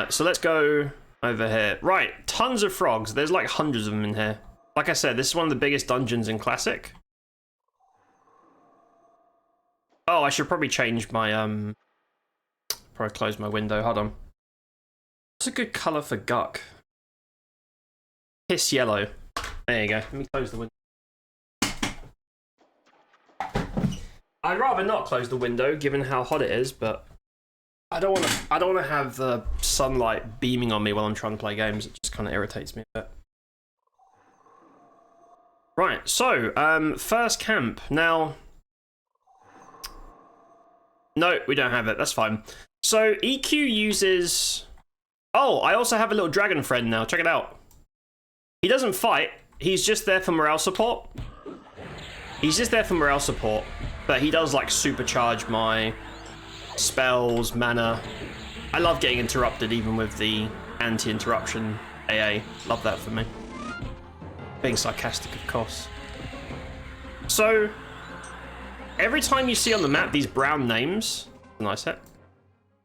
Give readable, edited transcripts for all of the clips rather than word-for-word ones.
So let's go over here. Right, tons of frogs. There's like hundreds of them in here. Like I said, this is one of the biggest dungeons in Classic. Oh, I should probably change my, probably close my window. Hold on. What's a good color for Guck? Piss yellow. There you go. Let me close the window. I'd rather not close the window, given how hot it is, but I don't want to have the sunlight beaming on me while I'm trying to play games. It just kind of irritates me a bit. Right, so first camp. Now, no, we don't have it. That's fine. So EQ uses. Oh, I also have a little dragon friend now. Check it out. He doesn't fight. He's just there for morale support. He's just there for morale support, but he does like supercharge my spells, mana. I love getting interrupted even with the anti-interruption AA. Love that for me. Being sarcastic, of course. So, every time you see on the map these brown names, nice hit.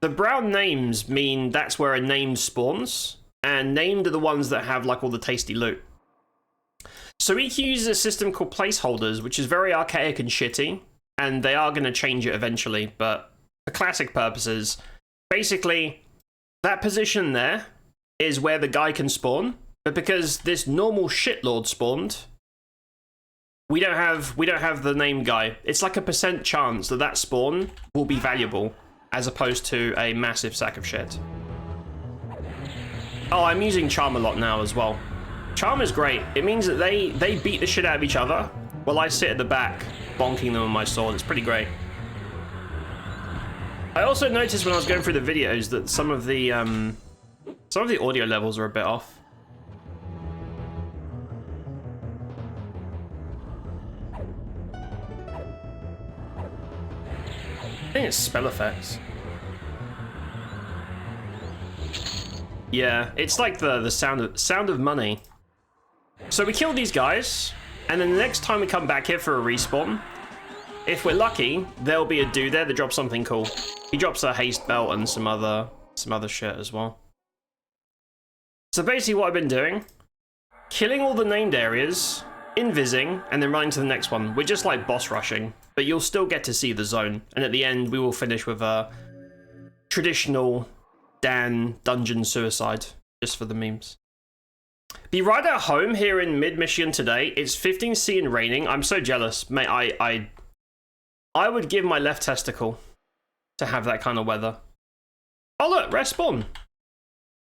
The brown names mean that's where a name spawns, and named are the ones that have like all the tasty loot. So EQ uses a system called placeholders, which is very archaic and shitty, and they are going to change it eventually, but for classic purposes, basically, that position there is where the guy can spawn, but because this normal shitlord spawned, we don't have the name guy. It's like a % chance that that spawn will be valuable, as opposed to a massive sack of shit. Oh, I'm using Charm a lot now as well. Charm is great. It means that they beat the shit out of each other while I sit at the back bonking them with my sword. It's pretty great. I also noticed when I was going through the videos that some of the audio levels are a bit off. I think it's spell effects. Yeah, it's like the sound of money. So we kill these guys, and then the next time we come back here for a respawn, if we're lucky, there'll be a dude there that drops something cool. He drops a haste belt and some other shit as well. So basically what I've been doing, killing all the named areas, invising, and then running to the next one. We're just like boss rushing, but you'll still get to see the zone. And at the end, we will finish with a traditional Dan dungeon suicide, just for the memes. Be right at home here in mid-Michigan today. It's 15°C and raining. I'm so jealous, mate. I would give my left testicle to have that kind of weather. Oh look, respawn.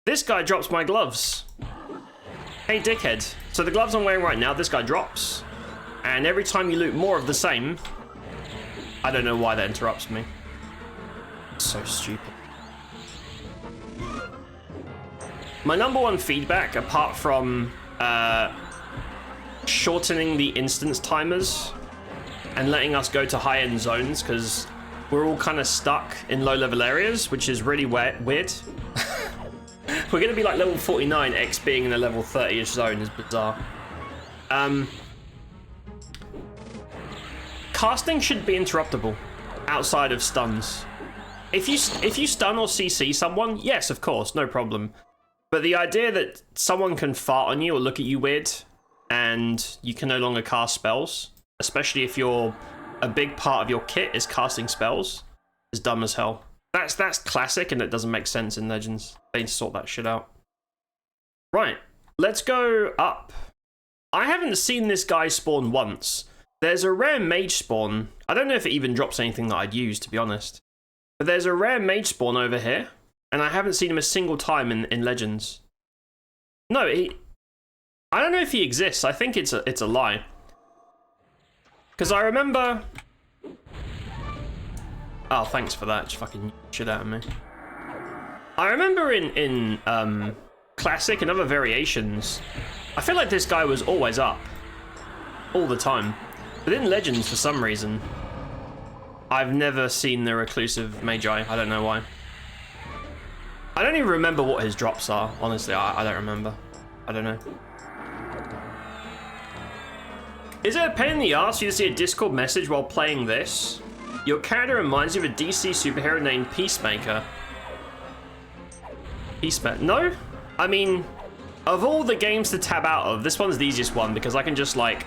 This guy drops my gloves. Hey dickhead. So the gloves I'm wearing right now, this guy drops. And every time you loot more of the same, I don't know why that interrupts me. So stupid. My number one feedback, apart from shortening the instance timers and letting us go to high-end zones, because we're all kind of stuck in low-level areas, which is really weird. We're going to be like level 49, X being in a level 30-ish zone is bizarre. Casting should be interruptible outside of stuns. If you stun or CC someone, yes, of course, no problem. But the idea that someone can fart on you or look at you weird and you can no longer cast spells, especially if a big part of your kit is casting spells, is dumb as hell. That's classic, and it doesn't make sense in Legends. They need to sort that shit out. Right, let's go up. I haven't seen this guy spawn once. There's a rare mage spawn. I don't know if it even drops anything that I'd use, to be honest. But there's a rare mage spawn over here, and I haven't seen him a single time in Legends. No, I don't know if he exists. I think it's a lie. Because I remember... Oh, thanks for that. Just fucking shit out of me. I remember in Classic and other variations, I feel like this guy was always up. All the time. But in Legends, for some reason, I've never seen the reclusive Magi. I don't know why. I don't even remember what his drops are. Honestly, I don't remember. I don't know. Is it a pain in the ass for you to see a Discord message while playing this? Your character reminds you of a DC superhero named Peacemaker. Peacemat. No? I mean, of all the games to tab out of, this one's the easiest one because I can just like,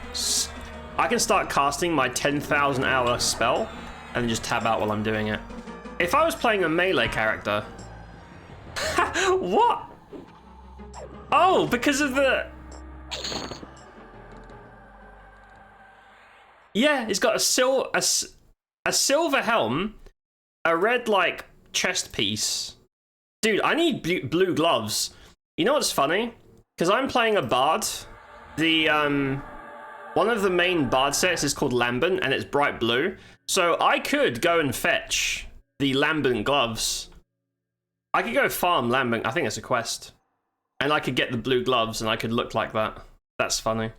I can start casting my 10,000 hour spell and then just tab out while I'm doing it. If I was playing a melee character, what? Oh, because of the, yeah, it's got a silver helm, a red like chest piece. Dude, I need blue gloves. You know what's funny? Because I'm playing a bard. The one of the main bard sets is called Lambent, and it's bright blue. So I could go and fetch the Lambent gloves. I could go farm Lambent. I think it's a quest, and I could get the blue gloves, and I could look like that. That's funny.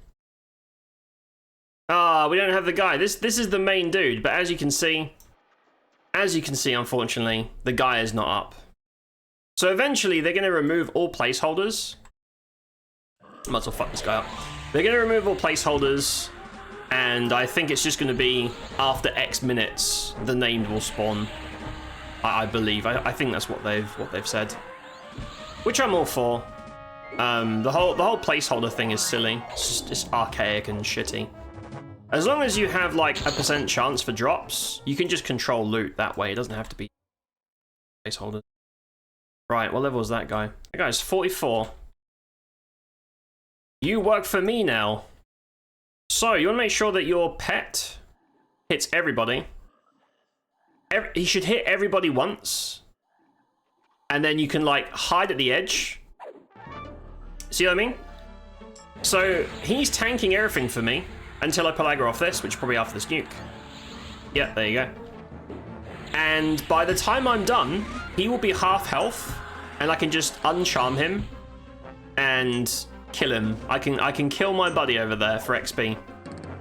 Ah, we don't have the guy. This is the main dude, but as you can see, unfortunately, the guy is not up. So eventually, they're going to remove all placeholders. Might as well fuck this guy up. They're going to remove all placeholders, and I think it's just going to be after X minutes, the named will spawn. I believe. I think that's what they've said, which I'm all for. The whole placeholder thing is silly. It's just archaic and shitty. As long as you have like a % chance for drops, you can just control loot that way. It doesn't have to be placeholders. Right, what level is that guy? That guy's 44. You work for me now. So, you want to make sure that your pet hits everybody. He should hit everybody once. And then you can, like, hide at the edge. See what I mean? So, he's tanking everything for me until I pellagra off this, which is probably after this nuke. Yeah, there you go. And by the time I'm done, he will be half health, and I can just uncharm him and kill him. I can kill my buddy over there for XP,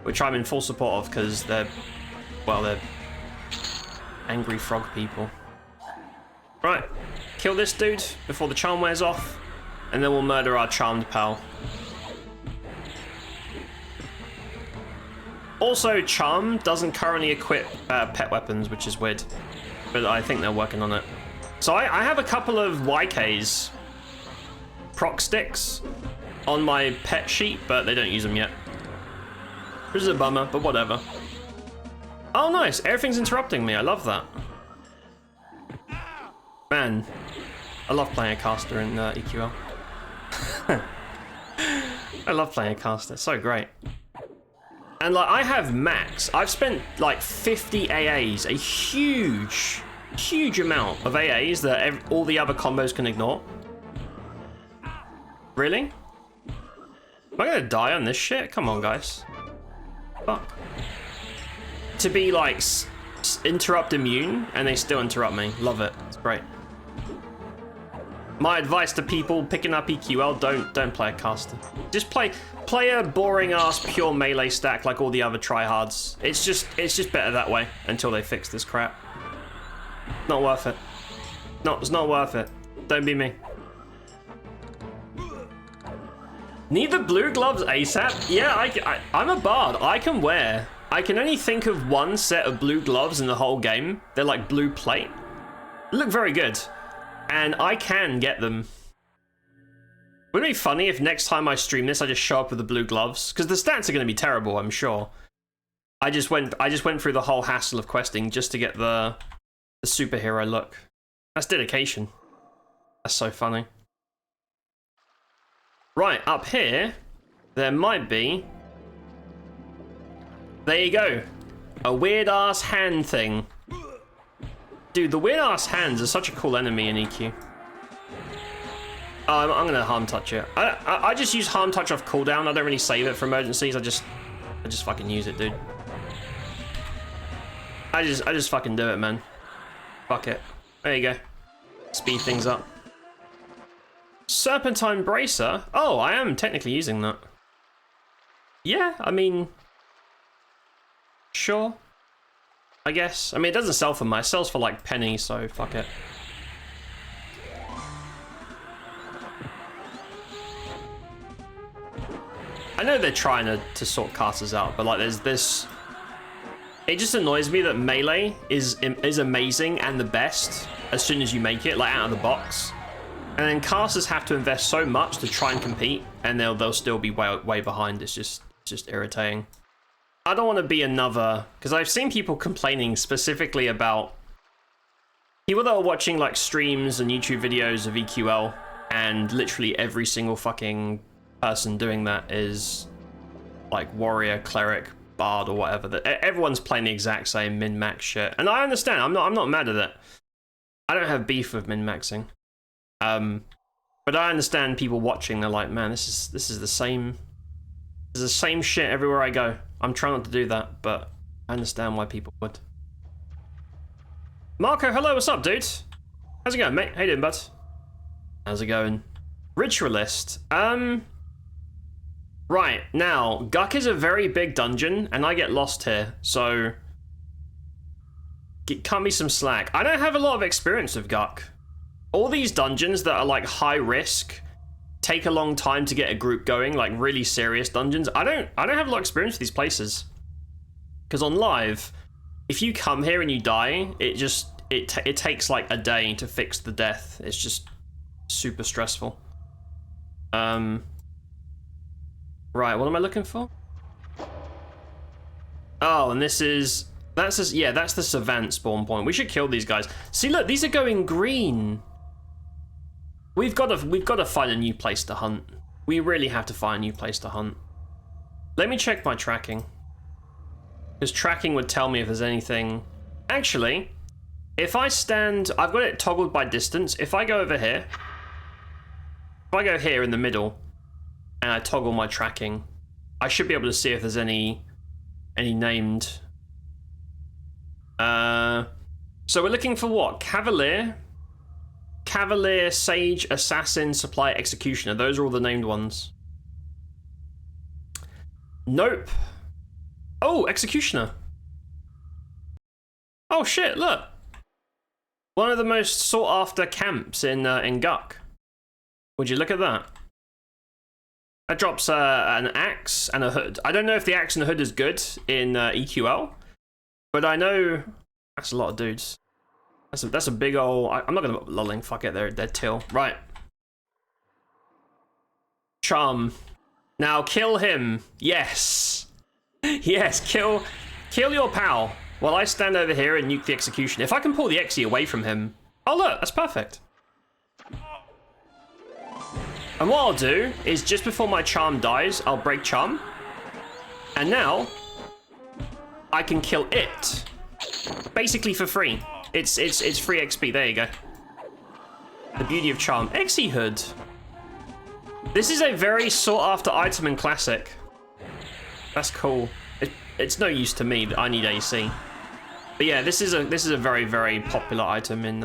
which I'm in full support of because they're angry frog people. Right, kill this dude before the charm wears off, and then we'll murder our charmed pal. Also, Charm doesn't currently equip pet weapons, which is weird, but I think they're working on it. So I have a couple of YKs, proc sticks, on my pet sheet, but they don't use them yet. Which is a bummer, but whatever. Oh, nice. Everything's interrupting me. I love that. Man, I love playing a caster in EQL. I love playing a caster. It's so great. And like, I have max. I've spent like 50 AAs, a huge amount of AAs that all the other combos can ignore. Really? Am I gonna die on this shit? Come on, guys. Fuck. To be like interrupt immune and they still interrupt me. Love it. It's great. My advice to people picking up EQL, don't play a caster. Just play a boring ass pure melee stack like all the other tryhards. It's just better that way until they fix this crap. Not worth it. No, it's not worth it. Don't be me. Need the blue gloves ASAP? Yeah, I'm a bard. I can only think of one set of blue gloves in the whole game. They're like blue plate. They look very good. And I can get them. Wouldn't it be funny if next time I stream this, I just show up with the blue gloves? Because the stats are going to be terrible, I'm sure. I just went through the whole hassle of questing just to get the superhero look. That's dedication. That's so funny. Right, up here, there might be... There you go. A weird-ass hand thing. Dude, the weird-ass hands are such a cool enemy in EQ. I'm gonna harm touch it. I just use harm touch off cooldown. I don't really save it for emergencies. I just fucking use it, dude. I just fucking do it, man. Fuck it. There you go. Speed things up. Serpentine Bracer? Oh, I am technically using that. Yeah, I mean... Sure. I guess. I mean, it doesn't sell for much. It sells for like pennies, so fuck it. I know they're trying to sort casters out, but like there's this... It just annoys me that melee is amazing and the best as soon as you make it, like out of the box. And then casters have to invest so much to try and compete, and they'll still be way behind. It's just irritating. I don't want to be another, because I've seen people complaining specifically about people that are watching like streams and YouTube videos of EQL, and literally every single fucking person doing that is like warrior, cleric, bard, or whatever. That everyone's playing the exact same min-max shit, and I understand. I'm not mad at it. I don't have beef with min-maxing. But I understand people watching. They're like, man, this is the same. It's the same shit everywhere I go. I'm trying not to do that, but I understand why people would. Marco, hello, what's up, dude? How's it going, mate? How you doing, bud? How's it going? Ritualist. Right, now, Guck is a very big dungeon, and I get lost here, so cut me some slack. I don't have a lot of experience with Guck. All these dungeons that are like high risk, take a long time to get a group going, like really serious dungeons. I don't have a lot of experience with these places. Because on live, if you come here and you die, it takes like a day to fix the death. It's just super stressful. Right, what am I looking for? Oh, and that's the Savant spawn point. We should kill these guys. See, look, these are going green. We've got to find a new place to hunt. We really have to find a new place to hunt. Let me check my tracking. Because tracking would tell me if there's anything. Actually, if I stand, I've got it toggled by distance. If I go over here, if I go here in the middle, and I toggle my tracking, I should be able to see if there's any named. So we're looking for what? Cavalier, Sage, Assassin, Supply, Executioner. Those are all the named ones. Nope. Oh, Executioner. Oh shit, look. One of the most sought after camps in Guck. Would you look at that? That drops an axe and a hood. I don't know if the axe and the hood is good in EQL, but I know that's a lot of dudes. That's a big old. I'm not gonna lulling. Fuck it, they're till. Right. Charm. Now kill him. Yes. Yes. Kill your pal. While I stand over here and nuke the execution. If I can pull the Exie away from him. Oh look, that's perfect. And what I'll do is just before my charm dies, I'll break charm. And now I can kill it. Basically for free. It's free XP. There you go. The beauty of charm. Exie hood. This is a very sought after item in Classic. That's cool. It's no use to me, but I need AC. But yeah, this is a very, very popular item in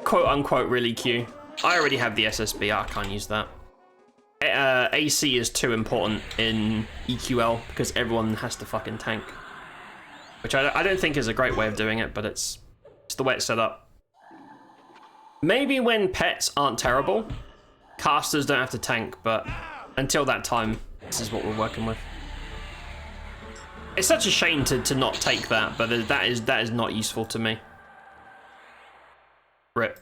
quote unquote really Q. I already have the SSB. I can't use that. AC is too important in EQL because everyone has to fucking tank. Which I don't think is a great way of doing it, but it's the way it's set up. Maybe when pets aren't terrible, casters don't have to tank, but until that time, this is what we're working with. It's such a shame to not take that, but that is not useful to me. Rip.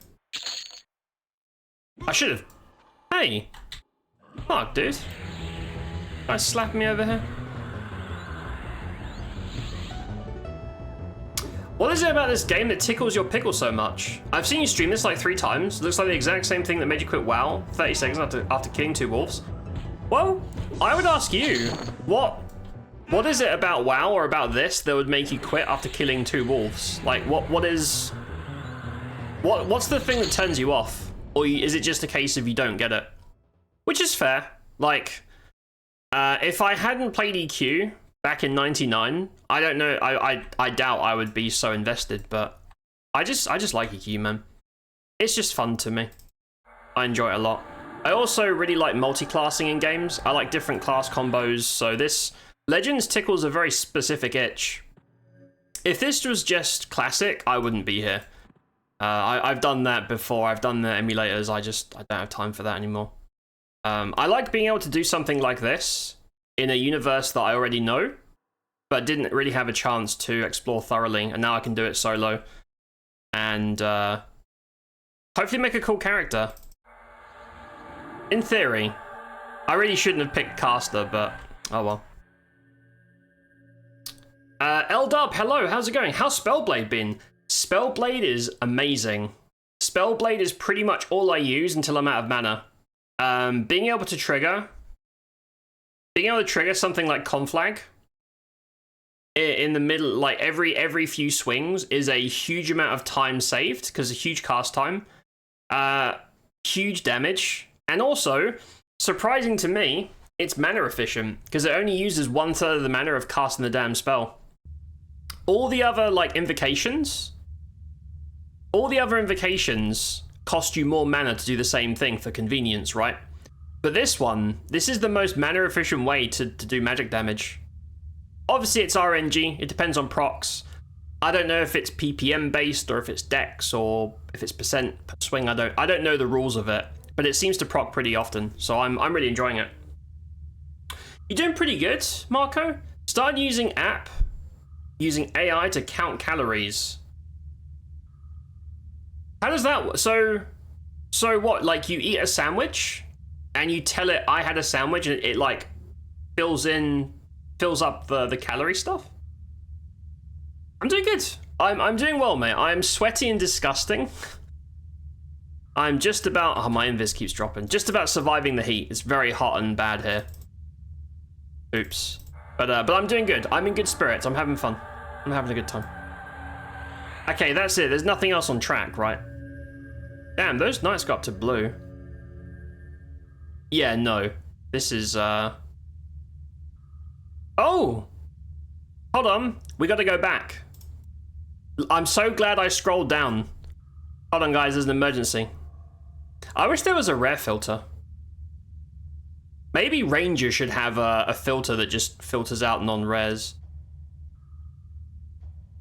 I should have. Hey. Fuck, dude. Guys slapping me over here. What is it about this game that tickles your pickle so much? I've seen you stream this like 3 times. Looks like the exact same thing that made you quit WoW 30 seconds after killing 2 wolves. Well, I would ask you, what is it about WoW or about this that would make you quit after killing 2 wolves? Like, what's the thing that turns you off? Or is it just a case of you don't get it? Which is fair. Like, if I hadn't played EQ back in '99, I don't know. I doubt I would be so invested. But I just like EQ, man. It's just fun to me. I enjoy it a lot. I also really like multi-classing in games. I like different class combos. So this Legends tickles a very specific itch. If this was just Classic, I wouldn't be here. I've done that before. I've done the emulators. I don't have time for that anymore. I like being able to do something like this in a universe that I already know, but didn't really have a chance to explore thoroughly, and now I can do it solo. And Hopefully make a cool character. In theory. I really shouldn't have picked Caster, but oh well. L-Dub, hello, how's it going? How's Spellblade been? Spellblade is amazing. Spellblade is pretty much all I use until I'm out of mana. Being able to trigger something like Conflag in the middle, like every few swings, is a huge amount of time saved because a huge cast time, huge damage, and also surprising to me, it's mana efficient because it only uses 1/3 of the mana of casting the damn spell. All the other invocations cost you more mana to do the same thing for convenience, right? But this is the most mana efficient way to do magic damage. Obviously it's RNG, it depends on procs. I don't know if it's PPM based or if it's dex or if it's percent per swing. I don't know the rules of it, but it seems to proc pretty often, so I'm really enjoying it. You're doing pretty good, Marco. Start using AI to count calories. How does that work? So what, like you eat a sandwich and you tell it I had a sandwich and it like fills up the calorie stuff? I'm doing good. I'm doing well, mate. I'm sweaty and disgusting. I'm just about, oh, my invis keeps dropping. Just about surviving the heat. It's very hot and bad here. Oops. But I'm doing good. I'm in good spirits. I'm having fun. I'm having a good time. Okay, that's it. There's nothing else on track, right? Damn, those knights got up to blue. Yeah, no. This is, Oh! Hold on. We gotta go back. I'm so glad I scrolled down. Hold on, guys. There's an emergency. I wish there was a rare filter. Maybe Ranger should have a filter that just filters out non-rares.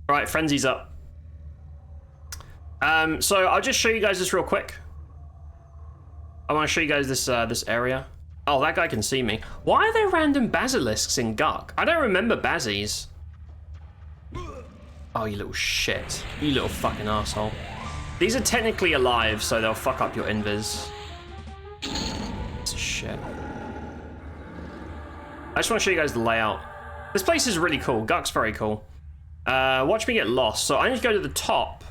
Alright, Frenzy's up. So I'll just show you guys this real quick. I want to show you guys this this area. Oh, that guy can see me. Why are there random basilisks in Guk? I don't remember bazies. Oh, you little shit. You little fucking asshole. These are technically alive, so they'll fuck up your invis. It's shit. I just want to show you guys the layout. This place is really cool. Guk's very cool. Watch me get lost. So I need to go to the top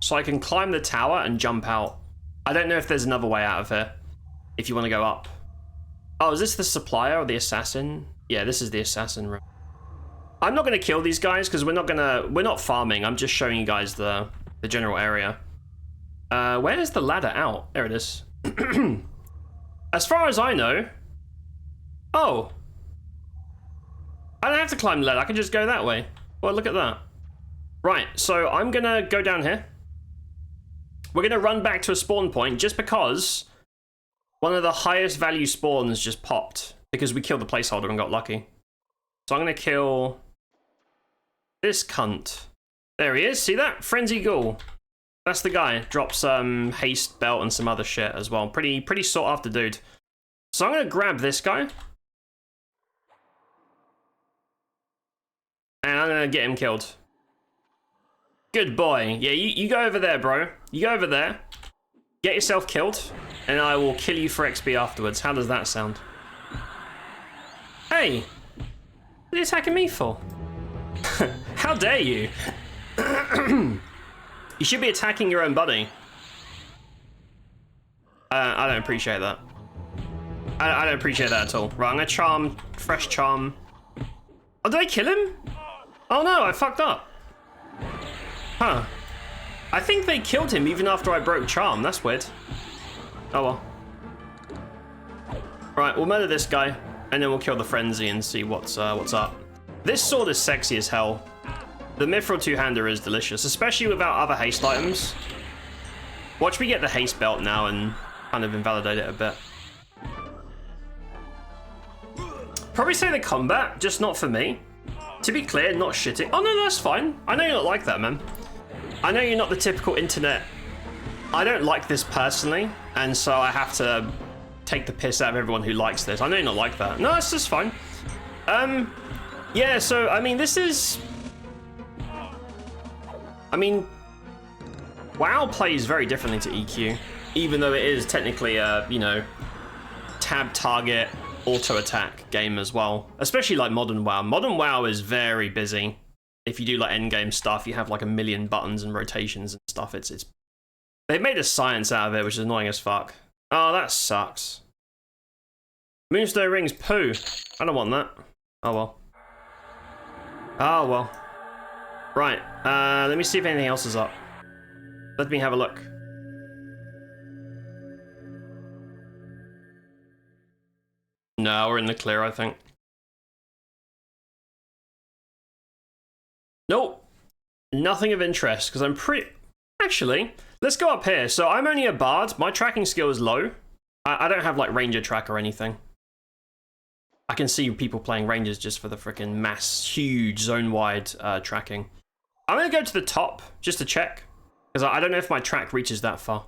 so I can climb the tower and jump out. I don't know if there's another way out of here if you want to go up. Oh, is this the supplier or the assassin? Yeah, this is the assassin room. I'm not going to kill these guys because we're not farming. I'm just showing you guys the general area. Where is the ladder out? There it is. As far as I know. Oh. I don't have to climb the ladder. I can just go that way. Well, look at that. Right, so I'm going to go down here. We're going to run back to a spawn point just because one of the highest value spawns just popped because we killed the placeholder and got lucky. So I'm going to kill this cunt. There he is. See that? Frenzy Ghoul. That's the guy. Drops haste belt and some other shit as well. Pretty sought after dude. So I'm going to grab this guy. And I'm going to get him killed. Good boy. Yeah, you go over there, bro. You go over there. Get yourself killed. And I will kill you for XP afterwards. How does that sound? Hey. What are you attacking me for? How dare you? You should be attacking your own buddy. I don't appreciate that. I don't appreciate that at all. Right, I'm gonna charm. Fresh charm. Oh, did I kill him? Oh no, I fucked up. Huh. I think they killed him even after I broke charm. That's weird. Oh well. Right, we'll murder this guy, and then we'll kill the frenzy and see what's up. This sword is sexy as hell. The Mithril two-hander is delicious, especially without other haste items. Watch me get the haste belt now and kind of invalidate it a bit. Probably say the combat, just not for me. To be clear, not shitting. Oh no, that's fine. I know you're not like that, man. I know you're not the typical internet. I don't like this personally, and so I have to take the piss out of everyone who likes this. I know you're not like that. No, it's just fine. Yeah, so, I mean, this is... I mean, WoW plays very differently to EQ, even though it is technically a, you know, tab target auto attack game as well. Especially like modern WoW. Modern WoW is very busy. If you do like end game stuff, you have like a million buttons and rotations and stuff. It's they've made a science out of it, which is annoying as fuck. Oh, that sucks. Moonstone rings poo. I don't want that. Oh well. Oh well. Right. Let me see if anything else is up. Let me have a look. No, we're in the clear, I think. Nope. Nothing of interest, because I'm pretty... Actually, let's go up here. So I'm only a bard. My tracking skill is low. I don't have, like, ranger track or anything. I can see people playing rangers just for the freaking mass, huge, zone-wide tracking. I'm going to go to the top, just to check. Because I don't know if my track reaches that far.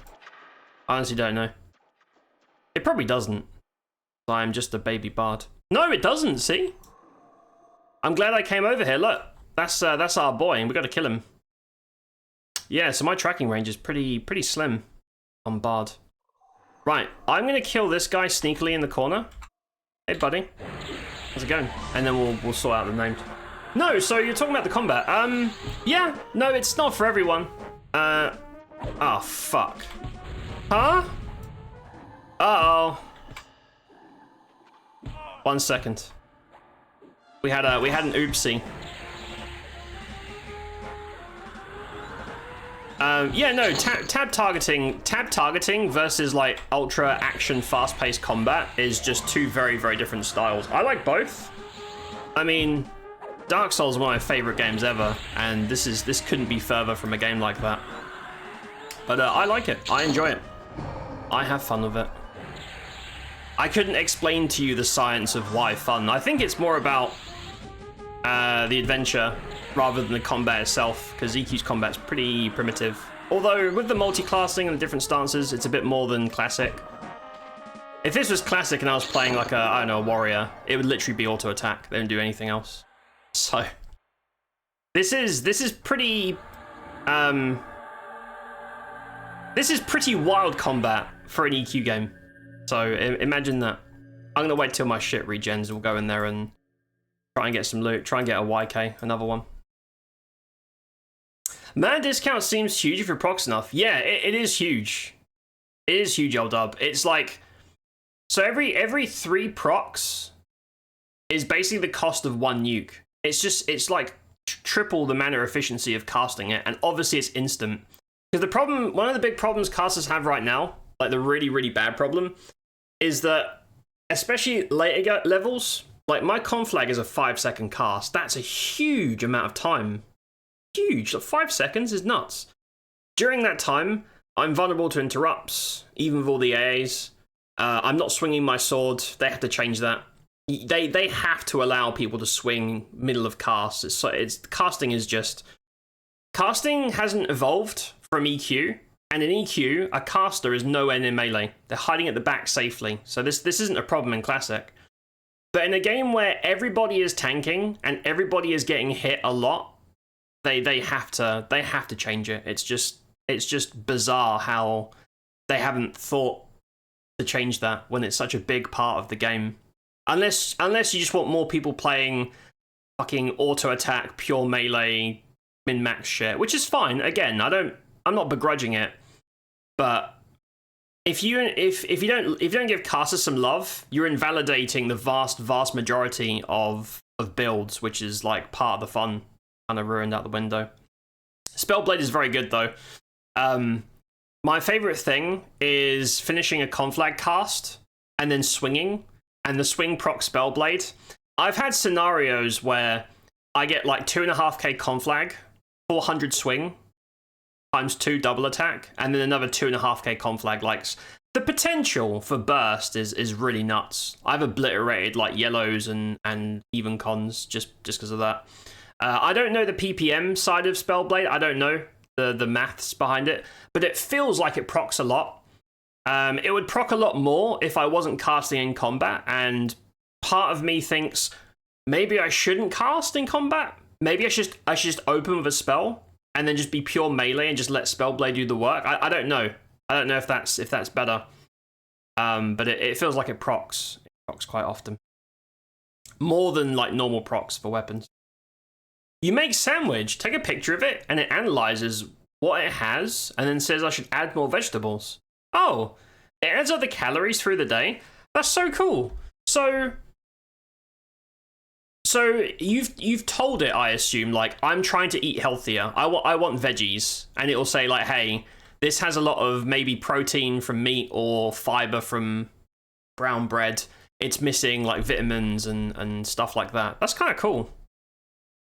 I honestly don't know. It probably doesn't. I'm just a baby bard. No, it doesn't, see? I'm glad I came over here. Look, that's our boy, and we got to kill him. Yeah, so my tracking range is pretty slim on bard. Right, I'm going to kill this guy sneakily in the corner. Hey, buddy. How's it going? And then we'll sort out the names. No, so you're talking about the combat. Yeah, no, it's not for everyone. Oh, fuck. Huh? Uh-oh. 1 second. We had an oopsie. Yeah, no, tab targeting versus like ultra action fast-paced combat is just two very, very different styles. I like both. I mean, Dark Souls is one of my favorite games ever, and this couldn't be further from a game like that. But I like it. I enjoy it. I have fun with it. I couldn't explain to you the science of why fun. I think it's more about the adventure rather than the combat itself, because EQ's combat's pretty primitive. Although with the multi-classing and the different stances, it's a bit more than classic. If this was classic and I was playing like I don't know, a warrior, it would literally be auto attack. They don't do anything else. So this is pretty this is pretty wild combat for an EQ game. So imagine that. I'm gonna wait till my shit regens and we'll go in there and try and get some loot. Try and get a YK, another one. Man discount seems huge if you're procs enough. Yeah, it is huge. It is huge, old dub. It's like, so every 3 procs is basically the cost of 1 nuke. It's like triple the mana efficiency of casting it, and obviously it's instant. Because the problem, one of the big problems casters have right now, like the really, really bad problem, is that especially later levels, like my conflag is a 5-second cast. That's a huge amount of time. Huge. Like 5 seconds is nuts. During that time, I'm vulnerable to interrupts, even with all the AAs. I'm not swinging my sword. They have to change that. They have to allow people to swing middle of casts. Casting hasn't evolved from EQ, and in EQ, a caster is nowhere near melee. They're hiding at the back safely. So this isn't a problem in Classic. But in a game where everybody is tanking and everybody is getting hit a lot, they have to change it. It's just bizarre how they haven't thought to change that when it's such a big part of the game. Unless you just want more people playing fucking auto attack, pure melee, min-max shit, which is fine. Again, I'm not begrudging it, but if you don't give casters some love, you're invalidating the vast majority of builds, which is like part of the fun. Kind of ruined out the window. Spellblade is very good though. My favorite thing is finishing a conflag cast and then swinging, and the swing proc Spellblade. I've had scenarios where I get like 2.5k conflag, 400 swing, times 2 double attack, and then another 2.5k conflag. Like, the potential for burst is really nuts. I've obliterated like yellows and even cons just because of that. I don't know the PPM side of Spellblade. I don't know the maths behind it, but it feels like it procs a lot. It would proc a lot more if I wasn't casting in combat, and part of me thinks maybe I shouldn't cast in combat. Maybe I should just open with a spell and then just be pure melee and just let Spellblade do the work. I don't know. I don't know if that's better. But it feels like it procs. It procs quite often. More than like normal procs for weapons. You make sandwich, take a picture of it, and it analyzes what it has, and then says I should add more vegetables. Oh, it adds up the calories through the day. That's so cool. So you've told it, I assume, like, I'm trying to eat healthier. I want veggies, and it will say like, hey, this has a lot of maybe protein from meat or fiber from brown bread. It's missing like vitamins and stuff like that. That's kind of cool.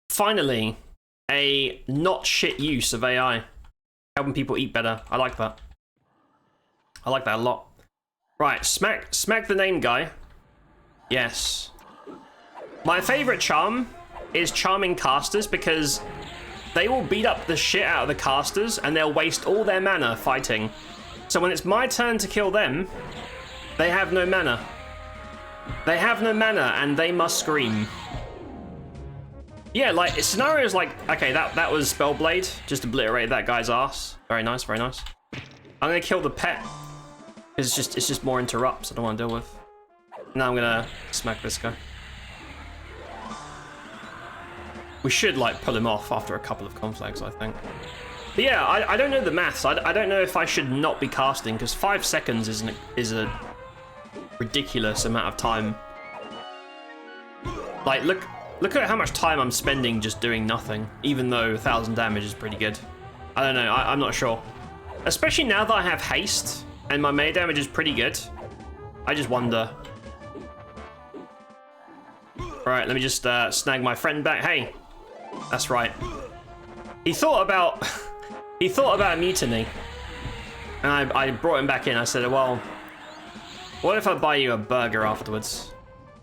Finally, a not shit use of AI. Helping people eat better. I like that. I like that a lot. Right, smack the name guy. Yes. My favorite charm is charming casters because they will beat up the shit out of the casters and they'll waste all their mana fighting. So when it's my turn to kill them, they have no mana. They have no mana and they must scream. Yeah, like scenarios like, okay, that was Spellblade, just obliterated that guy's ass. Very nice, very nice. I'm gonna kill the pet. It's just more interrupts I don't want to deal with. Now I'm gonna smack this guy. We should like pull him off after a couple of conflicts, I think. But yeah, I don't know the maths. I don't know if I should not be casting because 5 seconds is a ridiculous amount of time. Like look at how much time I'm spending just doing nothing, even though 1,000 damage is pretty good. I don't know, I'm not sure. Especially now that I have haste and my melee damage is pretty good. I just wonder. Right, let me just snag my friend back. Hey, that's right. He thought about a mutiny, and I brought him back in. I said, well, what if I buy you a burger afterwards?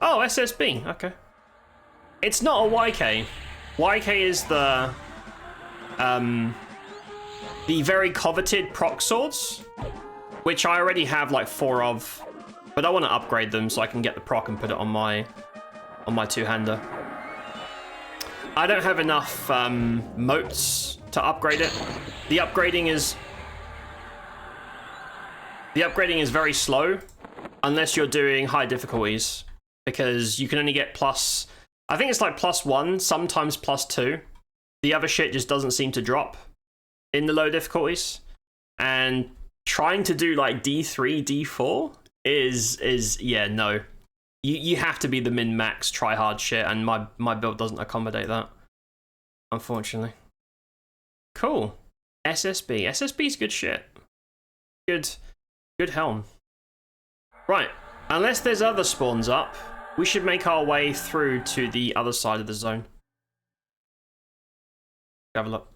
Oh, SSB, okay. It's not a YK. YK is the very coveted proc swords, which I already have like 4 of, but I want to upgrade them so I can get the proc and put it on my two-hander. I don't have enough motes to upgrade it. The upgrading is very slow unless you're doing high difficulties, because you can only get plus, I think it's like +1, sometimes +2. The other shit just doesn't seem to drop in the low difficulties. And trying to do like D3, D4 is yeah, no. You have to be the min-max try-hard shit, and my build doesn't accommodate that, unfortunately. Cool. SSB. SSB's good shit. Good helm. Right. Unless there's other spawns up, we should make our way through to the other side of the zone. Have a look.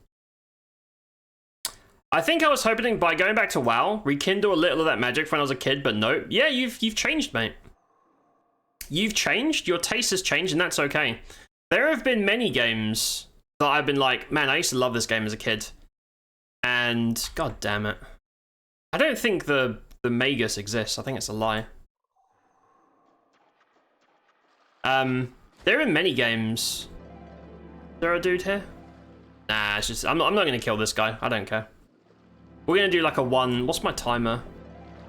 I think I was hoping by going back to WoW, rekindle a little of that magic when I was a kid, but no. Yeah, you've changed, mate. You've changed, your taste has changed, and that's okay. There have been many games that I've been like, man, I used to love this game as a kid. And god damn it. I don't think the Magus exists. I think it's a lie. There are many games. Is there a dude here? Nah, it's just, I'm not gonna kill this guy. I don't care. We're gonna do like a what's my timer?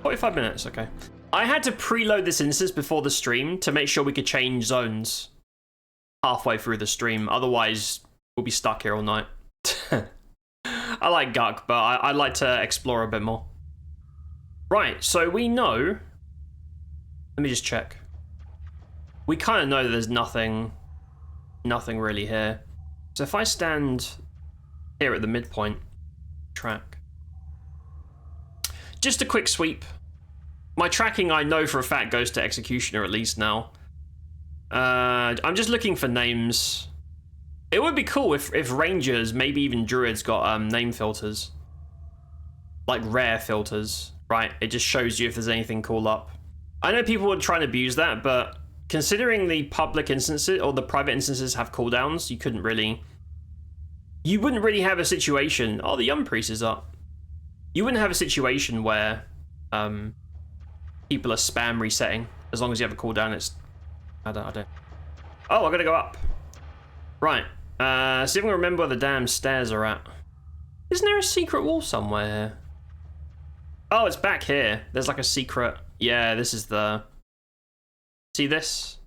45 minutes, okay. I had to preload this instance before the stream to make sure we could change zones halfway through the stream. Otherwise, we'll be stuck here all night. I like Guk, but I'd like to explore a bit more. Right, so we know... Let me just check. We kind of know that there's nothing really here. So if I stand here at the midpoint track. Just a quick sweep. My tracking, I know for a fact, goes to Executioner at least now. I'm just looking for names. It would be cool if Rangers, maybe even Druids, got name filters. Like rare filters, right? It just shows you if there's anything cool up. I know people would try and abuse that, but considering the public instances, or the private instances have cooldowns, you wouldn't really have a situation... Oh, the Young Priest is up. You wouldn't have a situation where... people are spam resetting. As long as you have a cooldown, it's... I don't... Oh, I gotta go up. Right. See if I can remember where the damn stairs are at. Isn't there a secret wall somewhere? Oh, it's back here. There's like a secret. Yeah, this is the... See this?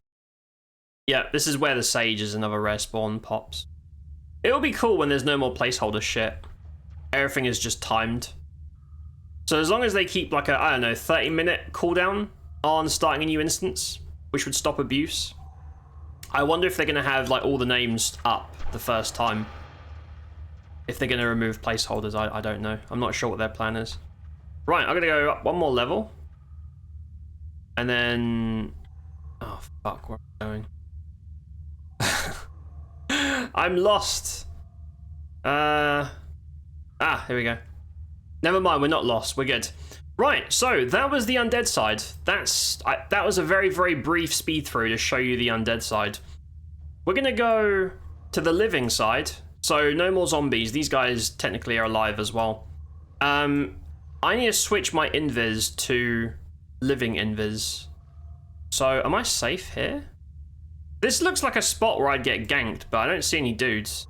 Yeah, this is where the sage is another rare spawn pops. It'll be cool when there's no more placeholder shit. Everything is just timed. So as long as they keep like a, I don't know, 30-minute cooldown on starting a new instance, which would stop abuse. I wonder if they're going to have like all the names up the first time. If they're going to remove placeholders, I don't know. I'm not sure what their plan is. Right, I'm going to go up one more level. And then... Oh, fuck, where am I going? I'm lost. Here we go. Never mind, we're not lost. We're good. Right, so that was the undead side. That was a very, very brief speed through to show you the undead side. We're going to go to the living side. So no more zombies. These guys technically are alive as well. I need to switch my invis to living invis. So am I safe here? This looks like a spot where I'd get ganked, but I don't see any dudes.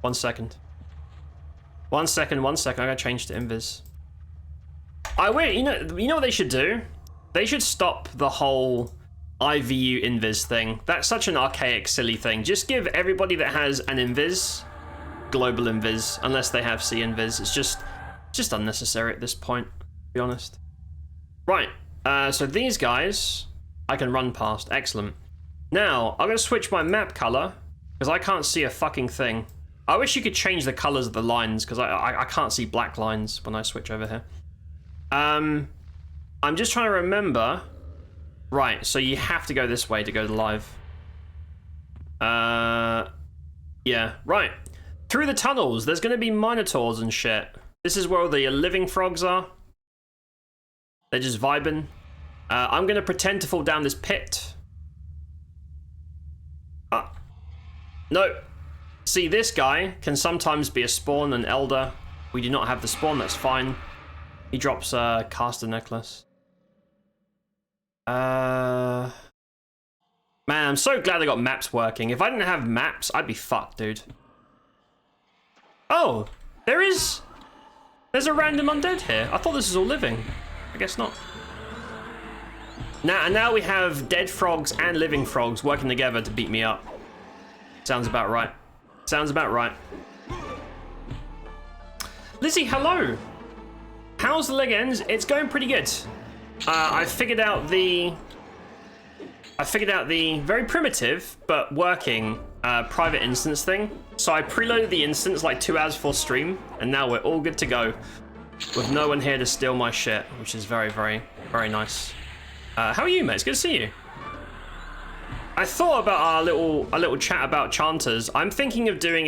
1 second. 1 second, 1 second. I gotta change to invis. You know what they should do? They should stop the whole IVU invis thing. That's such an archaic, silly thing. Just give everybody that has an invis global invis, unless they have C invis. It's just unnecessary at this point, to be honest. Right. So these guys I can run past. Excellent. Now I'm gonna switch my map color because I can't see a fucking thing. I wish you could change the colors of the lines because I can't see black lines when I switch over here. I'm just trying to remember. Right, so you have to go this way to go to live. Yeah, right. Through the tunnels, there's going to be minotaurs and shit. This is where all the living frogs are. They're just vibing. I'm going to pretend to fall down this pit. No. See, this guy can sometimes be a spawn, an elder. We do not have the spawn, that's fine. He drops a caster necklace. Man, I'm so glad I got maps working. If I didn't have maps, I'd be fucked, dude. Oh, there's a random undead here. I thought this was all living. I guess not. Now we have dead frogs and living frogs working together to beat me up. Sounds about right. Sounds about right. Lizzie, hello. How's the leg ends? It's going pretty good. I figured out the very primitive but working private instance thing. So I preloaded the instance like 2 hours before stream, and now we're all good to go with no one here to steal my shit, which is very, very, very nice. How are you, mate? It's good to see you. I thought about our little chat about chanters. I'm thinking of doing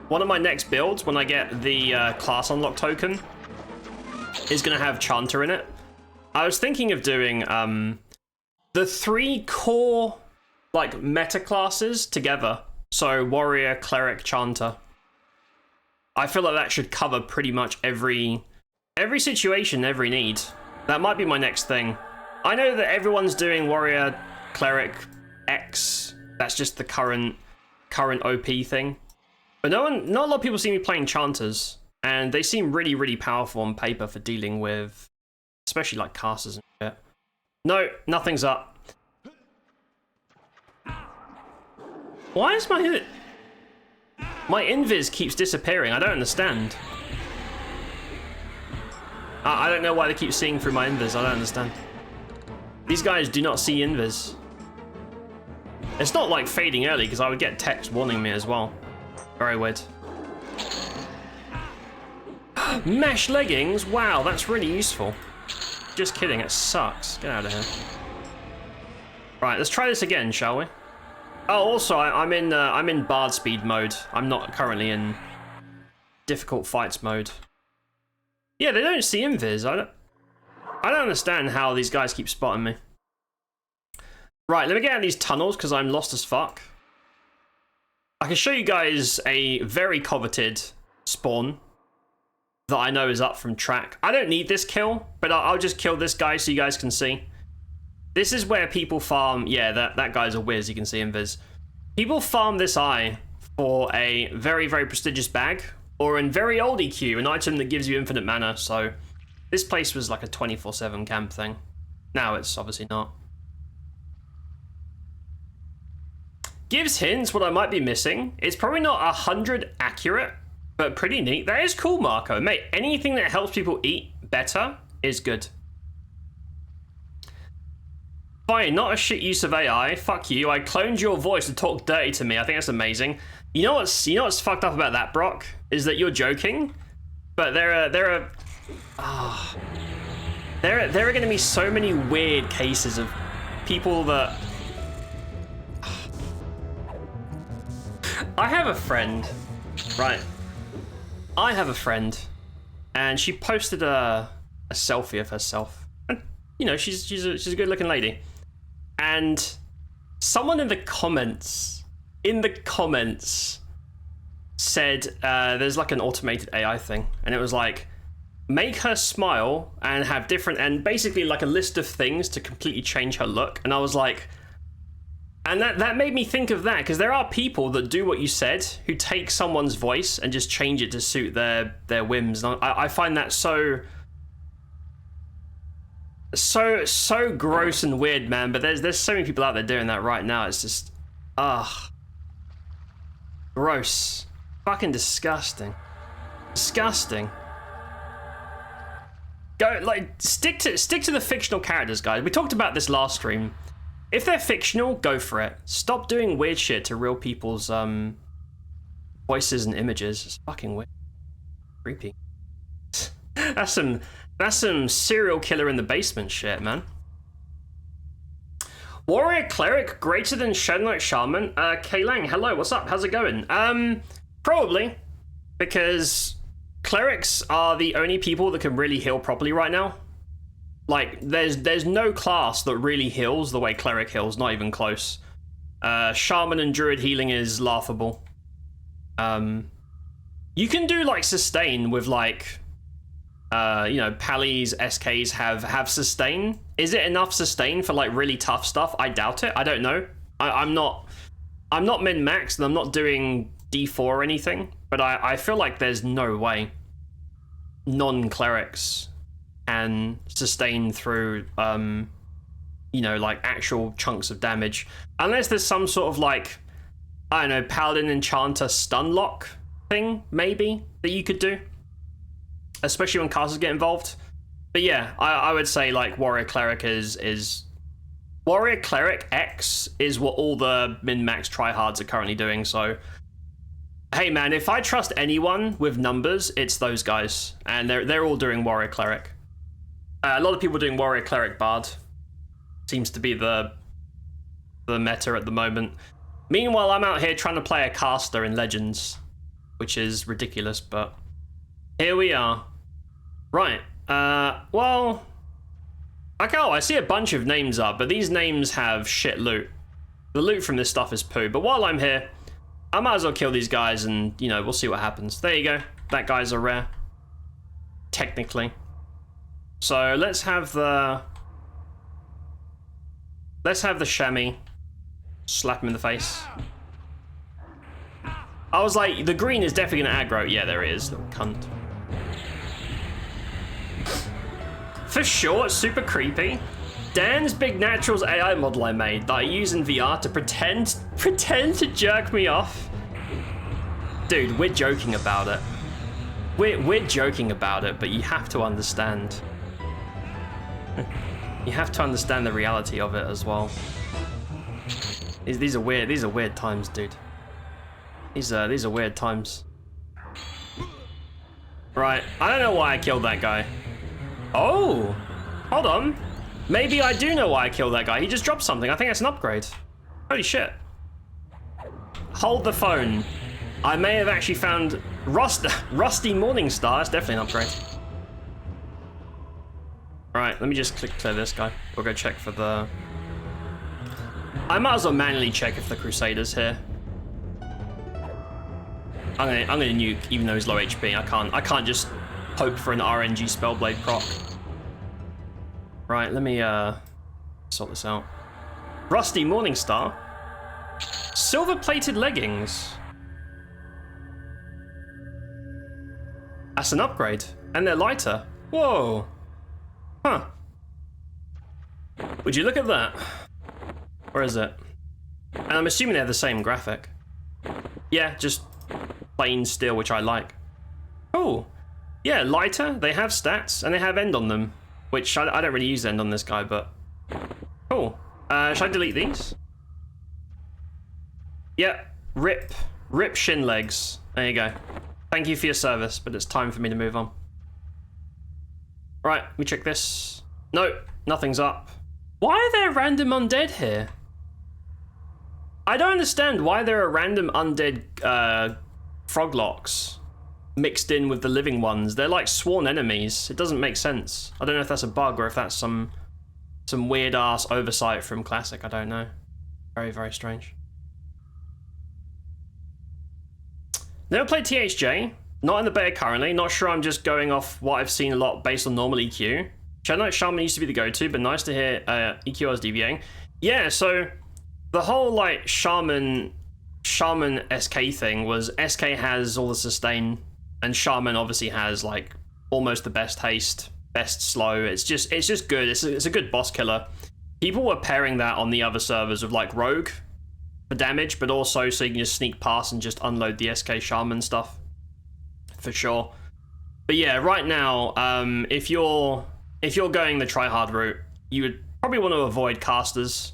one of my next builds when I get the class unlock token is going to have chanter in it. I was thinking of doing the 3 core like meta classes together. So warrior, cleric, chanter. I feel like that should cover pretty much every situation, every need. That might be my next thing. I know that everyone's doing warrior, cleric, X. That's just the current OP thing. But not a lot of people see me playing chanters, and they seem really, really powerful on paper for dealing with, especially like casters and shit. No, nothing's up. Why is my invis keeps disappearing? I don't understand. I don't know why they keep seeing through my invis. I don't understand. These guys do not see invis. It's not like fading early because I would get text warning me as well. Very weird. Mesh leggings? Wow, that's really useful. Just kidding, it sucks. Get out of here. Right, let's try this again, shall we? Oh, also, I'm in bard speed mode. I'm not currently in difficult fights mode. Yeah, they don't see invis. I don't understand how these guys keep spotting me. Right, let me get out of these tunnels because I'm lost as fuck. I can show you guys a very coveted spawn that I know is up from track. I don't need this kill, but I'll just kill this guy so you guys can see. This is where people farm. Yeah, that guy's a whiz. You can see invis. People farm this eye for a very, very prestigious bag, or in very old EQ, an item that gives you infinite mana. So this place was like a 24/7 camp thing. Now it's obviously not. Gives hints what I might be missing. It's probably not 100 accurate, but pretty neat. That is cool, Marco. Mate, anything that helps people eat better is good. Fine, not a shit use of AI. Fuck you. I cloned your voice to talk dirty to me. I think that's amazing. You know what's fucked up about that, Brock? Is that you're joking, but there are going to be so many weird cases of people that. I have a friend, right? I have a friend, and she posted a selfie of herself. And, you know, she's a good-looking lady. And someone in the comments said there's like an automated AI thing, and it was like, make her smile and have different, and basically like a list of things to completely change her look. And I was like, and that made me think of that, because there are people that do what you said, who take someone's voice and just change it to suit their whims. And I find that so gross and weird, man. But there's so many people out there doing that right now. It's just gross, fucking disgusting. Go, like, stick to the fictional characters, guys. We talked about this last stream. If they're fictional, go for it. Stop doing weird shit to real people's voices and images. It's fucking weird. Creepy. That's some serial killer in the basement shit, man. Warrior Cleric greater than Shadowknight Shaman. K-Lang, hello, what's up? How's it going? Probably. Because clerics are the only people that can really heal properly right now. Like, there's no class that really heals the way cleric heals, not even close. Shaman and druid healing is laughable. You can do like sustain with like, you know, Pallies, SKs have sustain. Is it enough sustain for like really tough stuff? I doubt it. I don't know. I'm not min-maxed and I'm not doing D4 or anything, but I feel like there's no way non-clerics can sustain through, you know, like actual chunks of damage. Unless there's some sort of like, I don't know, Paladin Enchanter stun lock thing, maybe, that you could do. Especially when casters get involved. But yeah, I would say like Warrior Cleric is Warrior Cleric X is what all the min-max tryhards are currently doing, so hey man, if I trust anyone with numbers, it's those guys. And they're all doing Warrior Cleric. A lot of people doing Warrior Cleric Bard. Seems to be the meta at the moment. Meanwhile, I'm out here trying to play a caster in Legends, which is ridiculous, but here we are. Right, well, okay, I see a bunch of names up, but these names have shit loot. The loot from this stuff is poo, but while I'm here, I might as well kill these guys and, you know, we'll see what happens. There you go. That guy's a rare. Technically. So let's have the chamois. Slap him in the face. I was like, the green is definitely gonna aggro. Yeah, there it is, little cunt. For sure, it's super creepy. Dan's Big Naturals AI model I made that I use in VR to pretend to jerk me off. Dude, we're joking about it. We're joking about it, but you have to understand. You have to understand the reality of it as well. These are weird times, dude. These are weird times. Right, I don't know why I killed that guy. Oh, hold on. Maybe I do know why I killed that guy. He just dropped something. I think that's an upgrade. Holy shit. Hold the phone. I may have actually found Rusty Morningstar. That's definitely an upgrade. Right, let me just clear this guy. We'll go check for the... I might as well manually check if the Crusader's here. I'm gonna nuke, even though he's low HP. I can't just hope for an RNG Spellblade proc. Right, let me sort this out. Rusty Morningstar. Silver-plated leggings. That's an upgrade. And they're lighter. Whoa. Huh. Would you look at that? Where is it? And I'm assuming they have the same graphic. Yeah, just plain steel, which I like. Cool. Yeah, lighter. They have stats, and they have end on them. Which I don't really use end on this guy, but... Cool. Should I delete these? Yeah. Rip shin legs. There you go. Thank you for your service, but it's time for me to move on. Right, let me check this. No, nothing's up. Why are there random undead here? I don't understand why there are random undead froglocks mixed in with the living ones. They're like sworn enemies. It doesn't make sense. I don't know if that's a bug or if that's some weird ass oversight from Classic. I don't know. Very, very strange. Never played THJ. Not in the beta currently. Not sure, I'm just going off what I've seen a lot based on normal EQ. Shadow Knight Shaman used to be the go-to, but nice to hear EQ is deviating. Yeah, so the whole like Shaman SK thing was SK has all the sustain, and Shaman obviously has like almost the best haste, best slow. It's just good. It's a good boss killer. People were pairing that on the other servers with like Rogue for damage, but also so you can just sneak past and just unload the SK Shaman stuff for sure. But yeah, right now, if you're going the tryhard route, you would probably want to avoid casters,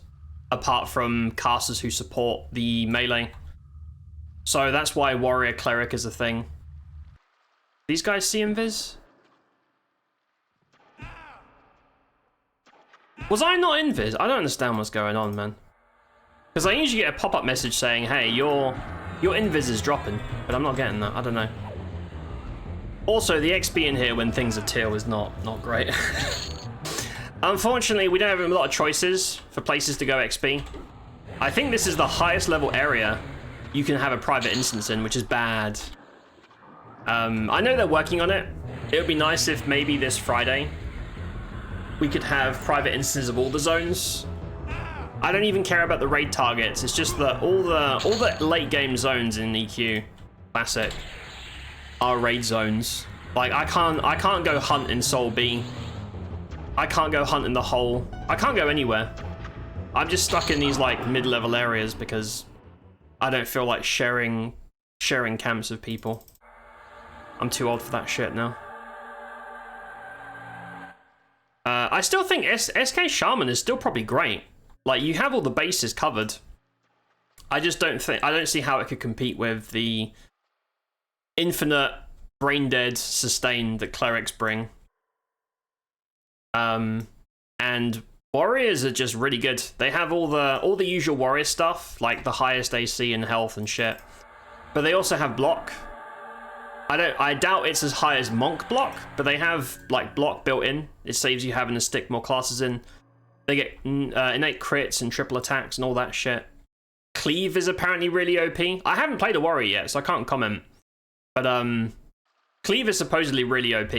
apart from casters who support the melee. So that's why warrior cleric is a thing. These guys see invis? Was I not invis? I don't understand what's going on, man. Because I usually get a pop-up message saying, hey, your invis is dropping, but I'm not getting that. I don't know. Also, the XP in here when things are teal is not great. Unfortunately, we don't have a lot of choices for places to go XP. I think this is the highest level area you can have a private instance in, which is bad. I know they're working on it. It would be nice if maybe this Friday we could have private instances of all the zones. I don't even care about the raid targets. It's just that all the late game zones in EQ Classic are raid zones. Like I can't go hunt in Soul B. I can't go hunt in the hole. I can't go anywhere. I'm just stuck in these like mid-level areas because I don't feel like sharing camps with people. I'm too old for that shit now. I still think SK Shaman is still probably great. Like you have all the bases covered. I don't see how it could compete with the infinite brain dead sustain that clerics bring. And warriors are just really good. They have all the usual warrior stuff, like the highest AC and health and shit. But they also have block. I doubt it's as high as monk block, but they have like block built in. It saves you having to stick more classes in. They get innate crits and triple attacks and all that shit. Cleave is apparently really OP. I haven't played a warrior yet, so I can't comment. But Cleave is supposedly really OP.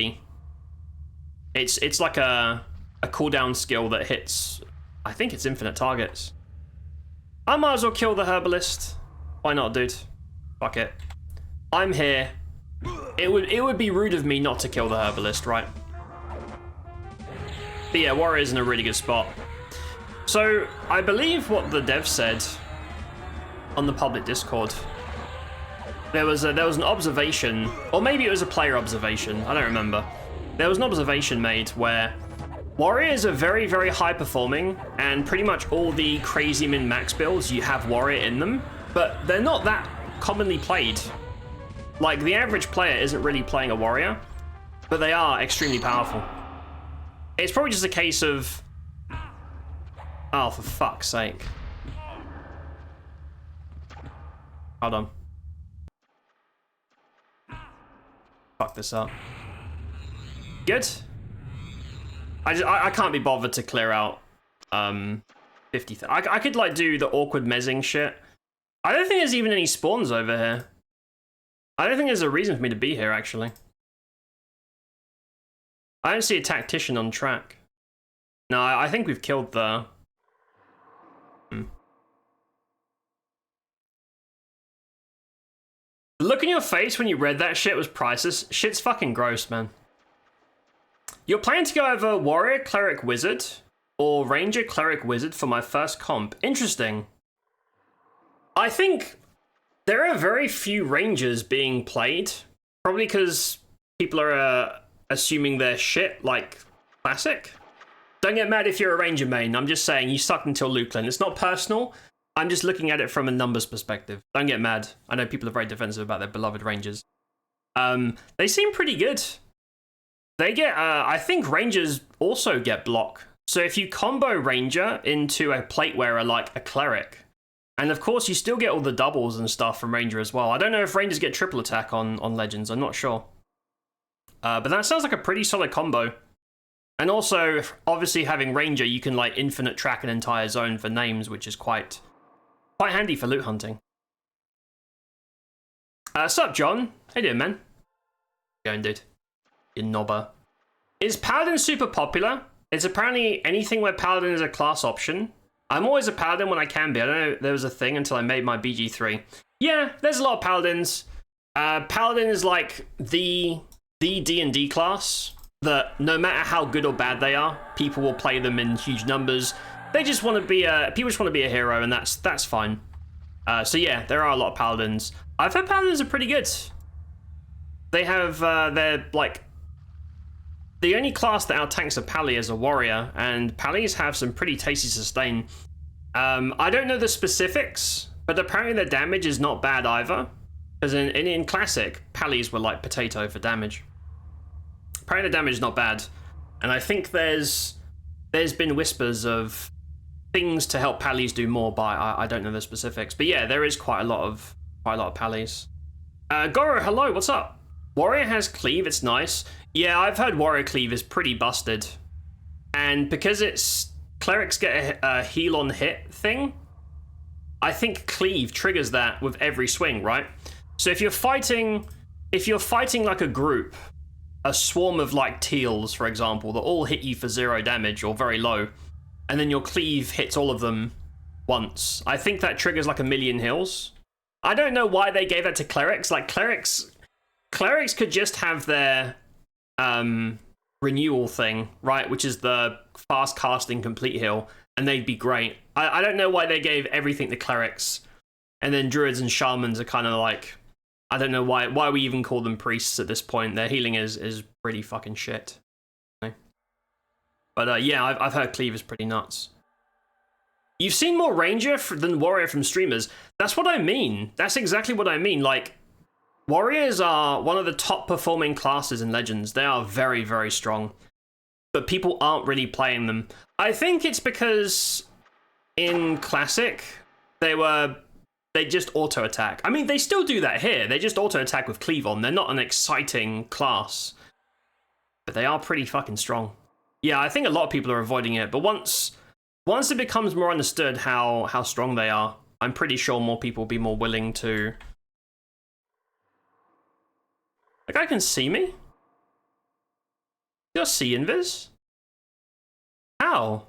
It's like a cooldown skill that hits, I think it's infinite targets. I might as well kill the herbalist. Why not, dude? Fuck it. I'm here. It would be rude of me not to kill the herbalist, right? But yeah, warrior's in a really good spot. So I believe what the dev said on the public Discord. There was an observation, or maybe it was a player observation. I don't remember. There was an observation made where warriors are very, very high performing, and pretty much all the crazy min-max builds you have warrior in them, but they're not that commonly played. Like the average player isn't really playing a warrior, but they are extremely powerful. It's probably just a case of, oh, for fuck's sake. Hold on. Fuck this up. Good. I can't be bothered to clear out 50. I could like do the awkward mezzing shit. I don't think there's even any spawns over here. I don't think there's a reason for me to be here actually. I don't see a tactician on track. No, I think we've killed the... So The look in your face when you read that shit was priceless. Shit's fucking gross, man. You're planning to go over Warrior, Cleric, Wizard, or Ranger, Cleric, Wizard for my first comp. Interesting. I think there are very few Rangers being played. Probably because people are assuming they're shit, like Classic. Don't get mad if you're a Ranger main. I'm just saying, you sucked until Lukeland. It's not personal. I'm just looking at it from a numbers perspective. Don't get mad. I know people are very defensive about their beloved Rangers. They seem pretty good. They get, I think Rangers also get block. So if you combo Ranger into a plate wearer like a Cleric, and of course you still get all the doubles and stuff from Ranger as well. I don't know if Rangers get triple attack on Legends. I'm not sure. But that sounds like a pretty solid combo. And also, obviously having Ranger, you can like infinite track an entire zone for names, which is quite handy for loot hunting. Sup, John? How you doing, man? How you going, dude? You knobber. Is Paladin super popular? It's apparently anything where Paladin is a class option. I'm always a Paladin when I can be. I don't know, there was a thing until I made my BG3. Yeah, there's a lot of Paladins. Paladin is like the D&D class that no matter how good or bad they are, people will play them in huge numbers. They just want to be people just want to be a hero, and that's fine. So yeah, there are a lot of Paladins. I've heard Paladins are pretty good. They have they're like the only class that outtanks a Pally is a warrior, and Pallys have some pretty tasty sustain. I don't know the specifics, but apparently their damage is not bad either. Because in Classic, Pallys were like potato for damage. Apparently the damage is not bad, and I think there's been whispers of things to help Pallys do more, but I don't know the specifics. But yeah, there is quite a lot of Pallys. Goro, hello, what's up? Warrior has cleave, it's nice. Yeah, I've heard Warrior cleave is pretty busted, and because it's clerics get a heal on hit thing, I think cleave triggers that with every swing, right? So if you're fighting like a group, a swarm of like teals, for example, that all hit you for 0 damage or very low, and then your cleave hits all of them once, I think that triggers like 1,000,000 heals. I don't know why they gave that to clerics. Like clerics could just have their renewal thing, right, which is the fast casting complete heal, and they'd be great. I don't know why they gave everything to clerics, and then druids and shamans are kind of like, I don't know why we even call them priests at this point. Their healing is pretty fucking shit. But yeah, I've heard cleave is pretty nuts. You've seen more Ranger than Warrior from streamers. That's what I mean. That's exactly what I mean. Like, Warriors are one of the top performing classes in Legends. They are very, very strong. But people aren't really playing them. I think it's because in Classic, they just auto-attack. I mean, they still do that here. They just auto-attack with cleave on. They're not an exciting class. But they are pretty fucking strong. Yeah, I think a lot of people are avoiding it. But once it becomes more understood how strong they are, I'm pretty sure more people will be more willing to... That guy can see me? You got see invis? How?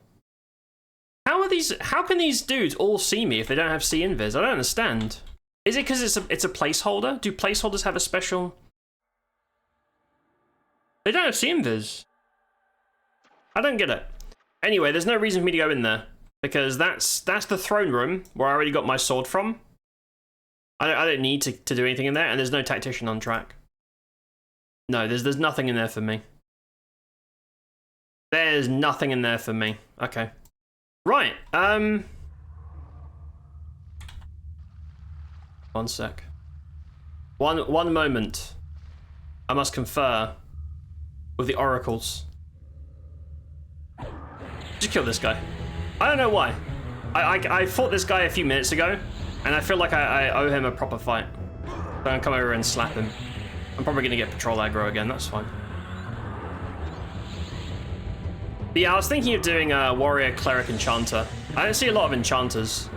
How can these dudes all see me if they don't have see invis? I don't understand. Is it because it's a placeholder? Do placeholders have a special... They don't have see invis. I don't get it. Anyway, there's no reason for me to go in there, because that's the throne room where I already got my sword from. I don't need to do anything in there, and there's no tactician on track. No, there's nothing in there for me. There's nothing in there for me. Okay. Right, one sec. One moment. I must confer with the oracles. Just kill this guy. I don't know why. I fought this guy a few minutes ago, and I feel like I owe him a proper fight. So I'm gonna come over and slap him. I'm probably gonna get patrol aggro again, that's fine. But yeah, I was thinking of doing a warrior, cleric, enchanter. I don't see a lot of enchanters,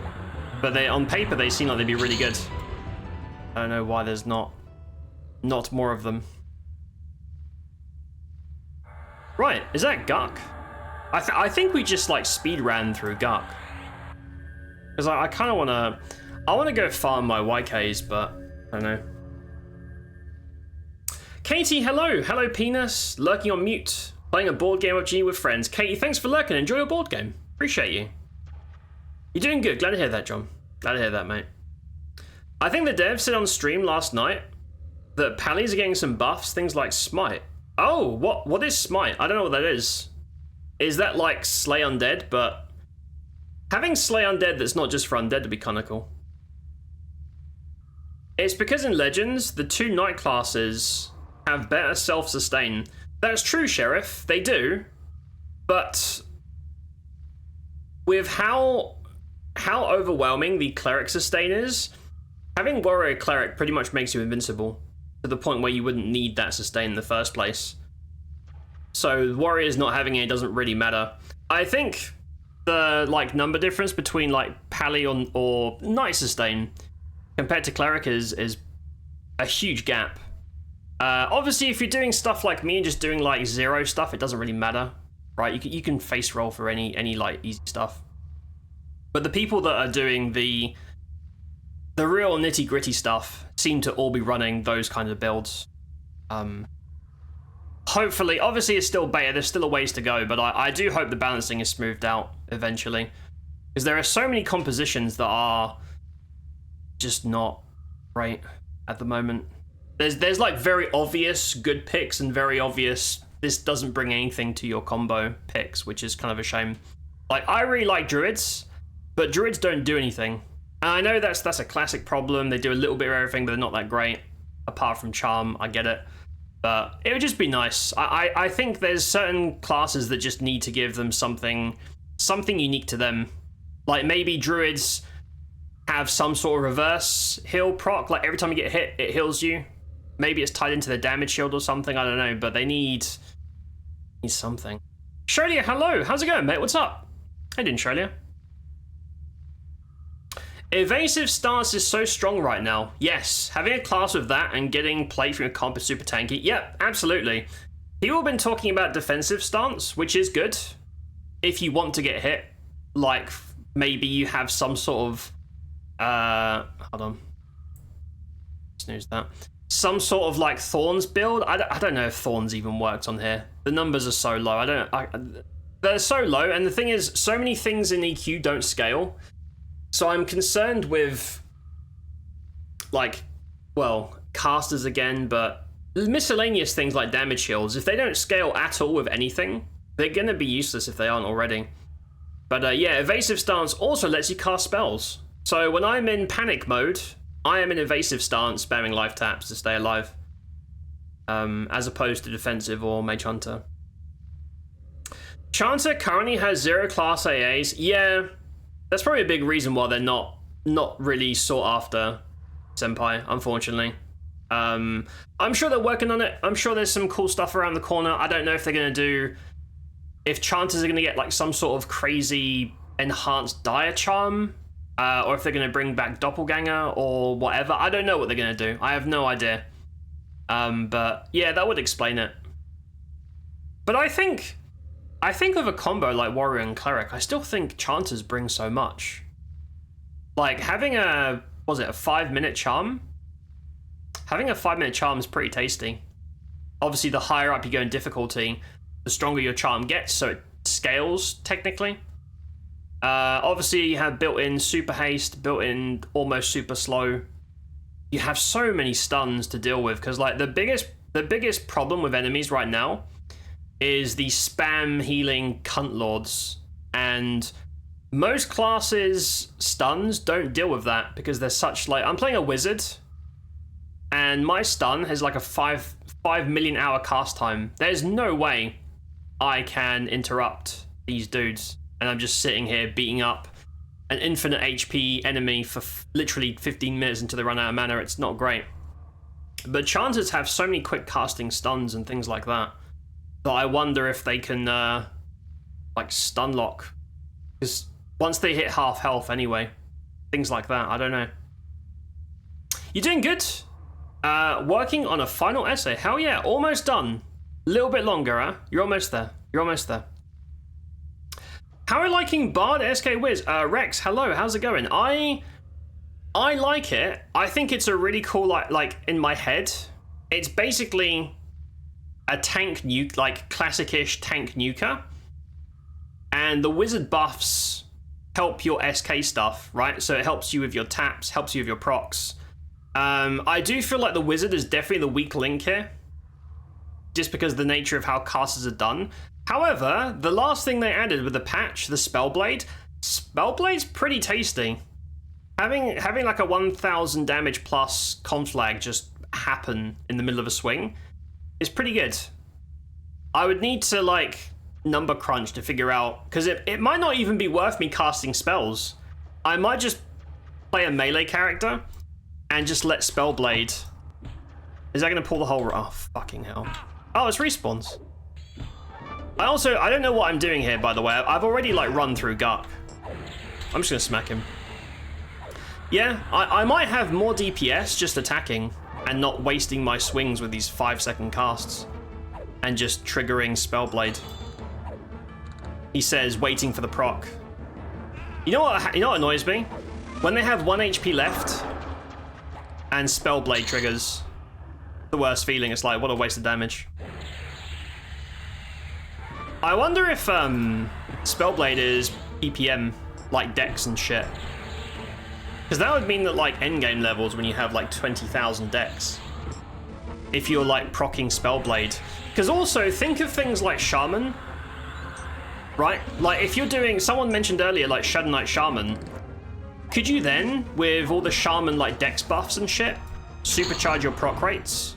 but on paper they seem like they'd be really good. I don't know why there's not more of them. Right, is that Guk? I think we just like speed ran through Guk. Because I kind of want to go farm my YKs, but I don't know. Katie, hello. Hello, Penis. Lurking on mute. Playing a board game of G with friends. Katie, thanks for lurking. Enjoy your board game. Appreciate you. You're doing good. Glad to hear that, John. Glad to hear that, mate. I think the devs said on stream last night that Pallies are getting some buffs, things like Smite. Oh, what is Smite? I don't know what that is. Is that like Slay Undead? But having Slay Undead that's not just for Undead would be kind of cool. It's because in Legends, the 2 Knight classes have better self-sustain. That's true, Sheriff. They do. But with how overwhelming the Cleric sustain is, having Warrior Cleric pretty much makes you invincible to the point where you wouldn't need that sustain in the first place. So Warriors not having it doesn't really matter. I think the like number difference between like Pally or Knight sustain compared to Cleric is a huge gap. Obviously, if you're doing stuff like me and just doing like 0 stuff, it doesn't really matter, right? You can face roll for any like easy stuff. But the people that are doing the real nitty gritty stuff seem to all be running those kinds of builds. Hopefully, obviously it's still beta, there's still a ways to go, but I do hope the balancing is smoothed out eventually. Because there are so many compositions that are just not right at the moment. There's like very obvious good picks and very obvious this doesn't bring anything to your combo picks, which is kind of a shame. Like, I really like Druids, but Druids don't do anything. And I know that's a classic problem. They do a little bit of everything, but they're not that great. Apart from Charm, I get it. But it would just be nice. I think there's certain classes that just need to give them something unique to them. Like maybe Druids have some sort of reverse heal proc. Like every time you get hit, it heals you. Maybe it's tied into the damage shield or something. I don't know. But they need something. Shrelia, hello. How's it going, mate? What's up? How you doing, Shrelia? Evasive stance is so strong right now. Yes, having a class with that and getting play from your comp is super tanky. Yep, absolutely. People have been talking about defensive stance, which is good. If you want to get hit, like maybe you have some sort of hold on. Snooze that. Some sort of like Thorns build. I don't know if Thorns even works on here. The numbers are so low. They're so low, and the thing is, so many things in EQ don't scale. So I'm concerned with, like, well, casters again, but miscellaneous things like damage shields. If they don't scale at all with anything, they're going to be useless if they aren't already. But yeah, evasive stance also lets you cast spells. So when I'm in panic mode, I am in evasive stance, spamming life taps to stay alive. As opposed to defensive or mage hunter. Chanter currently has 0 class AAs. Yeah. That's probably a big reason why they're not really sought after, Senpai, unfortunately. I'm sure they're working on it. I'm sure there's some cool stuff around the corner. I don't know if they're going to do... If Chanters are going to get like some sort of crazy enhanced Dire Charm, or if they're going to bring back Doppelganger or whatever. I don't know what they're going to do. I have no idea. But yeah, that would explain it. But I think of a combo like Warrior and Cleric, I still think Chanters bring so much. Like, having a 5-minute charm? Having a 5-minute charm is pretty tasty. Obviously, the higher up you go in difficulty, the stronger your charm gets, so it scales, technically. Obviously, you have built-in super haste, built-in almost super slow. You have so many stuns to deal with, because, like, the biggest problem with enemies right now is the spam healing cunt lords, and most classes stuns don't deal with that because they're such like... I'm playing a wizard and my stun has like a 5 million hour cast time. There's no way I can interrupt these dudes, and I'm just sitting here beating up an infinite HP enemy for literally 15 minutes until they run out of mana. It's not great. But Chanters have so many quick casting stuns and things like that. But I wonder if they can, like, stun lock. Because once they hit half health anyway, things like that, I don't know. You're doing good. Working on a final essay. Hell yeah, almost done. A little bit longer, huh? You're almost there. You're almost there. How are you liking Bard SK Wiz? Rex, hello, how's it going? I like it. I think it's a really cool, like in my head, it's basically a tank nuke, like classic-ish tank nuker, and the wizard buffs help your SK stuff, right? So it helps you with your taps, helps you with your procs. I do feel like the wizard is definitely the weak link here, just because of the nature of how casters are done. However, the last thing they added with the patch, the Spellblade's pretty tasty. Having like a 1000 damage plus conflag just happen in the middle of a swing is pretty good. I would need to like number crunch to figure out, because it might not even be worth me casting spells. I might just play a melee character and just let Spellblade. Is that gonna pull the whole, oh fucking hell. Oh, it's respawns. I don't know what I'm doing here, by the way. I've already like run through Guck. I'm just gonna smack him. Yeah, I might have more DPS just attacking and not wasting my swings with these 5-second casts and just triggering Spellblade. He says, waiting for the proc. You know what annoys me? When they have 1 HP left and Spellblade triggers, the worst feeling. It's like, what a waste of damage. I wonder if Spellblade is PPM like Dex and shit. Because that would mean that like endgame levels, when you have like 20,000 Dex, if you're like proccing Spellblade. Because also think of things like Shaman, right? Like if you're doing, someone mentioned earlier like Shadow Knight Shaman, could you then, with all the Shaman like Dex buffs and shit, supercharge your proc rates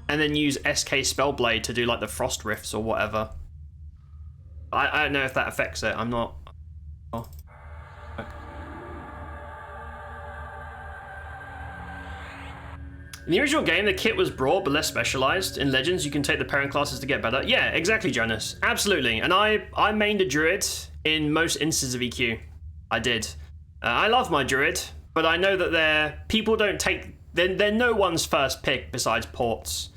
and then use SK Spellblade to do like the Frost Rifts or whatever? I don't know if that affects it. I'm not. Oh. In the original game, the kit was broad but less specialized. In Legends, you can take the parent classes to get better. Yeah, exactly, Jonas. Absolutely. And I mained a druid in most instances of EQ. I did. I love my druid, but I know that people don't take. They're no one's first pick besides ports.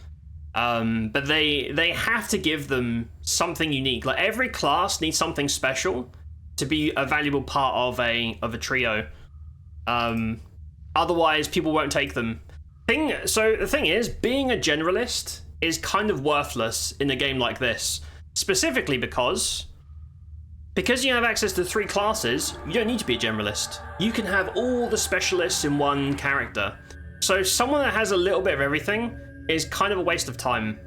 But they have to give them something unique. Like every class needs something special to be a valuable part of a trio. Otherwise, people won't take them. So the thing is, being a generalist is kind of worthless in a game like this, specifically because you have access to 3 classes. You don't need to be a generalist. You can have all the specialists in one character. So someone that has a little bit of everything is kind of a waste of time.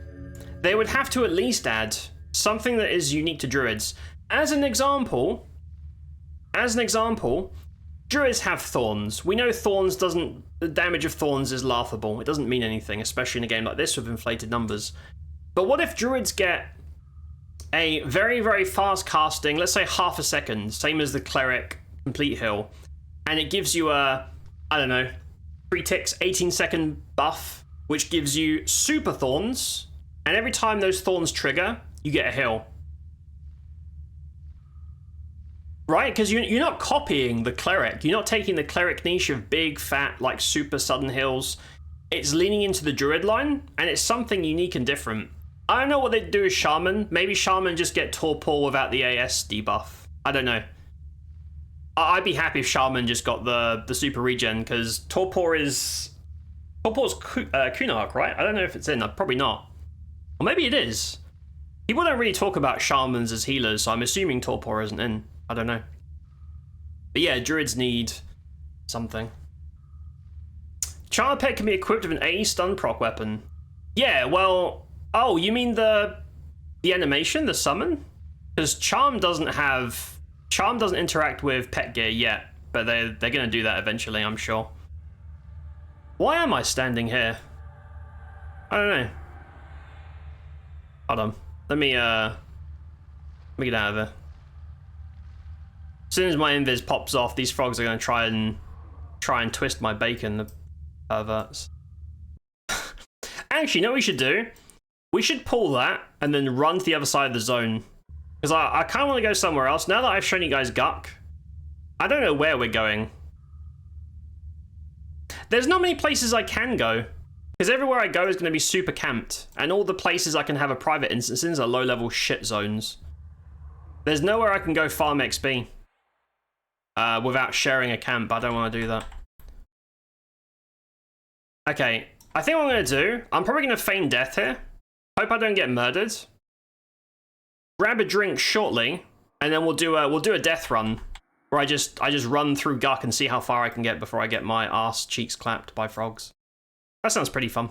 They would have to at least add something that is unique to druids. As an example, druids have thorns. We know the damage of thorns is laughable. It doesn't mean anything, especially in a game like this with inflated numbers. But what if druids get a very, very fast casting, let's say half a second, same as the cleric complete heal, and it gives you a, I don't know, 3 ticks, 18-second buff, which gives you super thorns, and every time those thorns trigger, you get a heal. Right? Because you're not copying the cleric. You're not taking the cleric niche of big, fat, like super sudden heals. It's leaning into the druid line, and it's something unique and different. I don't know what they'd do with Shaman. Maybe Shaman just get Torpor without the AS debuff. I don't know. I'd be happy if Shaman just got the super regen, because Torpor's Kunark, right? I don't know if it's in. Probably not. Or maybe it is. People don't really talk about Shamans as healers, so I'm assuming Torpor isn't in. I don't know. But yeah, druids need something. Charm Pet can be equipped with an AE stun proc weapon. Yeah, well... Oh, you mean the animation, the summon? Because Charm doesn't interact with pet gear yet, but they're going to do that eventually, I'm sure. Why am I standing here? I don't know. Hold on. Let me get out of there. As soon as my invis pops off, these frogs are going to try and twist my bacon, the perverts. Actually, you know what we should do? We should pull that and then run to the other side of the zone. Because I kind of want to go somewhere else. Now that I've shown you guys Guck, I don't know where we're going. There's not many places I can go. Because everywhere I go is going to be super camped. And all the places I can have a private instance in are low-level shit zones. There's nowhere I can go farm XP. Without sharing a camp. I don't want to do that. Okay, I think what I'm going to do, I'm probably going to feign death here. Hope I don't get murdered. Grab a drink shortly, and then we'll do a death run, where I just run through Guck and see how far I can get before I get my ass cheeks clapped by frogs. That sounds pretty fun.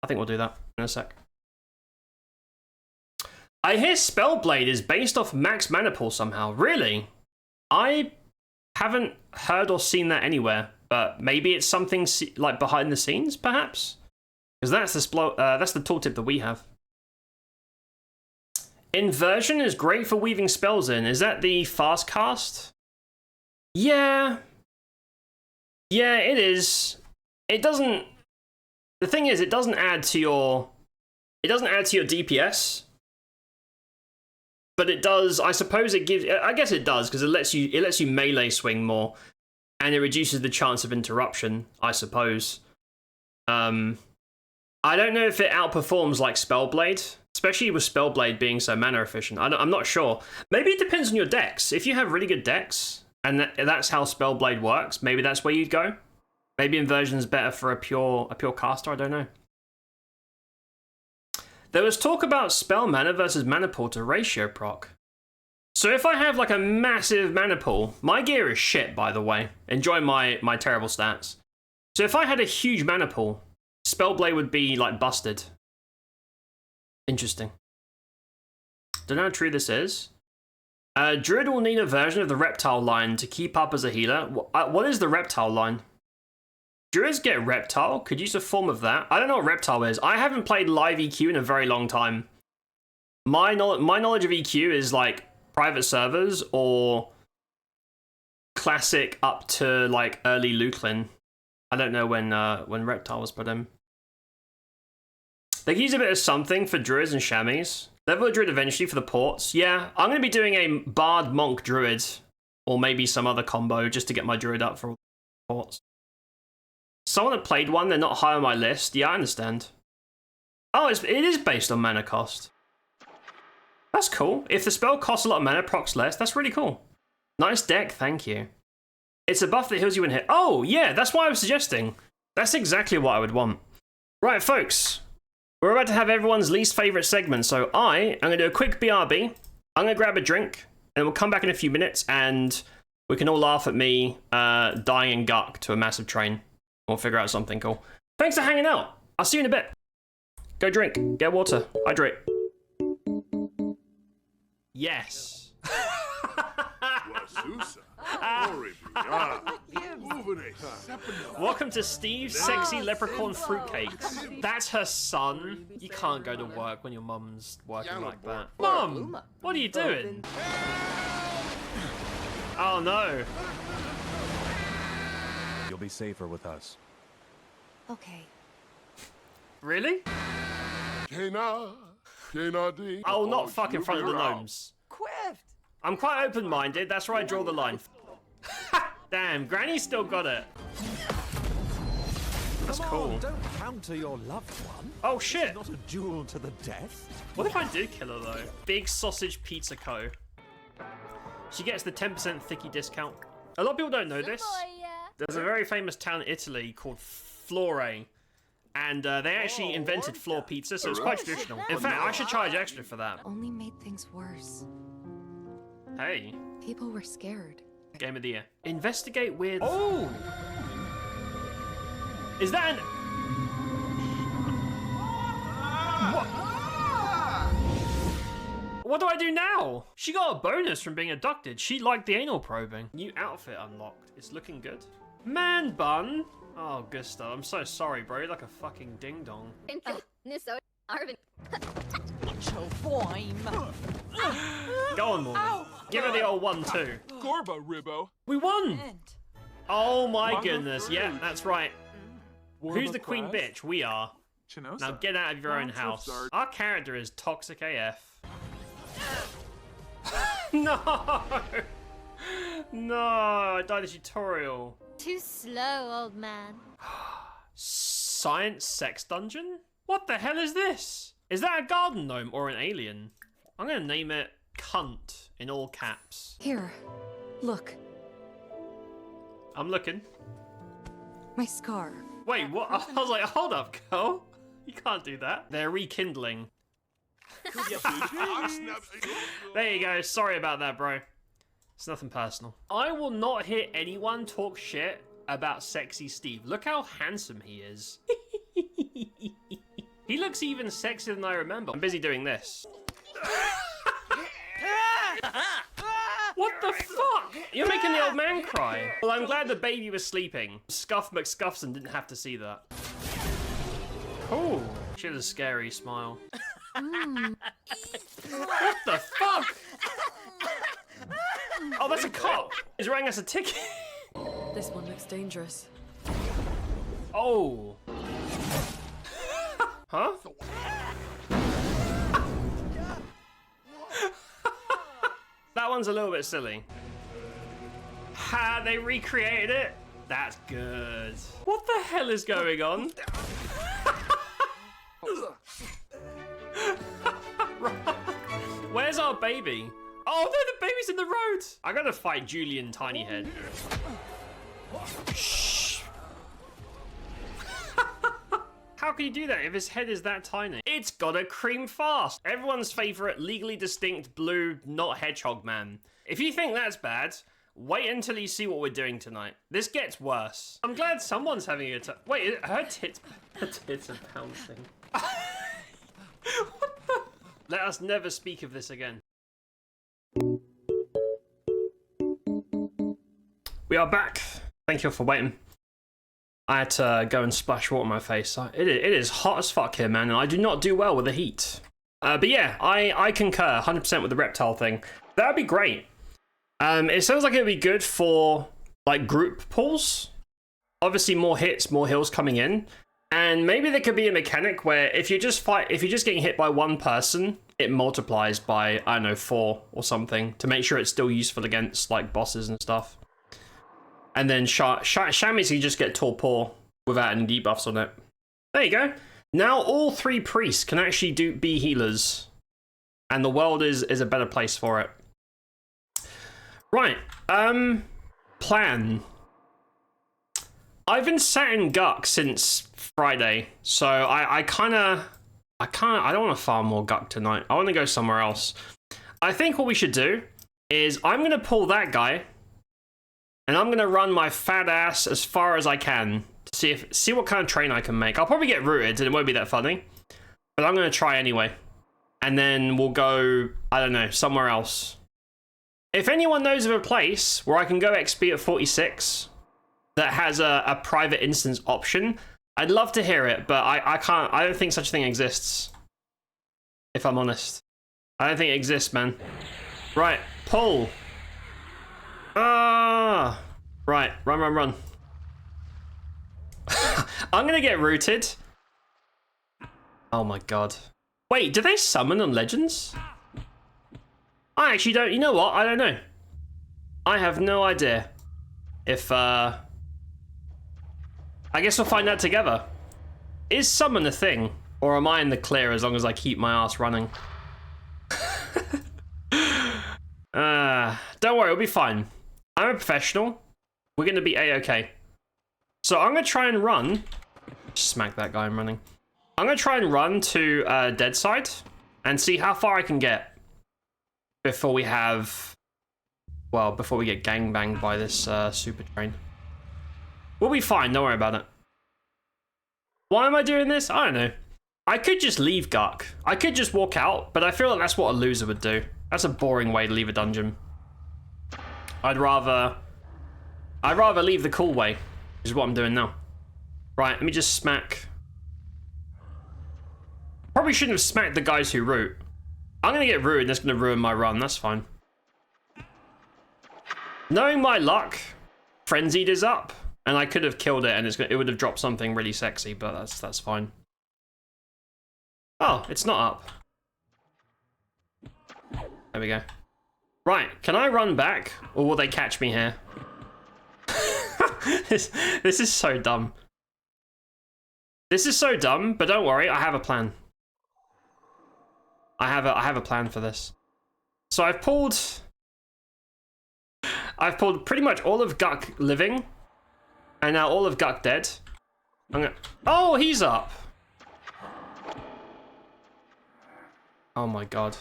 I think we'll do that in a sec. I hear Spellblade is based off Max Mana Pool somehow. Really? I haven't heard or seen that anywhere, but maybe it's something like behind the scenes, perhaps? Because that's the tooltip that we have. Inversion is great for weaving spells in. Is that the fast cast? Yeah. Yeah, it is. It doesn't... The thing is, it doesn't add to your DPS. But it does, I suppose it gives, I guess it does, because it lets you melee swing more, and it reduces the chance of interruption, I suppose. I don't know if it outperforms like Spellblade, especially with Spellblade being so mana efficient. I'm not sure. Maybe it depends on your decks. If you have really good decks, and that's how Spellblade works, maybe that's where you'd go. Maybe Inversion is better for a pure caster, I don't know. There was talk about spell mana versus mana pool to ratio proc. So if I have like a massive mana pool, my gear is shit, by the way. Enjoy my terrible stats. So if I had a huge mana pool, Spellblade would be like busted. Interesting. Don't know how true this is. Druid will need a version of the reptile line to keep up as a healer. What is the reptile line? Druids get reptile. Could use a form of that. I don't know what reptile is. I haven't played live EQ in a very long time. My knowledge of EQ is like private servers or classic up to like early Luklin. I don't know when reptile was put in. They can use a bit of something for druids and chamois. Level a druid eventually for the ports. Yeah, I'm going to be doing a bard monk druid or maybe some other combo just to get my druid up for all the ports. Someone that played one, they're not high on my list. Yeah, I understand. Oh, it is based on mana cost. That's cool. If the spell costs a lot of mana, procs less, that's really cool. Nice deck, thank you. It's a buff that heals you when hit. Oh, yeah, that's what I was suggesting. That's exactly what I would want. Right, folks. We're about to have everyone's least favorite segment, so I am going to do a quick BRB. I'm going to grab a drink, and we'll come back in a few minutes, and we can all laugh at me dying in Guck to a massive train. We'll figure out something cool. Thanks for hanging out. I'll see you in a bit. Go drink. Get water. Hydrate. Yes. Welcome to Steve's Sexy Leprechaun Fruitcakes. That's her son. You can't go to work when your mum's working like that. Mum, what are you doing? Oh no. You'll be safer with us. Okay. Really? I will not fuck in front of the gnomes. I'm quite open-minded, that's where I draw the line. Damn, Granny still got it. That's cool. Don't counter your loved one. Oh shit! Not a duel to the death. What if I did kill her though? Big Sausage Pizza Co. She gets the 10% thicky discount. A lot of people don't know this. There's a very famous town in Italy called Flore, and they actually invented floor pizza, so it's quite traditional. In fact, I should charge extra for that. Only made things worse. Hey. People were scared. Game of the year. Investigate weird... Oh! Is that an... What do I do now? She got a bonus from being abducted. She liked the anal probing. New outfit unlocked. It's looking good. Man bun? Oh, Gustav, I'm so sorry, bro. You're like a fucking ding-dong. Go on, Morgan. Give her the old 1-2. Gorba, Ribbo. We won! Oh my goodness. Yeah, that's right. Who's the queen bitch? We are. Now get out of your own house. Our character is toxic AF. No! No, I died in the tutorial. Too slow, old man. Science sex dungeon? What the hell is this? Is that a garden gnome or an alien? I'm gonna name it cunt in all caps. Here, look. I'm looking. My scar. Wait, what? I was like, hold up, girl. You can't do that. They're rekindling. There you go. Sorry about that, bro. It's nothing personal. I will not hear anyone talk shit about sexy Steve. Look how handsome he is. He looks even sexier than I remember. I'm busy doing this. What the fuck? You're making the old man cry. Well, I'm glad the baby was sleeping. Scuff McScuffson didn't have to see that. Oh, she had a scary smile. What the fuck? Oh, that's a cop. He's writing us a ticket. This one looks dangerous. Oh. Huh? That one's a little bit silly. Ha, they recreated it? That's good. What the hell is going on? Where's our baby? Oh, no, the baby's in the road. I gotta fight Julian Tinyhead. Shh. How can you do that if his head is that tiny? It's gotta cream fast. Everyone's favorite legally distinct blue, not hedgehog man. If you think that's bad, wait until you see what we're doing tonight. This gets worse. I'm glad someone's having a good time. Wait, her tits are bouncing. What the? Let us never speak of this again. We are back. Thank you for waiting. I had to go and splash water on my face. It is hot as fuck here, man, and I do not do well with the heat. But yeah, I concur 100% with the reptile thing. That'd be great. It sounds like it'd be good for like group pulls. Obviously, more hits, more heals coming in, and maybe there could be a mechanic where if you're just getting hit by one person, it multiplies by, I don't know, 4 or something to make sure it's still useful against like bosses and stuff. And then Shammy's can just get torpor without any debuffs on it. There you go. Now all 3 priests can actually be healers. And the world is a better place for it. Right. Plan. I've been sat in Guck since Friday. So I don't want to farm more Guck tonight. I want to go somewhere else. I think what we should do is I'm going to pull that guy. And I'm gonna run my fat ass as far as I can to see what kind of train I can make. I'll probably get rooted and it won't be that funny, but I'm gonna try anyway. And then we'll go, I don't know, somewhere else. If anyone knows of a place where I can go XP at 46 that has a private instance option, I'd love to hear it, but I don't think such a thing exists. If I'm honest. I don't think it exists, man. Right, pull. Right, run. I'm gonna get rooted. Oh my god. Wait, do they summon on Legends? I actually don't, you know what? I don't know. I have no idea. If, I guess we'll find out together. Is summon a thing? Or am I in the clear as long as I keep my ass running? Don't worry, it'll be fine. I'm a professional. We're going to be A-okay. So I'm going to try and run. Smack that guy I'm running. I'm going to try and run to Dead Side and see how far I can get before we have... Well, before we get gangbanged by this super train. We'll be fine, don't worry about it. Why am I doing this? I don't know. I could just leave Guck. I could just walk out, but I feel like that's what a loser would do. That's a boring way to leave a dungeon. I'd rather leave the cool way, which is what I'm doing now. Right, let me just smack. Probably shouldn't have smacked the guys who root. I'm gonna get ruined, that's gonna ruin my run, that's fine. Knowing my luck, Frenzied is up, and I could have killed it and it would have dropped something really sexy, but that's fine. Oh, it's not up. There we go. Right, can I run back, or will they catch me here? This is so dumb. This is so dumb, but don't worry, I have a plan. I have a plan for this. So I've pulled pretty much all of Guck living, and now all of Guck dead. Oh, he's up. Oh my god.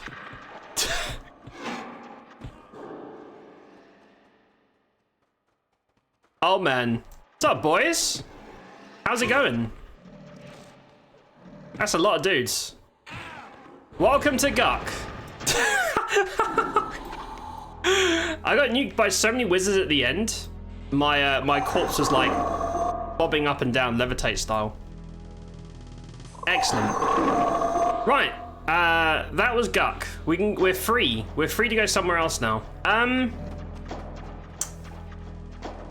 Oh man. What's up, boys? How's it going? That's a lot of dudes. Welcome to Guck. I got nuked by so many wizards at the end. My corpse was like bobbing up and down, levitate style. Excellent. Right. That was Guck. We're free. We're free to go somewhere else now.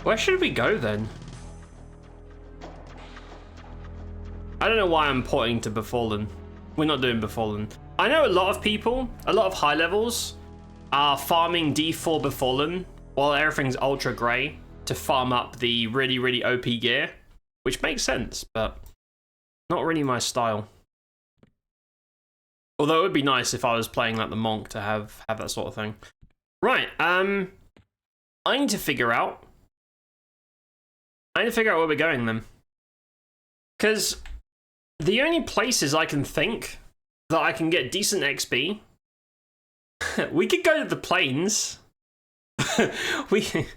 Where should we go then? I don't know why I'm pointing to Befallen. We're not doing Befallen. I know a lot of people, a lot of high levels, are farming D4 Befallen while everything's ultra grey to farm up the really, really OP gear, which makes sense, but not really my style. Although it would be nice if I was playing like the Monk to have that sort of thing. Right, I need to figure out where we're going then. Because the only places I can think that I can get decent XP, we could go to the plains. we could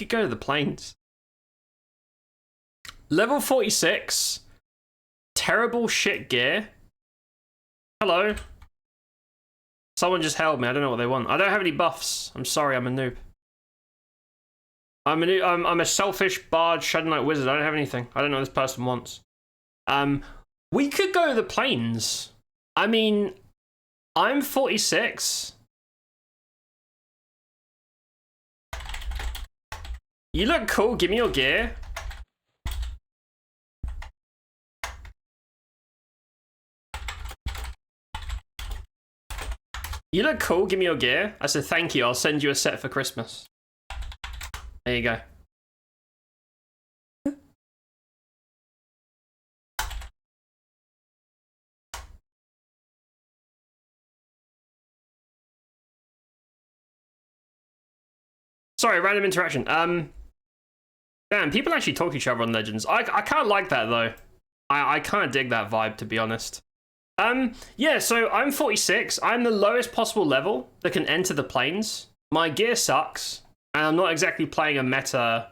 go to the plains. Level 46. Terrible shit gear. Hello. Someone just held me. I don't know what they want. I don't have any buffs. I'm sorry, I'm a noob. I'm a selfish bard Shadow Knight wizard. I don't have anything. I don't know what this person wants. We could go to the plains. I mean, I'm 46. You look cool. Give me your gear. You look cool. Give me your gear. I said thank you. I'll send you a set for Christmas. There you go. Sorry, random interaction. Damn, people actually talk to each other on Legends. I kind of like that though. I kind of dig that vibe, to be honest. Yeah, so I'm 46. I'm the lowest possible level that can enter the planes. My gear sucks. And I'm not exactly playing a meta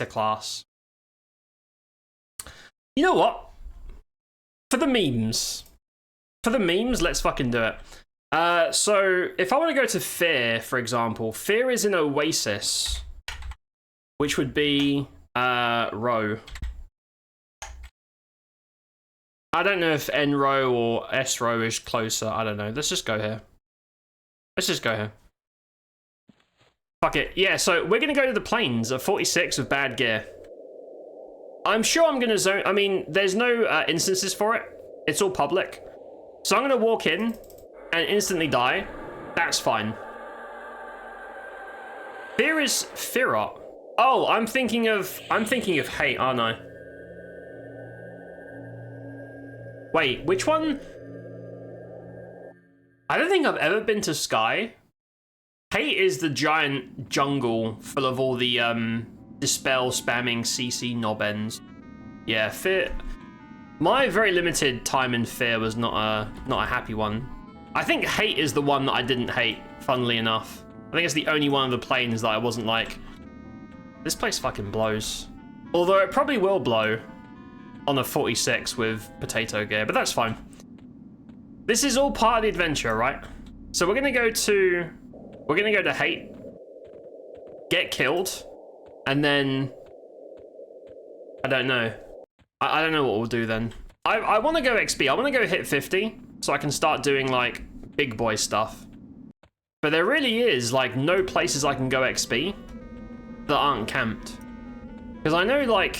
class. You know what? For the memes, let's fucking do it. So if I want to go to Fear, for example, Fear is an Oasis, which would be row. I don't know if N row or S row is closer. I don't know. Let's just go here. Fuck it. Yeah, so we're going to go to the plains at 46 with bad gear. I'm sure I'm going to zone... I mean, there's no instances for it. It's all public. So I'm going to walk in and instantly die. That's fine. Fear is Firot. Oh, I'm thinking of hate, aren't I? Wait, which one? I don't think I've ever been to Sky. Hate is the giant jungle full of all the dispel spamming CC knobends. Yeah, Fear. My very limited time in Fear was not a happy one. I think Hate is the one that I didn't hate, funnily enough. I think it's the only one of the planes that I wasn't like, this place fucking blows. Although it probably will blow on a 46 with potato gear, but that's fine. This is all part of the adventure, right? So we're gonna go to Hate, get killed, and then I don't know. I don't know what we'll do then. I want to go XP. I want to go hit 50 so I can start doing like big boy stuff. But there really is like no places I can go XP that aren't camped. Because I know like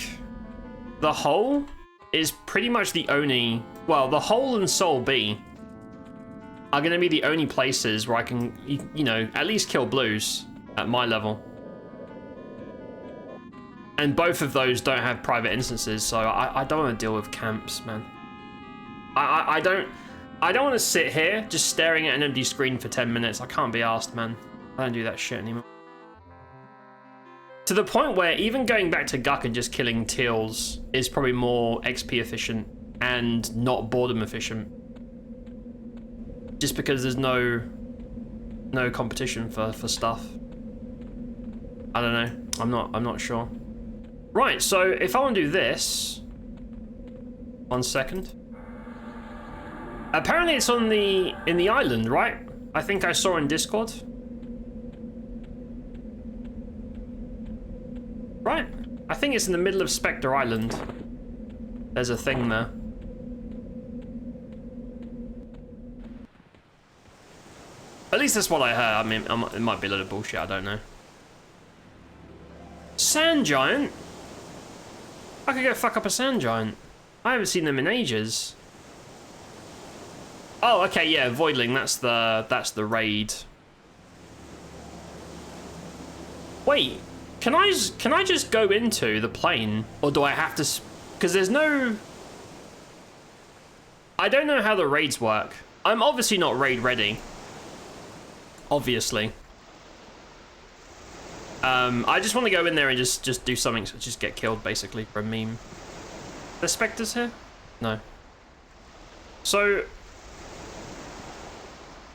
the Hole is pretty much the only, well, the Hole and Soul B are going to be the only places where I can, you know, at least kill blues at my level. And both of those don't have private instances, so I don't want to deal with camps, man. I don't want to sit here just staring at an empty screen for 10 minutes. I can't be asked, man. I don't do that shit anymore. To the point where even going back to Guck and just killing teals is probably more XP efficient and not boredom efficient. Just because there's no competition for stuff. I don't know. I'm not sure. Right, so if I want to do this, 1 second. Apparently it's in the island, right? I think I saw in Discord. Right. I think it's in the middle of Spectre Island. There's a thing there. At least that's what I heard. I mean, it might be a little bullshit, I don't know. Sand giant? I could go fuck up a sand giant. I haven't seen them in ages. Oh, okay, yeah, Voidling, that's the raid. Wait, can I just go into the plane, or do I have to? Because there's no. I don't know how the raids work. I'm obviously not raid ready. Obviously. I just want to go in there and just do something, just get killed basically for a meme. The specters here? No. So.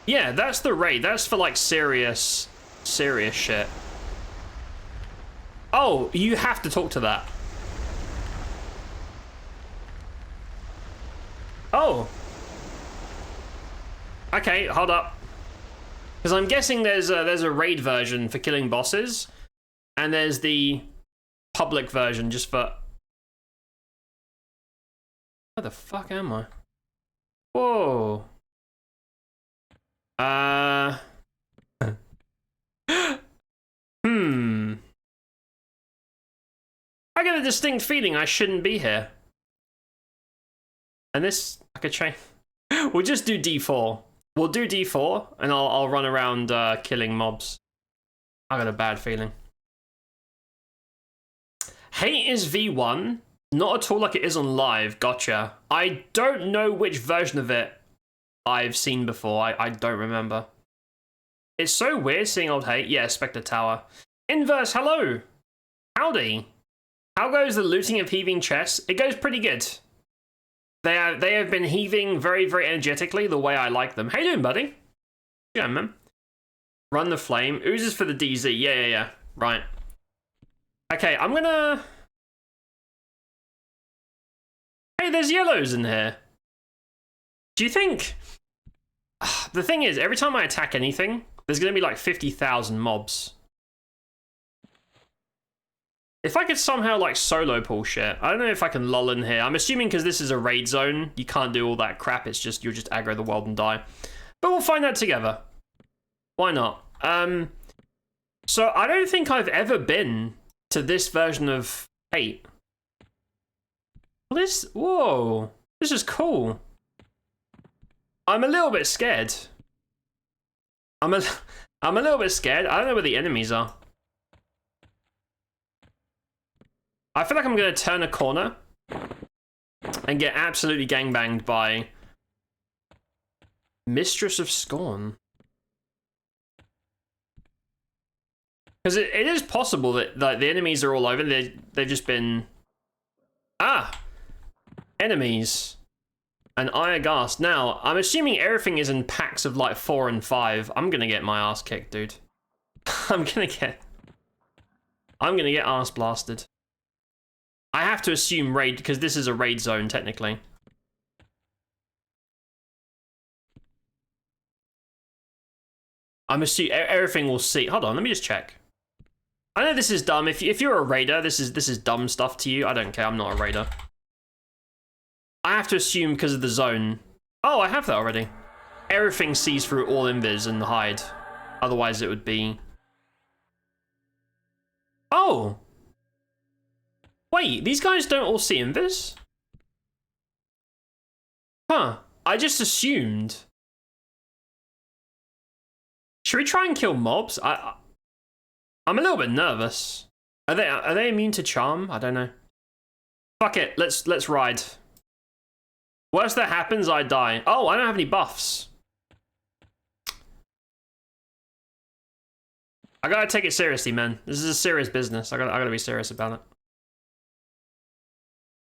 Yeah, that's the raid. That's for like serious shit. Oh, you have to talk to that. Oh. Okay, hold up. Because I'm guessing there's a raid version for killing bosses, and there's the public version just for. Where the fuck am I? Whoa. I get a distinct feeling I shouldn't be here. And this, I could change. We'll just do D4. We'll do D4, and I'll run around killing mobs. I got a bad feeling. Hate is V1, not at all like it is on live. Gotcha. I don't know which version of it I've seen before. I don't remember. It's so weird seeing old Hate. Yeah, Spectre Tower. Inverse, hello. Howdy. How goes the looting of heaving chests? It goes pretty good. They have been heaving very, very energetically the way I like them. How you doing, buddy? Yeah, man. Run the flame. Oozes for the DZ. Yeah. Right. Okay, I'm gonna... Hey, there's yellows in here. Do you think... The thing is, every time I attack anything, there's gonna be like 50,000 mobs. If I could somehow like solo pull shit, I don't know if I can lull in here. I'm assuming because this is a raid zone, you can't do all that crap. It's just, you'll just aggro the world and die. But we'll find out together. Why not? So I don't think I've ever been to this version of 8. Well, whoa, this is cool. I'm a little bit scared. I'm a little bit scared. I don't know where the enemies are. I feel like I'm going to turn a corner and get absolutely gangbanged by Mistress of Scorn. Because it is possible that like, the enemies are all over. They've just been... Ah! Enemies. And I aghast. Now, I'm assuming everything is in packs of like 4 and 5. I'm going to get my ass kicked, dude. I'm going to get ass blasted. I have to assume raid, because this is a raid zone, technically. I'm assuming everything will see. Hold on, let me just check. I know this is dumb. If you're a raider, this is dumb stuff to you. I don't care. I'm not a raider. I have to assume because of the zone. Oh, I have that already. Everything sees through all invis and hide. Otherwise, it would be. Oh. Wait, these guys don't all see invis? Huh. I just assumed. Should we try and kill mobs? I'm a little bit nervous. Are they immune to charm? I don't know. Fuck it. Let's ride. Worst that happens, I die. Oh, I don't have any buffs. I gotta take it seriously, man. This is a serious business. I gotta be serious about it.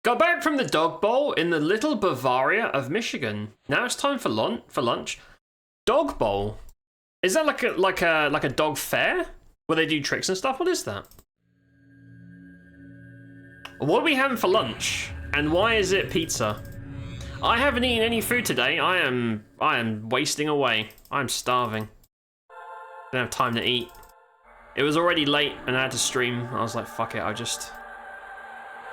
Got back from the dog bowl in the little Bavaria of Michigan. Now it's time for lunch. Dog bowl. Is that like a dog fair where they do tricks and stuff? What is that? What are we having for lunch? And why is it pizza? I haven't eaten any food today. I am wasting away. I'm starving. Don't have time to eat. It was already late and I had to stream. I was like, fuck it,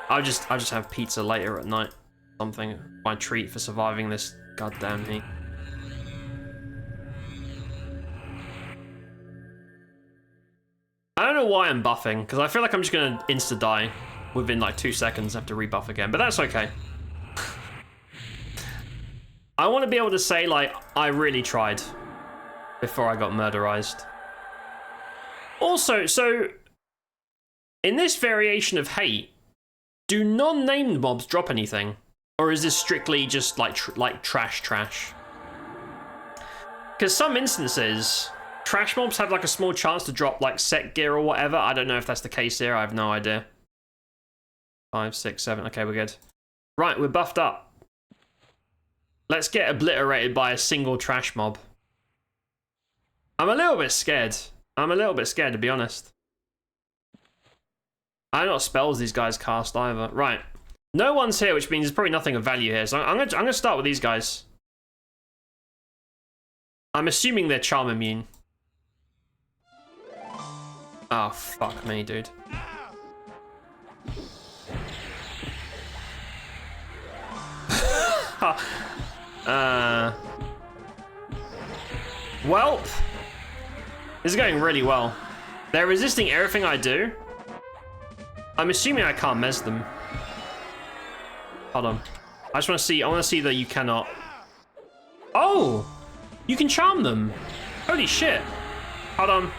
I'll just have pizza later at night. Something, my treat for surviving this goddamn heat. I don't know why I'm buffing, because I feel like I'm just gonna insta-die within like 2 seconds, have to rebuff again, but that's okay. I want to be able to say, like, I really tried before I got murderized. Also, so, in this variation of hate, do non-named mobs drop anything? Or is this strictly just like trash? Because some instances, trash mobs have like a small chance to drop like set gear or whatever. I don't know if that's the case here, I have no idea. 5, 6, 7, okay, we're good. Right, we're buffed up. Let's get obliterated by a single trash mob. I'm a little bit scared. To be honest. I don't know what spells these guys cast either. Right. No one's here, which means there's probably nothing of value here. So I'm gonna start with these guys. I'm assuming they're charm immune. Oh, fuck me, dude. Welp. This is going really well. They're resisting everything I do. I'm assuming I can't mess them. Hold on. I want to see that you cannot. Oh! You can charm them. Holy shit. Hold on.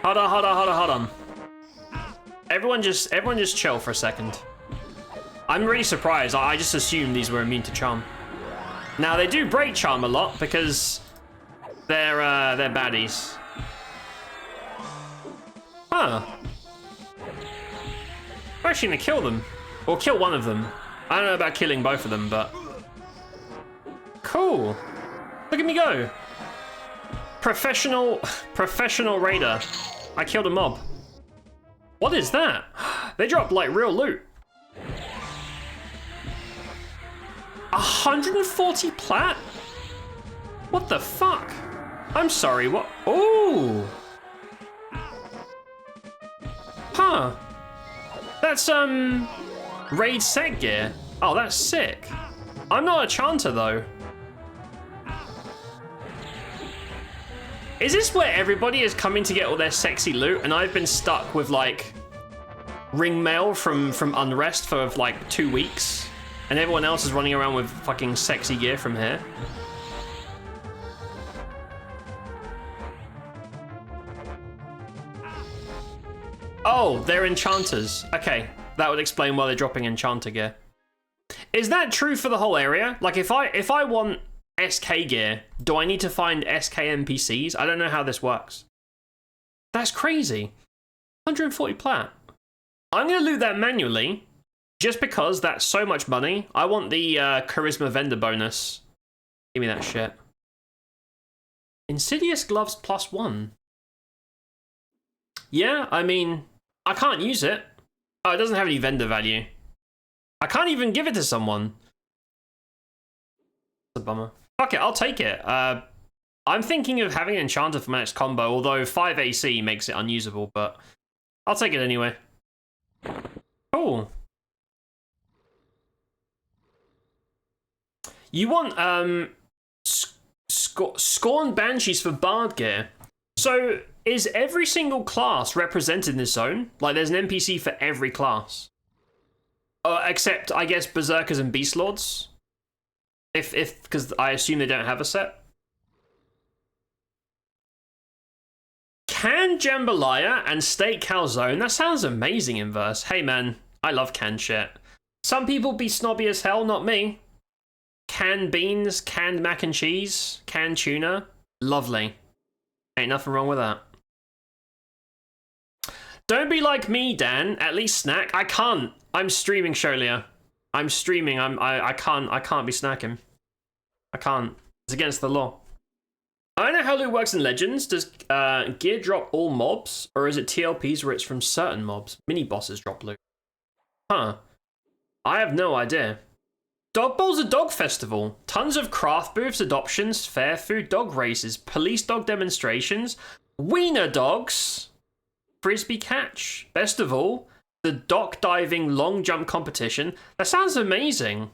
Hold on. Everyone just chill for a second. I'm really surprised. I just assumed these were immune to charm. Now they do break charm a lot because they're baddies. Huh. I'm actually gonna kill them. Or kill one of them. I don't know about killing both of them, but... Cool. Look at me go. Professional raider. I killed a mob. What is that? They dropped like real loot. 140 plat? What the fuck? I'm sorry, what? Ooh. Huh. That's, raid set gear. Oh, that's sick. I'm not a chanter, though. Is this where everybody is coming to get all their sexy loot, and I've been stuck with, like, ring mail from Unrest for, like, 2 weeks, and everyone else is running around with fucking sexy gear from here? Oh, they're enchanters. Okay, that would explain why they're dropping enchanter gear. Is that true for the whole area? Like, if I want SK gear, do I need to find SK NPCs? I don't know how this works. That's crazy. 140 plat. I'm gonna loot that manually, just because that's so much money. I want the charisma vendor bonus. Give me that shit. Insidious gloves +1. Yeah, I mean, I can't use it. Oh, it doesn't have any vendor value. I can't even give it to someone. That's a bummer. Fuck it, I'll take it. I'm thinking of having an enchanter for my next combo, although 5 AC makes it unusable, but I'll take it anyway. Cool. You want, Scorn Banshees for Bard gear. So, is every single class represented in this zone? Like, there's an NPC for every class? Except, I guess, Berserkers and Beast Lords? Because I assume they don't have a set. Can Jambalaya and Steak Calzone? That sounds amazing in verse. Hey man, I love canned shit. Some people be snobby as hell, not me. Canned beans, canned mac and cheese, canned tuna. Lovely. Ain't nothing wrong with that. Don't be like me, Dan. At least snack. I can't. I'm streaming, Sholia. I'm streaming. I can't be snacking. I can't. It's against the law. I don't know how loot works in Legends. Does gear drop all mobs, or is it TLPs where it's from certain mobs? Mini bosses drop loot. Huh. I have no idea. Dog Ball's a dog festival. Tons of craft booths, adoptions, fair food, dog races, police dog demonstrations, wiener dogs, frisbee catch. Best of all, the dock diving long jump competition. That sounds amazing.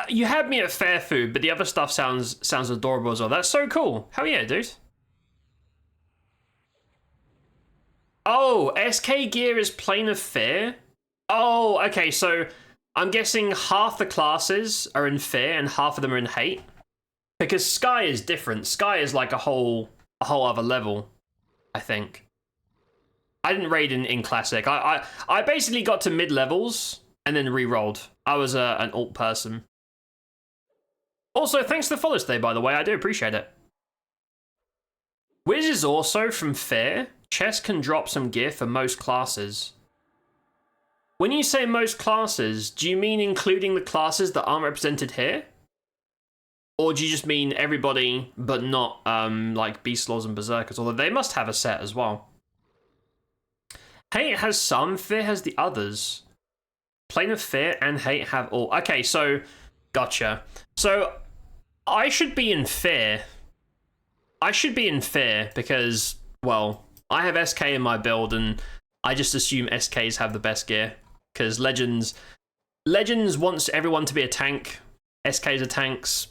You had me at fair food, but the other stuff sounds adorable as well. That's so cool. Hell yeah, dude. Oh, SK gear is Plane of Fear? Oh, okay, so I'm guessing half the classes are in Fear and half of them are in Hate. Because Sky is different. Sky is like a whole other level, I think. I didn't raid in Classic. I basically got to mid-levels and then re-rolled. I was an alt person. Also, thanks for the follow today, by the way. I do appreciate it. Wiz is also from Fair. Chess can drop some gear for most classes. When you say most classes, do you mean including the classes that aren't represented here? Or do you just mean everybody, but not like Beast Lords and Berserkers? Although they must have a set as well. Hate has some, Fear has the others. Plane of Fear and Hate have all. Okay, so gotcha. So I should be in Fear. I should be in Fear because, well, I have SK in my build and I just assume SKs have the best gear because Legends wants everyone to be a tank. SKs are tanks.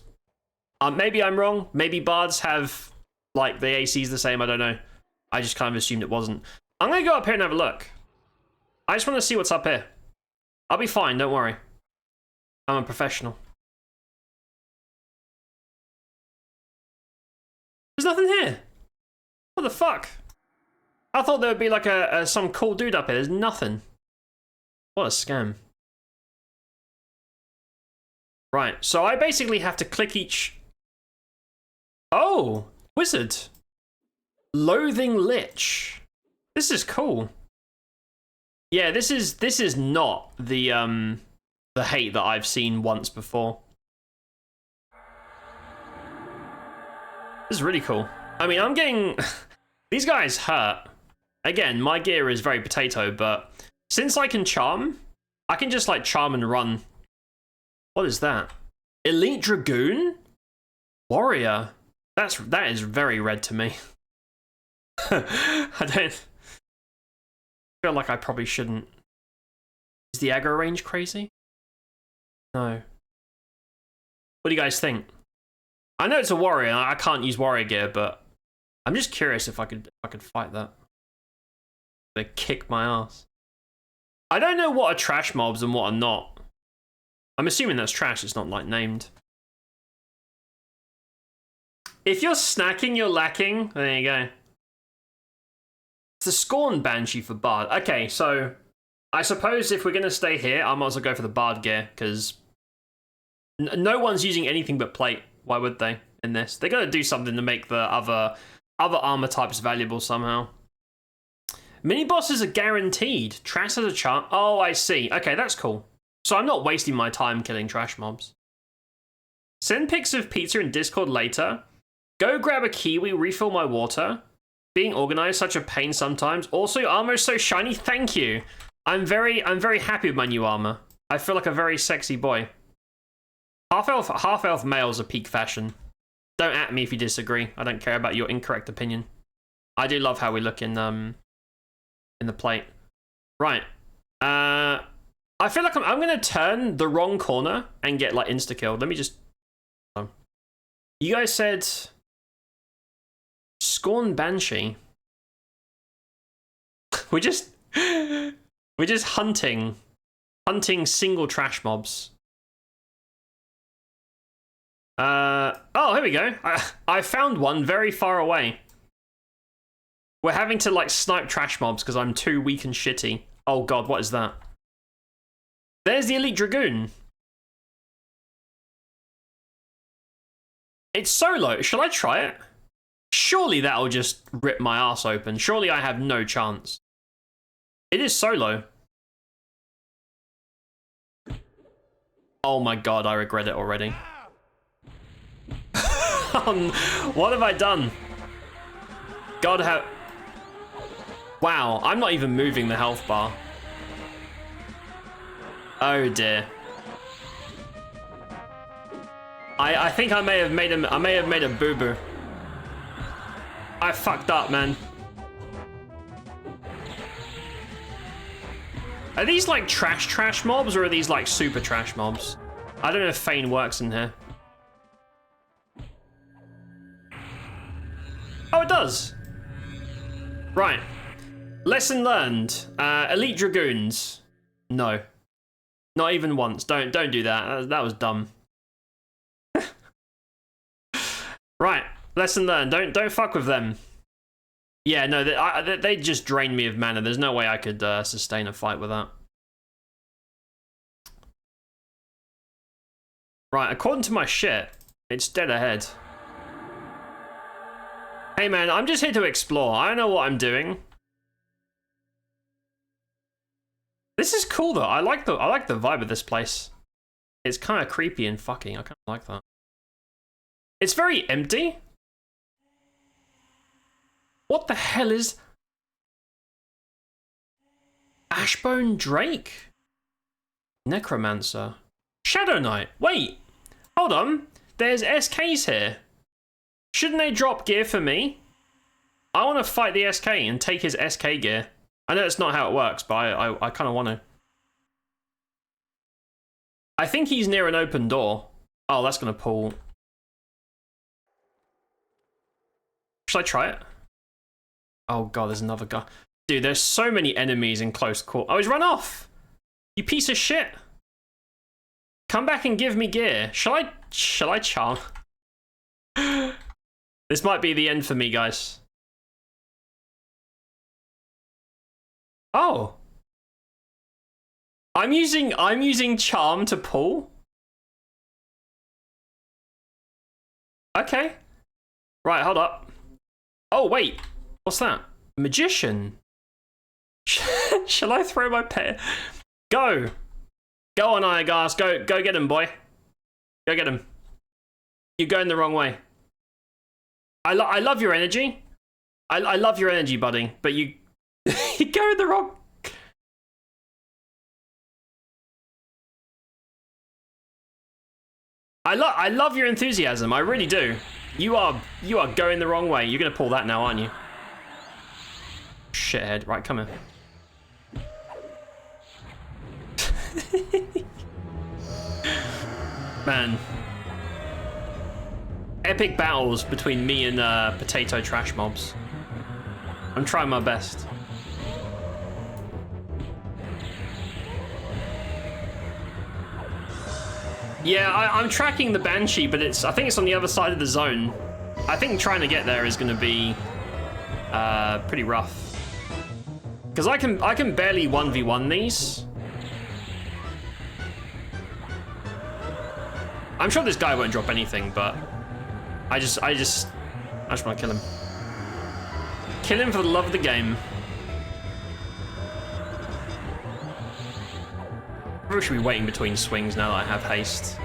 Maybe I'm wrong. Maybe Bards have like the ACs the same. I don't know. I just kind of assumed it wasn't. I'm gonna go up here and have a look. I just want to see what's up here. I'll be fine, don't worry. I'm a professional. There's nothing here. What the fuck? I thought there would be like some cool dude up here. There's nothing. What a scam. Right, so I basically have to click each... Oh, wizard. Loathing Lich. This is cool. Yeah, this is not the Hate that I've seen once before. This is really cool. I mean, I'm getting... These guys hurt. Again, my gear is very potato, but since I can charm, I can just like charm and run. What is that? Elite Dragoon? Warrior. That is very red to me. I don't feel like I probably shouldn't. Is the aggro range crazy? No. What do you guys think? I know it's a warrior. I can't use warrior gear, but I'm just curious if I could fight that. They kick my ass. I don't know what are trash mobs and what are not. I'm assuming that's trash. It's not like named. If you're snacking, you're lacking. There you go. It's the Scorn Banshee for Bard. Okay, so I suppose if we're going to stay here, I might as well go for the Bard gear, because no one's using anything but plate. Why would they in this? They're going to do something to make the other armor types valuable somehow. Mini bosses are guaranteed. Trash has a chance. Oh, I see. Okay, that's cool. So I'm not wasting my time killing trash mobs. Send pics of pizza in Discord later. Go grab a kiwi, refill my water. Being organized, such a pain sometimes. Also, your armor is so shiny. Thank you. I'm very happy with my new armor. I feel like a very sexy boy. Half elf males are peak fashion. Don't at me if you disagree. I don't care about your incorrect opinion. I do love how we look in the plate. Right. I feel like I'm gonna turn the wrong corner and get like insta killed. Let me just. You guys said Scorn Banshee. we're just hunting single trash mobs. Oh, here we go. I found one very far away. We're having to like snipe trash mobs because I'm too weak and shitty. Oh god, what is that? There's the Elite Dragoon. It's solo. Shall I try it? Surely that'll just rip my ass open. Surely I have no chance. It is solo. Oh my god, I regret it already. What have I done? God have... Wow, I'm not even moving the health bar. Oh dear. I think I may have made a boo-boo. I fucked up, man. Are these like trash mobs, or are these like super trash mobs? I don't know if Feign works in here. Oh, it does. Right. Lesson learned. Elite Dragoons. No. Not even once. Don't do that. That was dumb. Right. Lesson learned. Don't fuck with them. Yeah, no, they just drained me of mana. There's no way I could sustain a fight with that. Right, according to my shit, it's dead ahead. Hey man, I'm just here to explore. I don't know what I'm doing. This is cool though. I like the vibe of this place. It's kind of creepy and fucking. I kind of like that. It's very empty. What the hell is... Ashbone Drake? Necromancer. Shadow Knight. Wait. Hold on. There's SKs here. Shouldn't they drop gear for me? I want to fight the SK and take his SK gear. I know it's not how it works, but I kind of want to. I think he's near an open door. Oh, that's going to pull. Should I try it? Oh god, there's another guy. Dude, there's so many enemies in close quarters. Oh, he's run off! You piece of shit! Come back and give me gear. Shall I charm? This might be the end for me, guys. Oh! I'm using charm to pull? Okay. Right, hold up. Oh, wait. What's that? Magician. Shall I throw my pet? Go. Go on, Iagas. Go get him, boy. Go get him. You're going the wrong way. I love your energy. I love your energy, buddy. But you... you're going the wrong... I love your enthusiasm. I really do. You are going the wrong way. You're gonna pull that now, aren't you? Shithead. Right, come here. Man. Epic battles between me and potato trash mobs. I'm trying my best. Yeah, I'm tracking the Banshee, but I think it's on the other side of the zone. I think trying to get there is going to be pretty rough. Because I can barely 1v1 these. I'm sure this guy won't drop anything, but I just want to kill him. Kill him for the love of the game. I should be waiting between swings now that I have haste.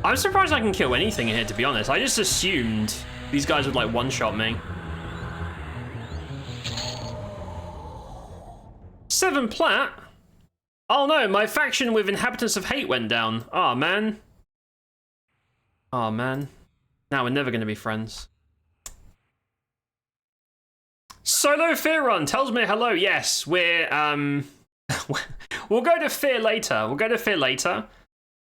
I'm surprised I can kill anything in here, to be honest. I just assumed these guys would like one-shot me. 7 plat? Oh no, my faction with Inhabitants of Hate went down. Oh man. Oh man. Now we're never going to be friends. Solo Fear Run tells me hello. Yes, we're we'll go to Fear later. We'll go to Fear later.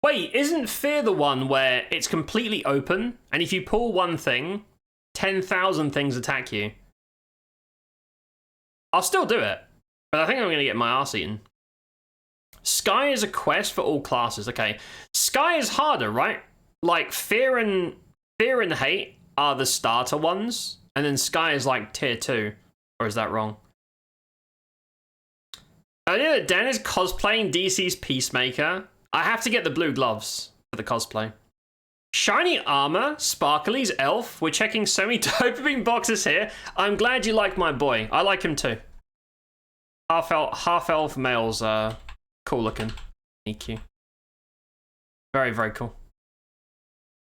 Wait, isn't Fear the one where it's completely open and if you pull one thing, 10,000 things attack you? I'll still do it, but I think I'm going to get my arse eaten. Sky is a quest for all classes. Okay, Sky is harder, right? Like Fear and Hate are the starter ones, and then Sky is like tier 2. Or is that wrong? I know that Dan is cosplaying DC's Peacemaker. I have to get the blue gloves for the cosplay. Shiny armor, sparklies, elf. We're checking so many dopamine boxes here. I'm glad you like my boy. I like him too. Half elf males are cool looking. EQ. Very, very cool.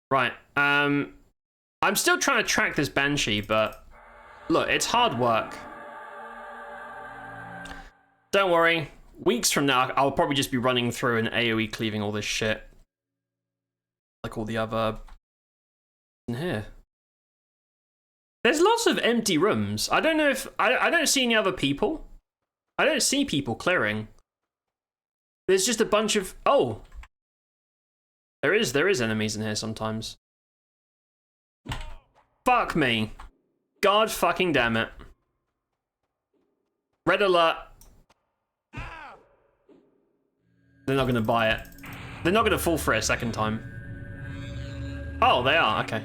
Right. I'm still trying to track this Banshee, but look, it's hard work. Don't worry. Weeks from now, I'll probably just be running through and AoE cleaving all this shit. Like all the other in here. There's lots of empty rooms. I don't know if I don't see any other people. I don't see people clearing. There's just a bunch of there is enemies in here sometimes. Fuck me. God fucking damn it. Red alert. They're not gonna buy it. They're not gonna fall for it a second time. Oh, they are, okay.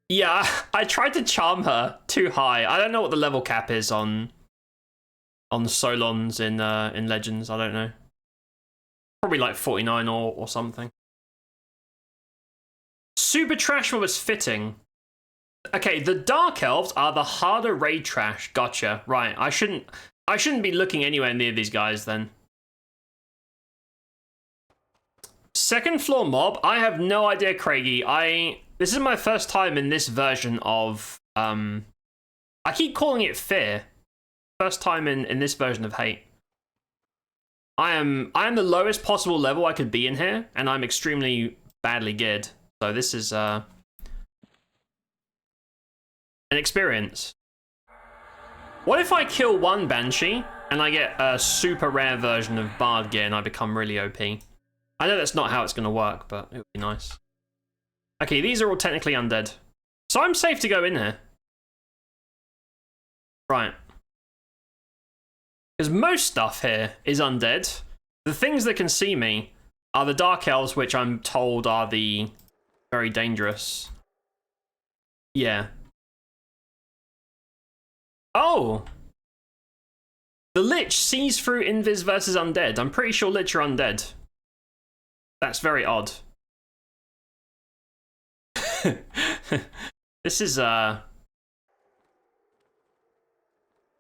Yeah, I tried to charm her too high. I don't know what the level cap is on Solons in Legends, I don't know. Probably like 49 or something. Super trash was fitting. Okay, the Dark Elves are the harder raid trash. Gotcha. Right, I shouldn't be looking anywhere near these guys then. Second floor mob, I have no idea, Craigie. This is my first time in this version of I keep calling it Fear. First time in this version of Hate. I am the lowest possible level I could be in here, and I'm extremely badly geared. So this is an experience. What if I kill one Banshee and I get a super rare version of Bard gear and I become really OP? I know that's not how it's going to work, but it would be nice. Okay, these are all technically undead. So I'm safe to go in here. Right. Because most stuff here is undead. The things that can see me are the Dark Elves, which I'm told are the very dangerous. Yeah. Oh! The Lich sees through Invis versus undead. I'm pretty sure Lich are undead. That's very odd. This is a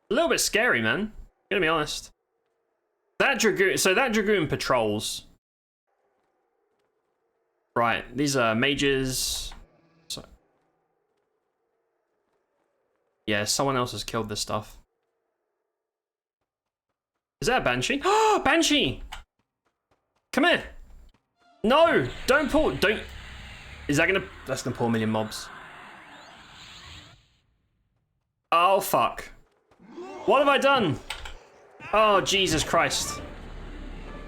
little bit scary, man. Gonna be honest. That Dragoon patrols. Right, these are mages. So, yeah, someone else has killed this stuff. Is that a Banshee? Oh, Banshee! Come here! No! Don't pull, don't... Is that gonna... That's gonna pull a million mobs. Oh, fuck. What have I done? Oh, Jesus Christ.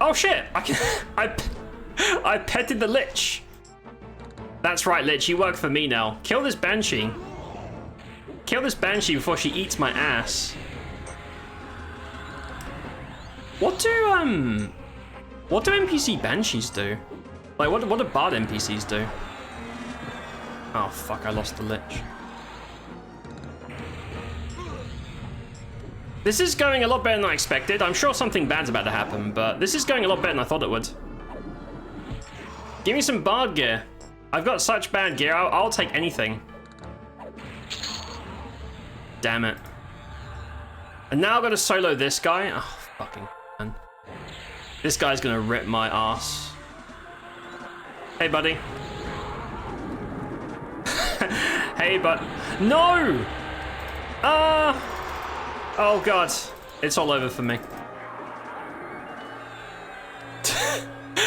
Oh, shit! I petted the Lich. That's right, Lich, you work for me now. Kill this Banshee. Kill this Banshee before she eats my ass. What do NPC Banshees do? Like, what do Bard NPCs do? Oh, fuck, I lost the Lich. This is going a lot better than I expected. I'm sure something bad's about to happen, but this is going a lot better than I thought it would. Give me some Bard gear. I've got such bad gear, I'll take anything. Damn it. And now I've got to solo this guy. Oh, fucking man. This guy's gonna rip my ass. Hey, buddy. Hey, bud. No! Oh, God. It's all over for me.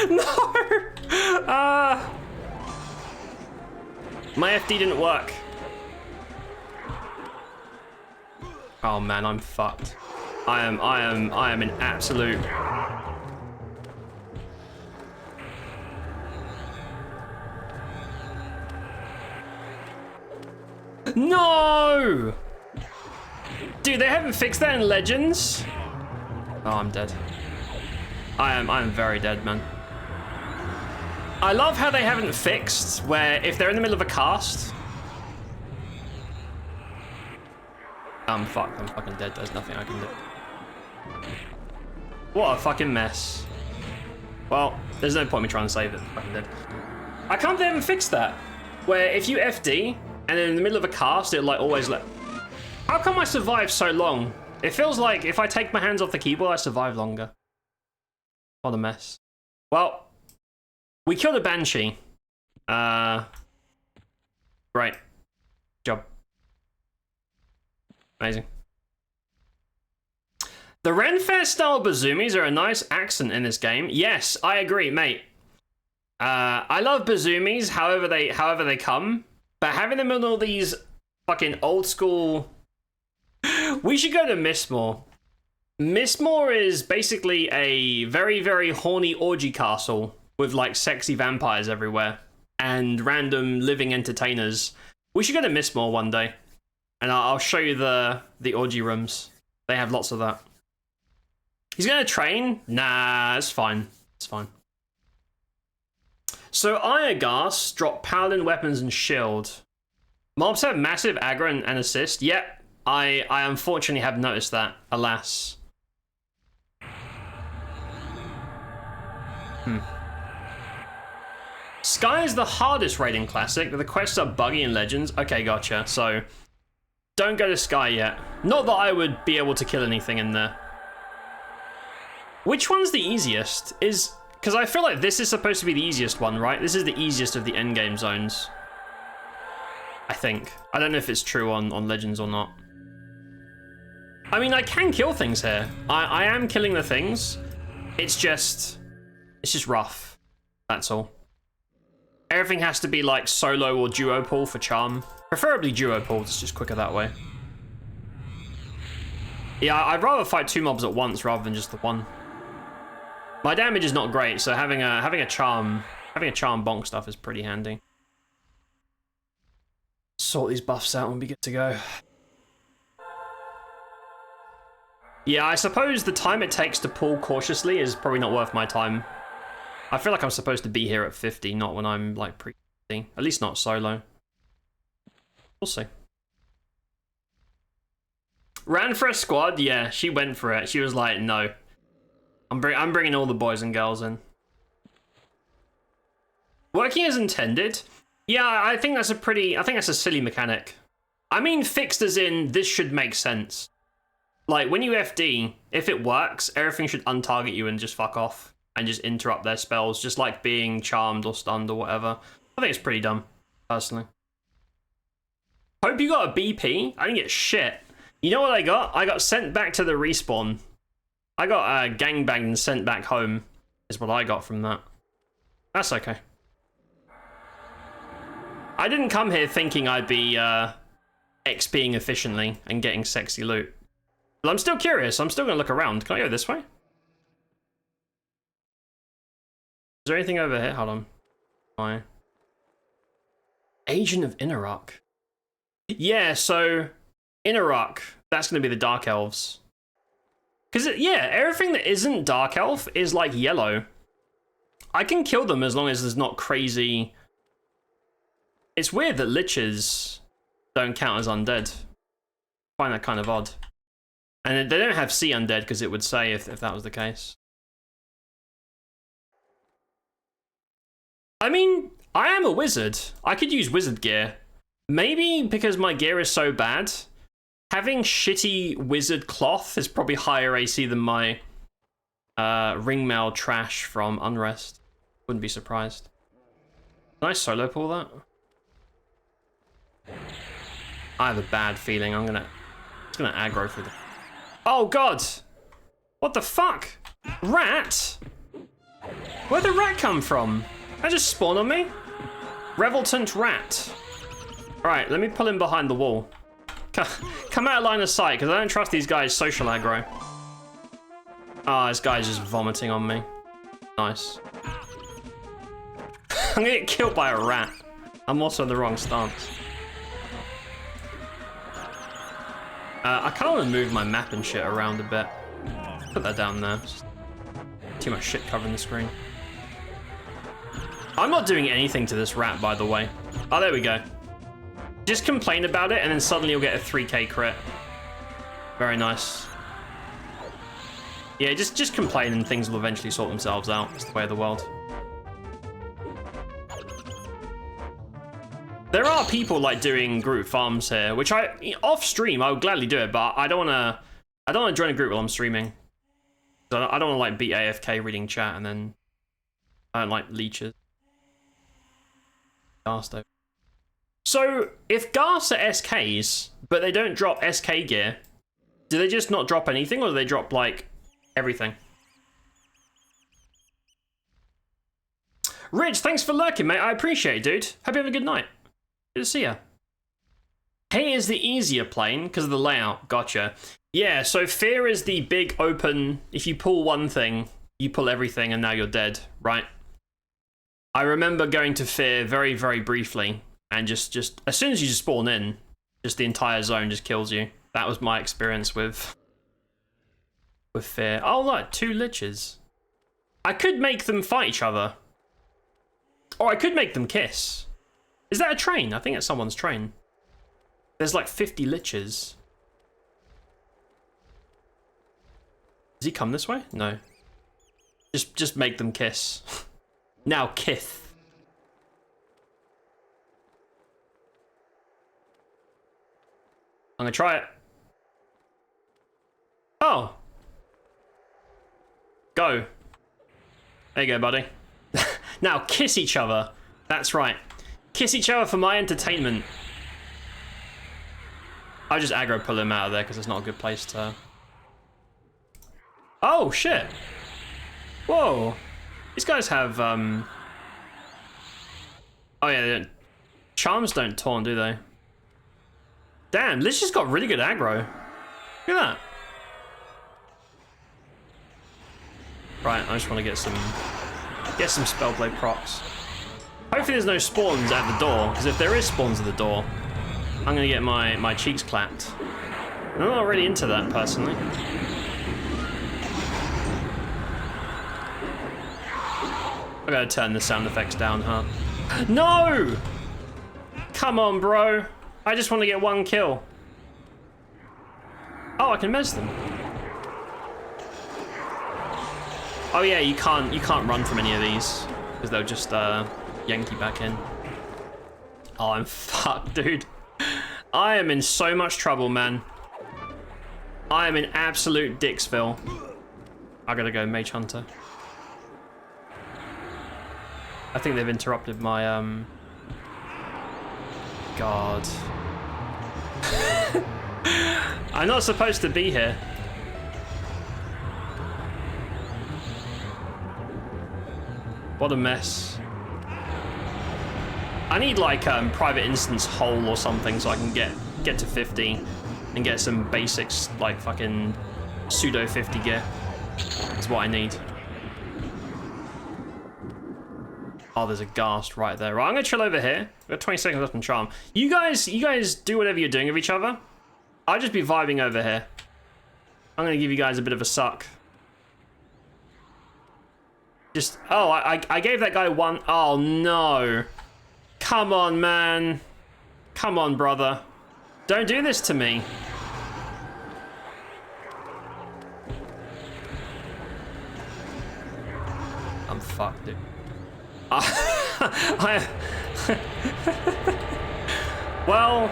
No! My FD didn't work. Oh, man, I'm fucked. I am in absolute... No! Dude, they haven't fixed that in Legends. Oh, I'm dead. I am very dead, man. I love how they haven't fixed where if they're in the middle of a cast. I'm fucked. I'm fucking dead. There's nothing I can do. What a fucking mess. Well, there's no point in me trying to save it. Fucking dead. I can't they haven't fixed that. Where if you FD and then in the middle of a cast, it like always let. How come I survive so long? It feels like if I take my hands off the keyboard, I survive longer. What a mess. Well, we killed a Banshee. Great. Job. Amazing. The Ren Fair style Bazumis are a nice accent in this game. Yes, I agree, mate. I love Bazumis, however they come, but having them in all these fucking old school. We should go to Mistmore. Mistmore is basically a very, very horny orgy castle with like sexy vampires everywhere and random living entertainers. We should go to Mistmore one day, and I'll show you the orgy rooms. They have lots of that. He's gonna train? Nah, it's fine. It's fine. So Iagast drop paladin weapons and shield. Mobs have massive aggro and assist. Yep, I unfortunately have noticed that. Alas. Sky is the hardest raid in Classic, but the quests are buggy in Legends. Okay, gotcha. So don't go to Sky yet. Not that I would be able to kill anything in there. Which one's the easiest? Because I feel like this is supposed to be the easiest one, right? This is the easiest of the endgame zones. I think. I don't know if it's true on Legends or not. I mean, I can kill things here. I am killing the things. It's just rough. That's all. Everything has to be like solo or duo pull for charm. Preferably duo pull, it's just quicker that way. Yeah, I'd rather fight 2 mobs at once rather than just the one. My damage is not great, so having a charm bonk stuff is pretty handy. Sort these buffs out and be good to go. Yeah, I suppose the time it takes to pull cautiously is probably not worth my time. I feel like I'm supposed to be here at 50, not when I'm like pre-50. At least not solo. We'll see. Ran for a squad? Yeah, she went for it. She was like, no. I'm bringing all the boys and girls in. Working as intended? Yeah, I think that's a silly mechanic. I mean fixed as in, this should make sense. Like, when you FD, if it works, everything should untarget you and just fuck off. And just interrupt their spells, just like being charmed or stunned or whatever. I think it's pretty dumb, personally. Hope you got a BP. I didn't get shit. You know what I got? I got sent back to the respawn. I got gangbanged and sent back home, is what I got from that. That's okay. I didn't come here thinking I'd be XPing efficiently and getting sexy loot. But I'm still curious. I'm still going to look around. Can I go this way? Is there anything over here? Hold on. Why? Agent of Innerok. Yeah, so Innerok, that's going to be the Dark Elves. Because, yeah, everything that isn't Dark Elf is like yellow. I can kill them as long as there's not crazy... It's weird that Liches don't count as undead. I find that kind of odd. And they don't have Sea Undead because it would say if that was the case. I mean, I am a wizard. I could use wizard gear. Maybe because my gear is so bad, having shitty wizard cloth is probably higher AC than my ringmail trash from Unrest. Wouldn't be surprised. Can I solo pull that? I have a bad feeling it's gonna aggro through the... Oh god! What the fuck? Rat? Where'd the rat come from? I just spawned on me? Revoltant rat. Alright, let me pull him behind the wall. Come out of line of sight, because I don't trust these guys' social aggro. Ah, this guy's just vomiting on me. Nice. I'm gonna get killed by a rat. I'm also in the wrong stance. I kind of want to move my map and shit around a bit. Put that down there. Just too much shit covering the screen. I'm not doing anything to this rat, by the way. Oh, there we go. Just complain about it, and then suddenly you'll get a 3k crit. Very nice. Yeah, just complain and things will eventually sort themselves out. It's the way of the world. There are people like doing group farms here, which off stream I would gladly do it, but I don't wanna join a group while I'm streaming. So I don't wanna like be AFK reading chat and then I don't like leeches. Garsto. So if Ghast are SKs, but they don't drop SK gear, do they just not drop anything, or do they drop like everything? Rich, thanks for lurking, mate. I appreciate it, dude. Hope you have a good night. Good to see ya. Hay is the easier plane because of the layout. Gotcha. Yeah, so Fear is the big open, if you pull one thing, you pull everything and now you're dead, right? I remember going to Fear very, very briefly, and just as soon as you just spawn in, just the entire zone just kills you. That was my experience with Fear. Oh look, 2 liches. I could make them fight each other. Or I could make them kiss. Is that a train? I think it's someone's train. There's like 50 liches. Does he come this way? No. Just make them kiss. Now kith. I'm gonna try it. Oh. Go. There you go, buddy. Now kiss each other. That's right. Kiss each other for my entertainment. I'll just aggro pull him out of there because it's not a good place to... Oh, shit. Whoa. These guys have, Oh, yeah, they don't... Charms don't taunt, do they? Damn, Lich just got really good aggro. Look at that. Right, I just want to get some Spellblade procs. Hopefully there's no spawns at the door, because if there is spawns at the door, I'm going to get my cheeks clapped. I'm not really into that, personally. I gotta turn the sound effects down, huh? No! Come on, bro. I just want to get 1 kill. Oh, I can mess them. Oh yeah, you can't run from any of these because they'll just yank you back in. Oh, I'm fucked, dude. I am in so much trouble, man. I am in absolute Dixville. I gotta go Mage Hunter. I think they've interrupted my God. I'm not supposed to be here. What a mess. I need like private instance hole or something so I can get to 50 and get some basics like fucking pseudo 50 gear. That's what I need. Oh, there's a Ghast right there. Right, I'm gonna chill over here. We've got 20 seconds left on Charm. You guys do whatever you're doing with each other. I'll just be vibing over here. I'm gonna give you guys a bit of a suck. Just, oh, I gave that guy 1. Oh no. Come on, man. Come on, brother. Don't do this to me. I'm fucked, dude. Well,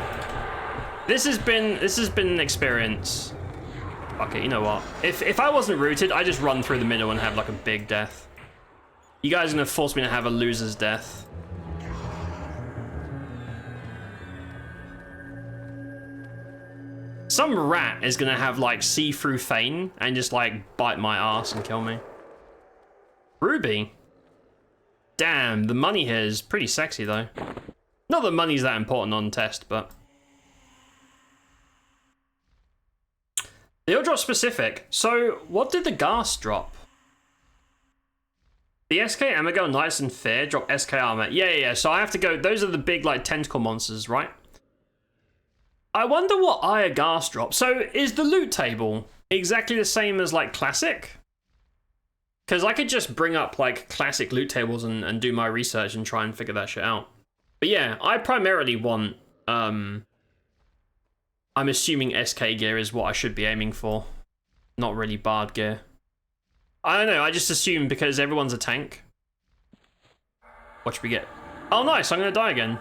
this has been an experience. Okay, you know what? If I wasn't rooted, I'd just run through the middle and have like a big death. You guys are gonna force me to have a loser's death. Some rat is gonna have like see-through Feign and just like bite my ass and kill me. Ruby. Damn, the money here is pretty sexy though. Not that money's that important on test, but... They'll drop specific. So, what did the Ghast drop? The SK Amagel Knights and Fear drop SK armor. Yeah. So I have to go... Those are the big, like, tentacle monsters, right? I wonder what Aya Ghast drop. So, is the loot table exactly the same as, like, Classic? Because I could just bring up, like, Classic loot tables and do my research and try and figure that shit out. But yeah, I primarily want... I'm assuming SK gear is what I should be aiming for. Not really Bard gear. I don't know, I just assumed because everyone's a tank. What should we get? Oh, nice, I'm gonna die again.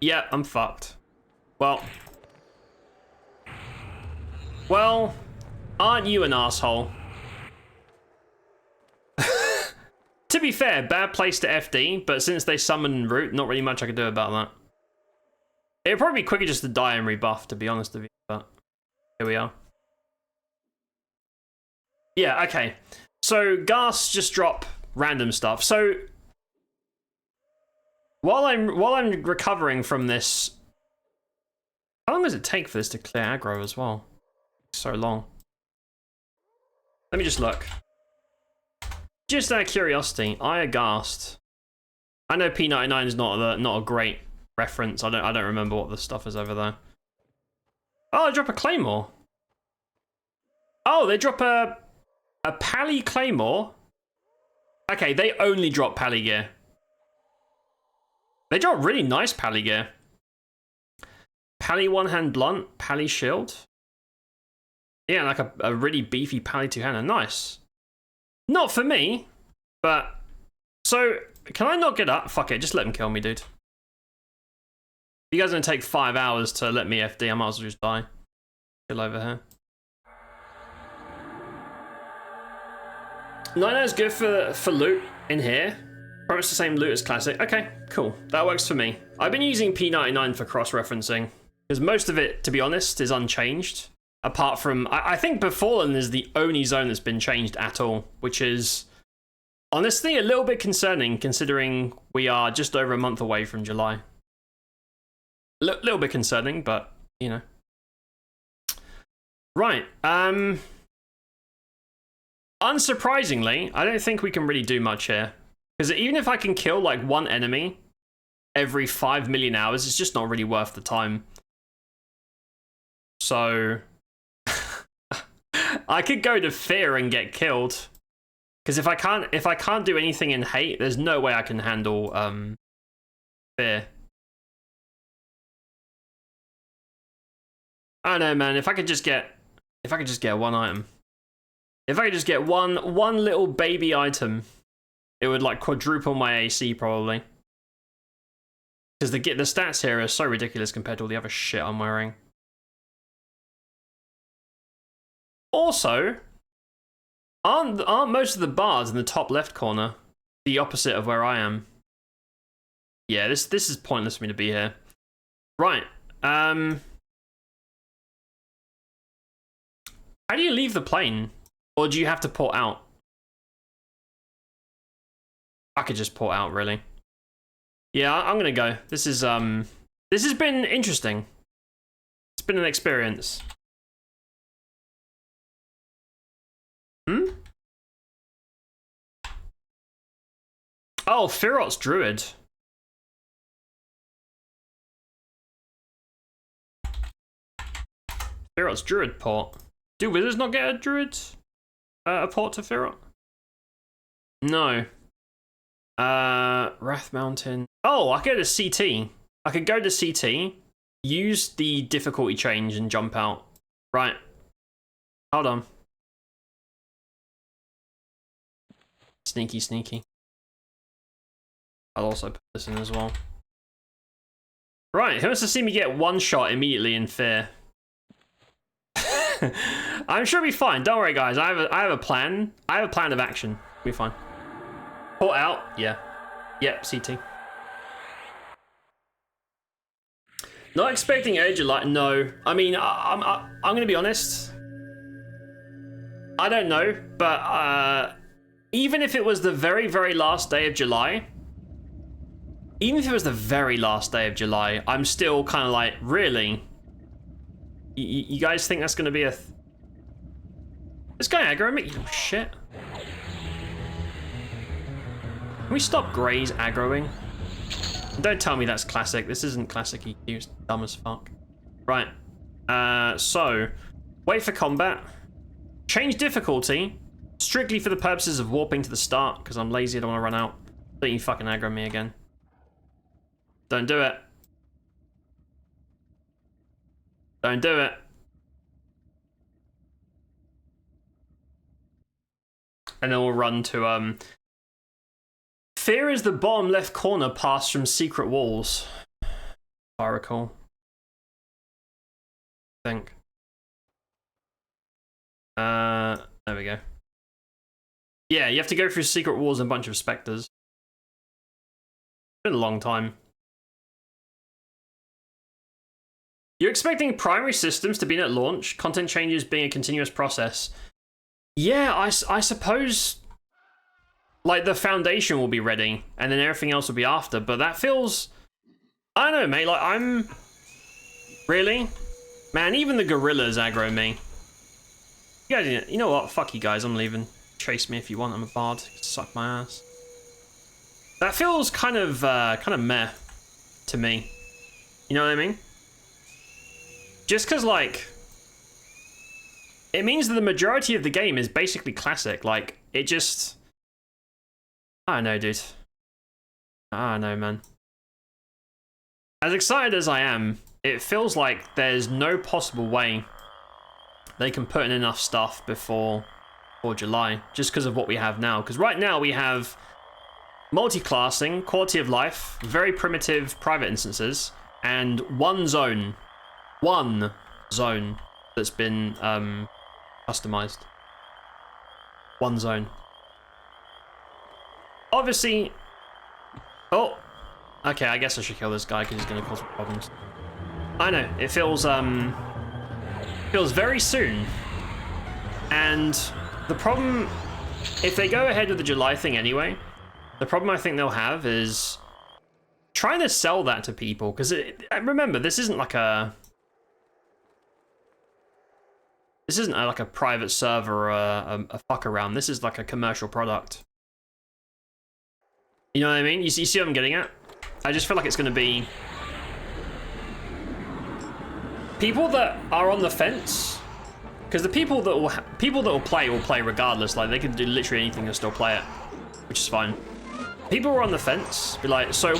Yeah, I'm fucked. Well, aren't you an asshole? To be fair, bad place to FD, but since they summoned Root, not really much I could do about that. It'd probably be quicker just to die and rebuff, to be honest with you, but here we are. Yeah, okay. So, Ghast just drop random stuff. So, while I'm recovering from this, how long does it take for this to clear aggro as well? So long. Let me just look. Just out of curiosity, Ghast. I know P99 is not a great reference. I don't remember what the stuff is over there. Oh, they drop a claymore. Oh, they drop a pally claymore. Okay, they only drop pally gear. They drop really nice pally gear. Pally one-hand blunt, pally shield. Yeah, like a really beefy pally two-hander. Nice. Not for me, but... So, can I not get up? Fuck it, just let him kill me, dude. You guys are gonna take 5 hours to let me FD, I might as well just die. Chill over here. Nino is good for loot in here. Pretty much the same loot as Classic. Okay, cool. That works for me. I've been using P99 for cross-referencing, because most of it, to be honest, is unchanged. Apart from, I think Befallen is the only zone that's been changed at all, which is honestly a little bit concerning considering we are just over a month away from July. Little bit concerning, but you know. Right. Unsurprisingly, I don't think we can really do much here. Because even if I can kill like one enemy every 5 million hours, it's just not really worth the time. So I could go to Fear and get killed. Because if I can't do anything in Hate, there's no way I can handle Fear. I don't know, man. If I could just get one item. If I could just get one little baby item, it would like quadruple my AC probably. Because the stats here are so ridiculous compared to all the other shit I'm wearing. Also, aren't most of the bars in the top left corner the opposite of where I am? Yeah, this is pointless for me to be here. Right. How do you leave the plane? Or do you have to port out? I could just port out, really. Yeah, I'm gonna go. This has been interesting. It's been an experience. Oh, Firot's Druid. Firot's Druid port. Do Wizards not get a Druid? A port to Firot? No. Wrath Mountain. Oh, I could go to CT. I could go to CT, use the difficulty change and jump out. Right. Hold on. Sneaky, sneaky. I'll also put this in as well. Right, who wants to see me get one shot immediately in Fear? I'm sure it'll be fine. Don't worry, guys. I have a plan. I have a plan of action. It'll be fine. Port out. Yeah. Yep, CT. Not expecting Age of Light. No. I mean, I'm going to be honest. I don't know, but even if it was the very, very last day of July, even if it was the very last day of July, I'm still kind of like, really? You guys think that's going to be a... This guy aggro me? You little shit. Can we stop Grey's aggroing? Don't tell me that's classic. This isn't classic EQ. It's dumb as fuck. Right. So, wait for combat. Change difficulty. Strictly for the purposes of warping to the start, because I'm lazy, I don't want to run out. Don't you fucking aggro me again. Don't do it. Don't do it. and then we'll run to Fear is the bottom left corner passed from secret walls. If I recall. I think. There we go. Yeah, you have to go through secret walls and a bunch of specters. It's been a long time. You're expecting primary systems to be in at launch, content changes being a continuous process. Yeah, I suppose like the foundation will be ready and then everything else will be after, but that feels, I don't know, mate, like I'm really, man, even the gorillas aggro me. You guys, you know what, fuck you guys, I'm leaving. Chase me if you want, I'm a bard. Suck my ass. That feels kind of meh to me. You know what I mean? Just because, like, it means that the majority of the game is basically classic. Like, it just, I don't know, dude. I don't know, man. As excited as I am, it feels like there's no possible way they can put in enough stuff before July, just because of what we have now. Because right now we have multi-classing, quality of life, very primitive private instances, and one zone that's been customized. One zone. Obviously, oh, okay, I guess I should kill this guy because he's going to cause problems. I know, it feels very soon, and the problem, if they go ahead with the July thing anyway, the problem I think they'll have is trying to sell that to people, because remember, this isn't like a private server or a fuck around. This is like a commercial product. You know what I mean? You see what I'm getting at? I just feel like it's going to be people that are on the fence, because the people that will play regardless. Like, they can do literally anything and still play it, which is fine. People who are on the fence be like, so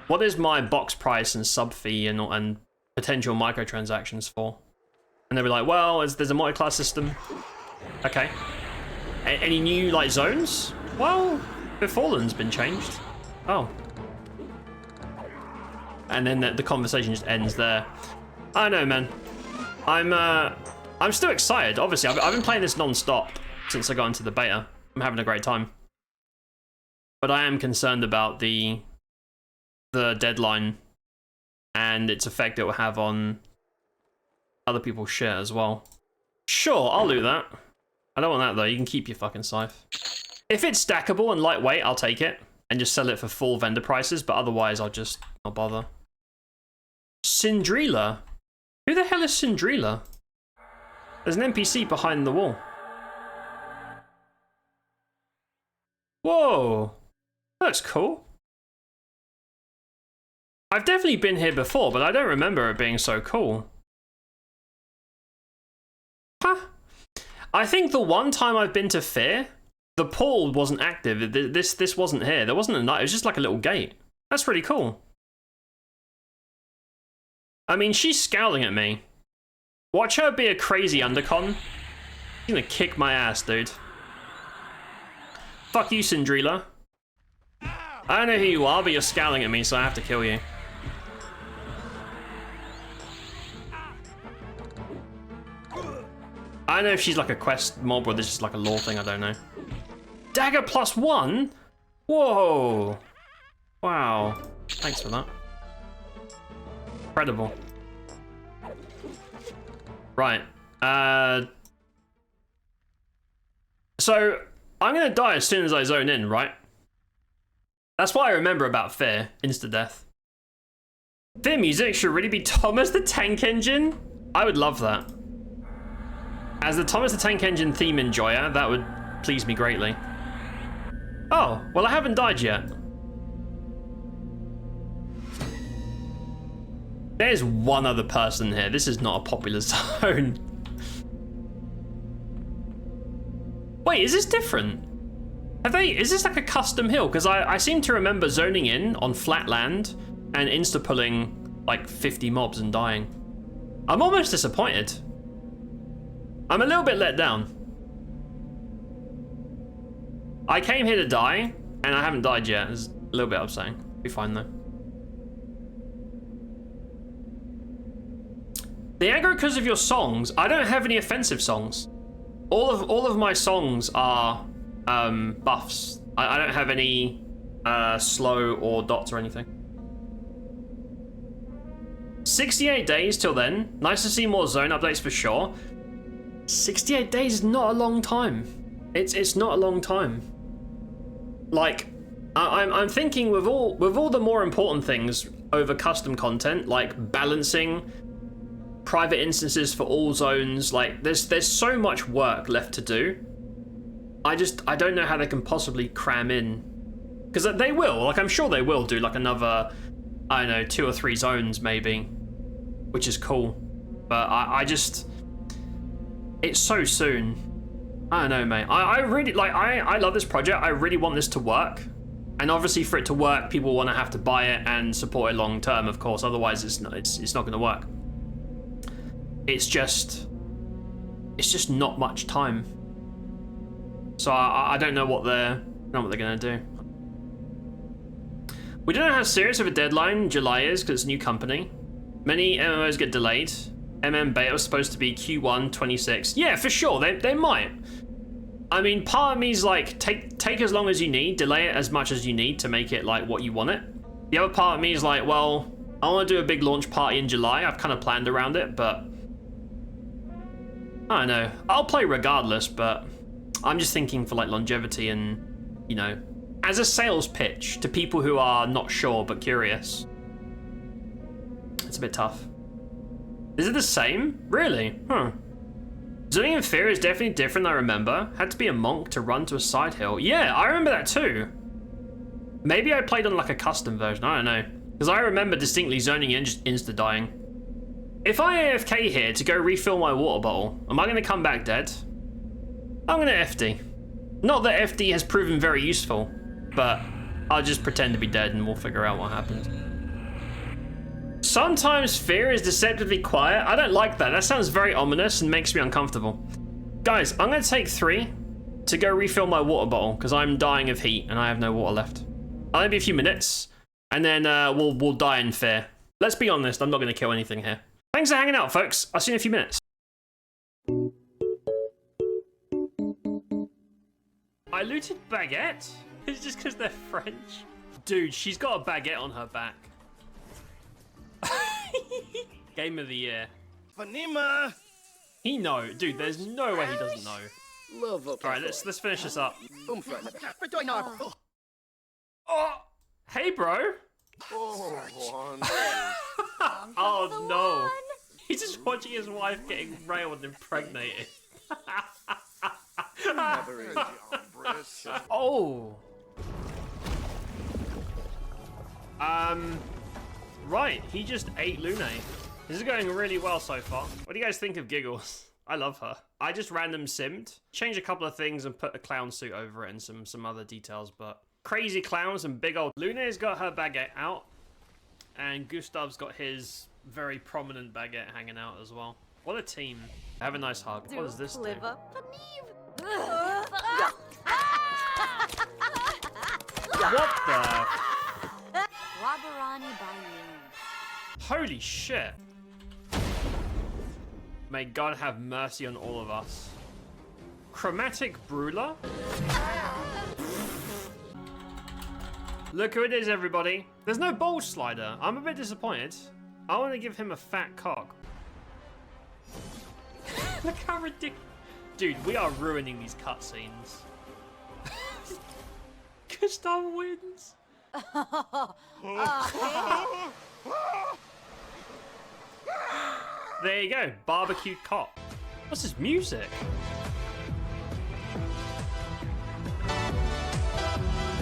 what is my box price and sub fee and potential microtransactions for? And they'll be like, well, there's a multi-class system. Okay. Any new, like, zones? Well, Befallen's been changed. Oh. And then the conversation just ends there. I don't know, man. I'm still excited. Obviously, I've been playing this non-stop since I got into the beta. I'm having a great time. But I am concerned about the deadline and its effect it will have on other people's shit as well. Sure, I'll do that. I don't want that though. You can keep your fucking scythe. If it's stackable and lightweight, I'll take it and just sell it for full vendor prices, but otherwise I'll just not bother. Cindrila? Who the hell is Cindrila? There's an NPC behind the wall. Whoa. That's cool. I've definitely been here before, but I don't remember it being so cool. Huh. I think the one time I've been to Fear, the pool wasn't active. This wasn't here. There wasn't a night. It was just like a little gate. That's pretty cool. I mean, she's scowling at me. Watch her be a crazy undercon. She's gonna kick my ass, dude. Fuck you, Cindrila. I don't know who you are, but you're scowling at me, so I have to kill you. I don't know if she's like a quest mob or this is like a lore thing, I don't know. Dagger +1? Whoa. Wow. Thanks for that. Incredible. Right. So, I'm gonna die as soon as I zone in, right? That's what I remember about Fear. Insta-death. Fear music should really be Thomas the Tank Engine? I would love that. As the Thomas the Tank Engine theme enjoyer, that would please me greatly. Oh, well I haven't died yet. There's one other person here. This is not a popular zone. Wait, is this different? Is this like a custom hill? Because I seem to remember zoning in on flat land and insta-pulling like 50 mobs and dying. I'm almost disappointed. I'm a little bit let down. I came here to die, and I haven't died yet. It's a little bit upsetting. Be fine though. The aggro because of your songs. I don't have any offensive songs. All of my songs are buffs. I don't have any slow or dots or anything. 68 days till then. Nice to see more zone updates for sure. 68 days is not a long time. It's not a long time. Like, I'm thinking with all the more important things over custom content, like balancing private instances for all zones. Like, there's so much work left to do. I don't know how they can possibly cram in, because they will. Like, I'm sure they will do like another, I don't know, 2 or 3 zones maybe, which is cool. But I just, it's so soon. I don't know, mate. I really like. I love this project. I really want this to work, and obviously for it to work, people want to have to buy it and support it long term, of course. Otherwise, it's not going to work. It's just not much time. So I don't know what they're gonna do. We don't know how serious of a deadline July is because it's a new company. Many MMOs get delayed. MM beta was supposed to be Q1 26. Yeah, for sure. They might. I mean, part of me is like, take as long as you need, delay it as much as you need to make it like what you want it. The other part of me is like, well, I want to do a big launch party in July. I've kind of planned around it, but I don't know. I'll play regardless, but I'm just thinking for like longevity and, you know, as a sales pitch to people who are not sure but curious. It's a bit tough. Is it the same? Really? Huh. Zoning in Fear is definitely different, I remember. Had to be a monk to run to a side hill. Yeah, I remember that too. Maybe I played on like a custom version, I don't know. Because I remember distinctly zoning in, just insta-dying. If I AFK here to go refill my water bottle, am I going to come back dead? I'm going to FD. Not that FD has proven very useful, but I'll just pretend to be dead and we'll figure out what happened. Sometimes fear is deceptively quiet. I don't like that. That sounds very ominous and makes me uncomfortable. Guys, I'm going to take 3 to go refill my water bottle because I'm dying of heat and I have no water left. I'll only be a few minutes and then we'll die in fear. Let's be honest, I'm not going to kill anything here. Thanks for hanging out, folks. I'll see you in a few minutes. I looted Baguette? It's just because they're French. Dude, she's got a baguette on her back. Game of the year. Fanima! He knows. Dude, there's no way he doesn't know. Alright, let's finish this up. Oh! Hey, bro! Oh, no. He's just watching his wife getting railed and impregnated. Oh. Right, he just ate Lune. This is going really well so far. What do you guys think of Giggles? I love her. I just random simmed, changed a couple of things and put a clown suit over it and some other details, but crazy clowns and big old. Lune's got her baguette out, and Gustav's got his very prominent baguette hanging out as well. What a team. Have a nice hug. What does this do? What the? Holy shit. May God have mercy on all of us. Chromatic Brawler? Look who it is, everybody. There's no bowl slider. I'm a bit disappointed. I want to give him a fat cock. Look how ridiculous. Dude, we are ruining these cutscenes. Gustav wins. There you go, barbecued cock. What's this music?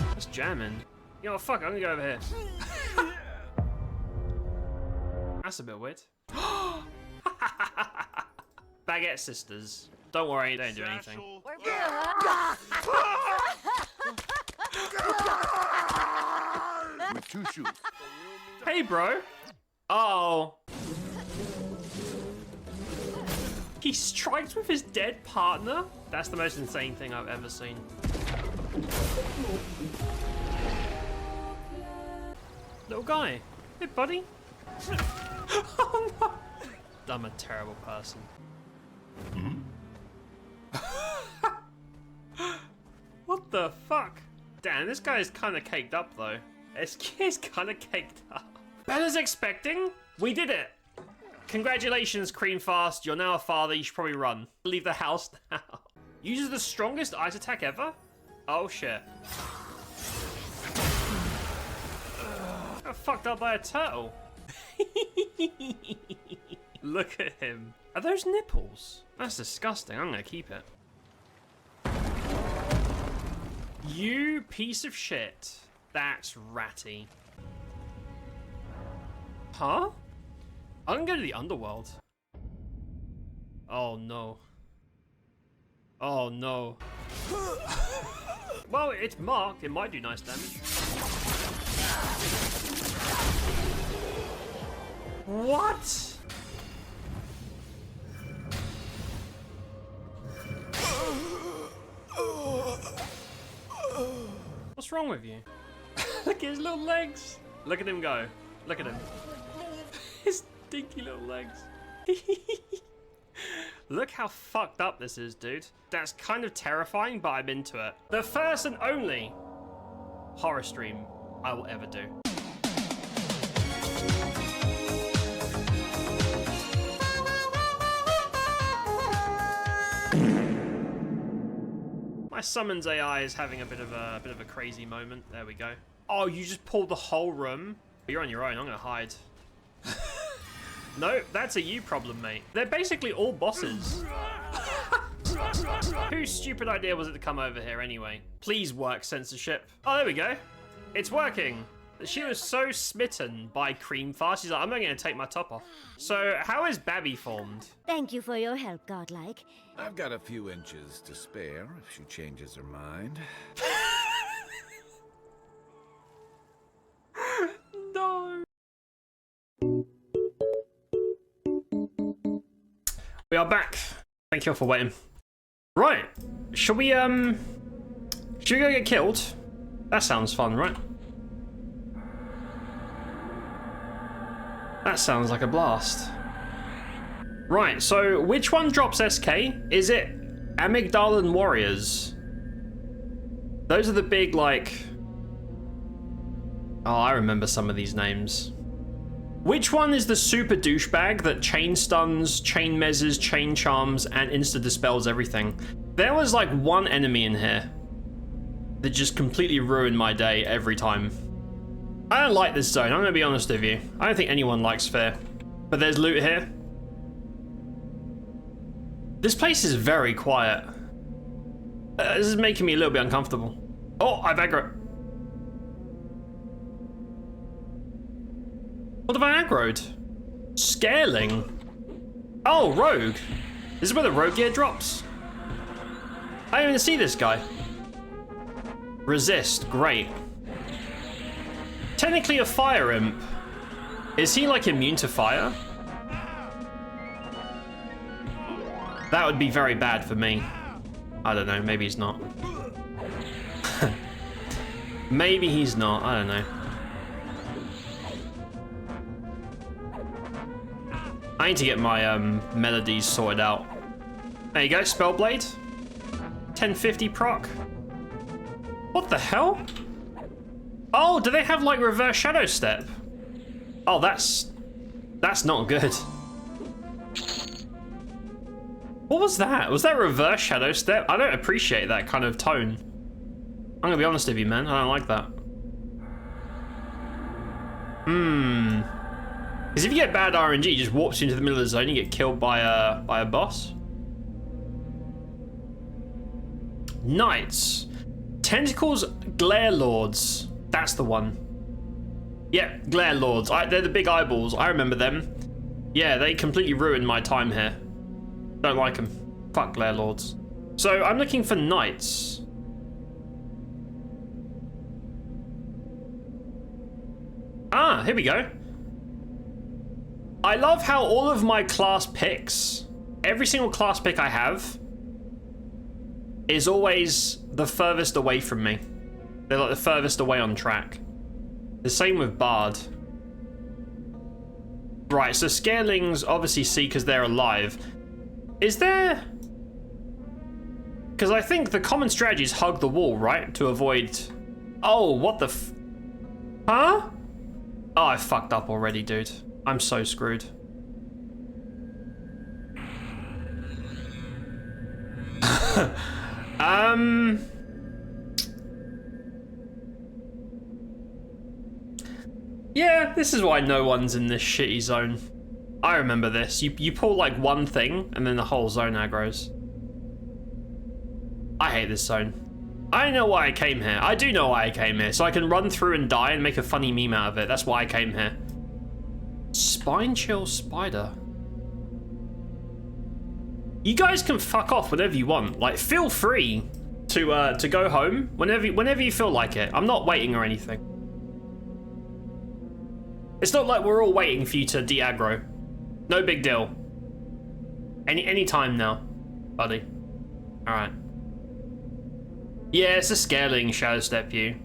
That's jamming. You know what, fuck it, I'm gonna go over here. That's a bit weird. Baguette sisters. Don't worry, don't do anything. With 2 shoes. Hey, bro. Oh. He strikes with his dead partner? That's the most insane thing I've ever seen. Little guy. Hey, buddy. Oh, no. I'm a terrible person. What the fuck? Damn, this guy is kind of caked up, though. He's kind of caked up. Bella's expecting? We did it. Congratulations, Creamfast. You're now a father. You should probably run. Leave the house now. Uses the strongest ice attack ever? Oh, shit. Got fucked up by a turtle. Look at him. Are those nipples? That's disgusting. I'm gonna keep it. You piece of shit. That's ratty. Huh? I'm gonna go to the underworld. Oh no. Oh no. Well, it's marked. It might do nice damage. What? What's wrong with you? Look at his little legs. Look at him go. Look at him. His stinky little legs. Look how fucked up this is, dude. That's kind of terrifying, but I'm into it. The first and only horror stream I will ever do. My summons AI is having a bit of a crazy moment. There we go. Oh, you just pulled the whole room? You're on your own. I'm gonna hide. No, that's a you problem, mate. They're basically all bosses. Whose stupid idea was it to come over here anyway? Please work, censorship. Oh, there we go. It's working. She was so smitten by Creamfast. She's like, I'm not going to take my top off. So, how is Babby formed? Thank you for your help, Godlike. I've got a few inches to spare if she changes her mind. No. We are back. Thank you all for waiting. Right. Should we go get killed? That sounds fun, right? That sounds like a blast. Right, so which one drops SK? Is it Amygdalan Warriors? Those are the big, like... Oh, I remember some of these names. Which one is the super douchebag that chain stuns, chain mezzes, chain charms, and insta-dispels everything? There was like one enemy in here that just completely ruined my day every time. I don't like this zone, I'm gonna be honest with you. I don't think anyone likes Fear. But there's loot here. This place is very quiet. This is making me a little bit uncomfortable. Oh, I've aggro. What have I aggroed? Scaling? Oh, Rogue. This is where the Rogue gear drops. I didn't even see this guy. Resist, great. Technically a fire imp. Is he like immune to fire? That would be very bad for me. I don't know, maybe he's not. Maybe he's not, I don't know. I need to get my melodies sorted out. There you go, Spellblade. 1050 proc. What the hell? Oh, do they have like reverse shadow step? Oh, that's not good. What was that? Was that reverse shadow step? I don't appreciate that kind of tone. I'm gonna be honest with you, man. I don't like that. Because if you get bad RNG, it just warps you into the middle of the zone and you get killed by a boss. Knights. Tentacles, Glare Lords. That's the one. Yeah, Glare Lords. They're the big eyeballs. I remember them. Yeah, they completely ruined my time here. Don't like them. Fuck Glare Lords. So I'm looking for Knights. Ah, here we go. I love how all of my class picks, every single class pick I have, is always the furthest away from me. They're like the furthest away on track. The same with Bard. Right, so Scarelings obviously see because they're alive. Is there... Because I think the common strategy is hug the wall, right? To avoid... Oh, what the f... Huh? Oh, I fucked up already, dude. I'm so screwed. Yeah, this is why no one's in this shitty zone. I remember this. You pull like one thing and then the whole zone aggroes. I hate this zone. I know why I came here. I do know why I came here. So I can run through and die and make a funny meme out of it. That's why I came here. Spine chill spider. You guys can fuck off whenever you want. Like, feel free to go home whenever you feel like it. I'm not waiting or anything. It's not like we're all waiting for you to de-aggro. No big deal. Any time now, buddy. All right. Yeah, it's a scaling Shadow Step you.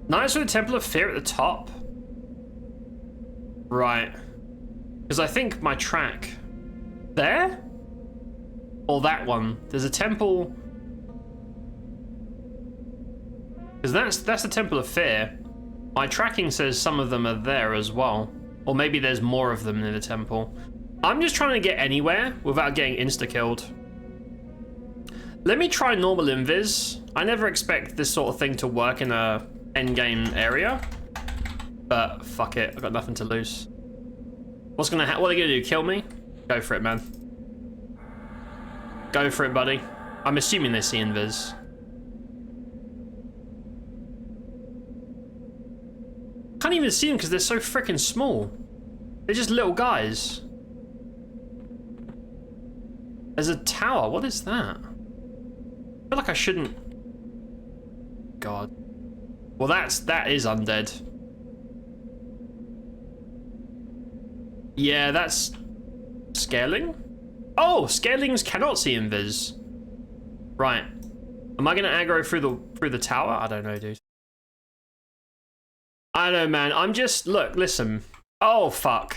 Nice with the Temple of Fear at the top. Right. Because I think my track... There? Or that one. There's a temple... Because that's the Temple of Fear. My tracking says some of them are there as well. Or maybe there's more of them near the temple. I'm just trying to get anywhere without getting insta-killed. Let me try normal invis. I never expect this sort of thing to work in a endgame area. But fuck it, I've got nothing to lose. What are they gonna do, kill me? Go for it, man. Go for it, buddy. I'm assuming they see invis. Can't even see them because they're so freaking small. They're just little guys. There's a tower, what is that? I feel like I shouldn't... God. Well, that is undead. Yeah, that's... Scaling? Oh, Scarelings cannot see invis. Right. Am I gonna aggro through the tower? I don't know, dude. I don't know, man. I'm just... Look, listen. Oh, fuck.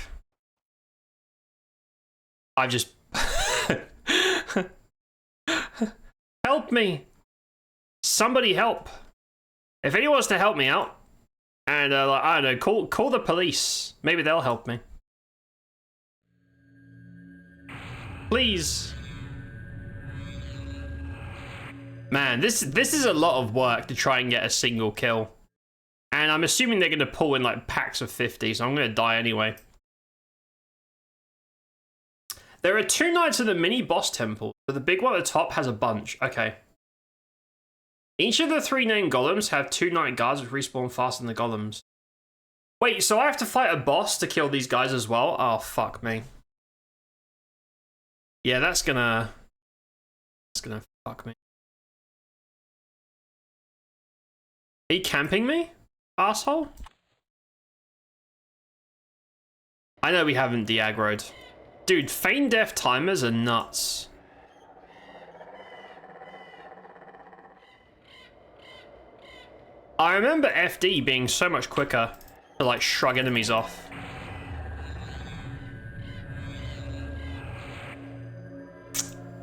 I've just... Help me. Somebody help. If anyone wants to help me out, and like, I don't know, call the police. Maybe they'll help me. Please. Man, this is a lot of work to try and get a single kill. And I'm assuming they're going to pull in like packs of 50, so I'm going to die anyway. There are 2 knights of the mini boss temple, but the big one at the top has a bunch. Okay. Each of the 3 named golems have 2 knight guards which respawn faster than the golems. Wait, so I have to fight a boss to kill these guys as well? Oh, fuck me. Yeah, that's gonna fuck me. Are you camping me, asshole? I know we haven't de-aggroed. Dude, feign death timers are nuts. I remember FD being so much quicker to like shrug enemies off.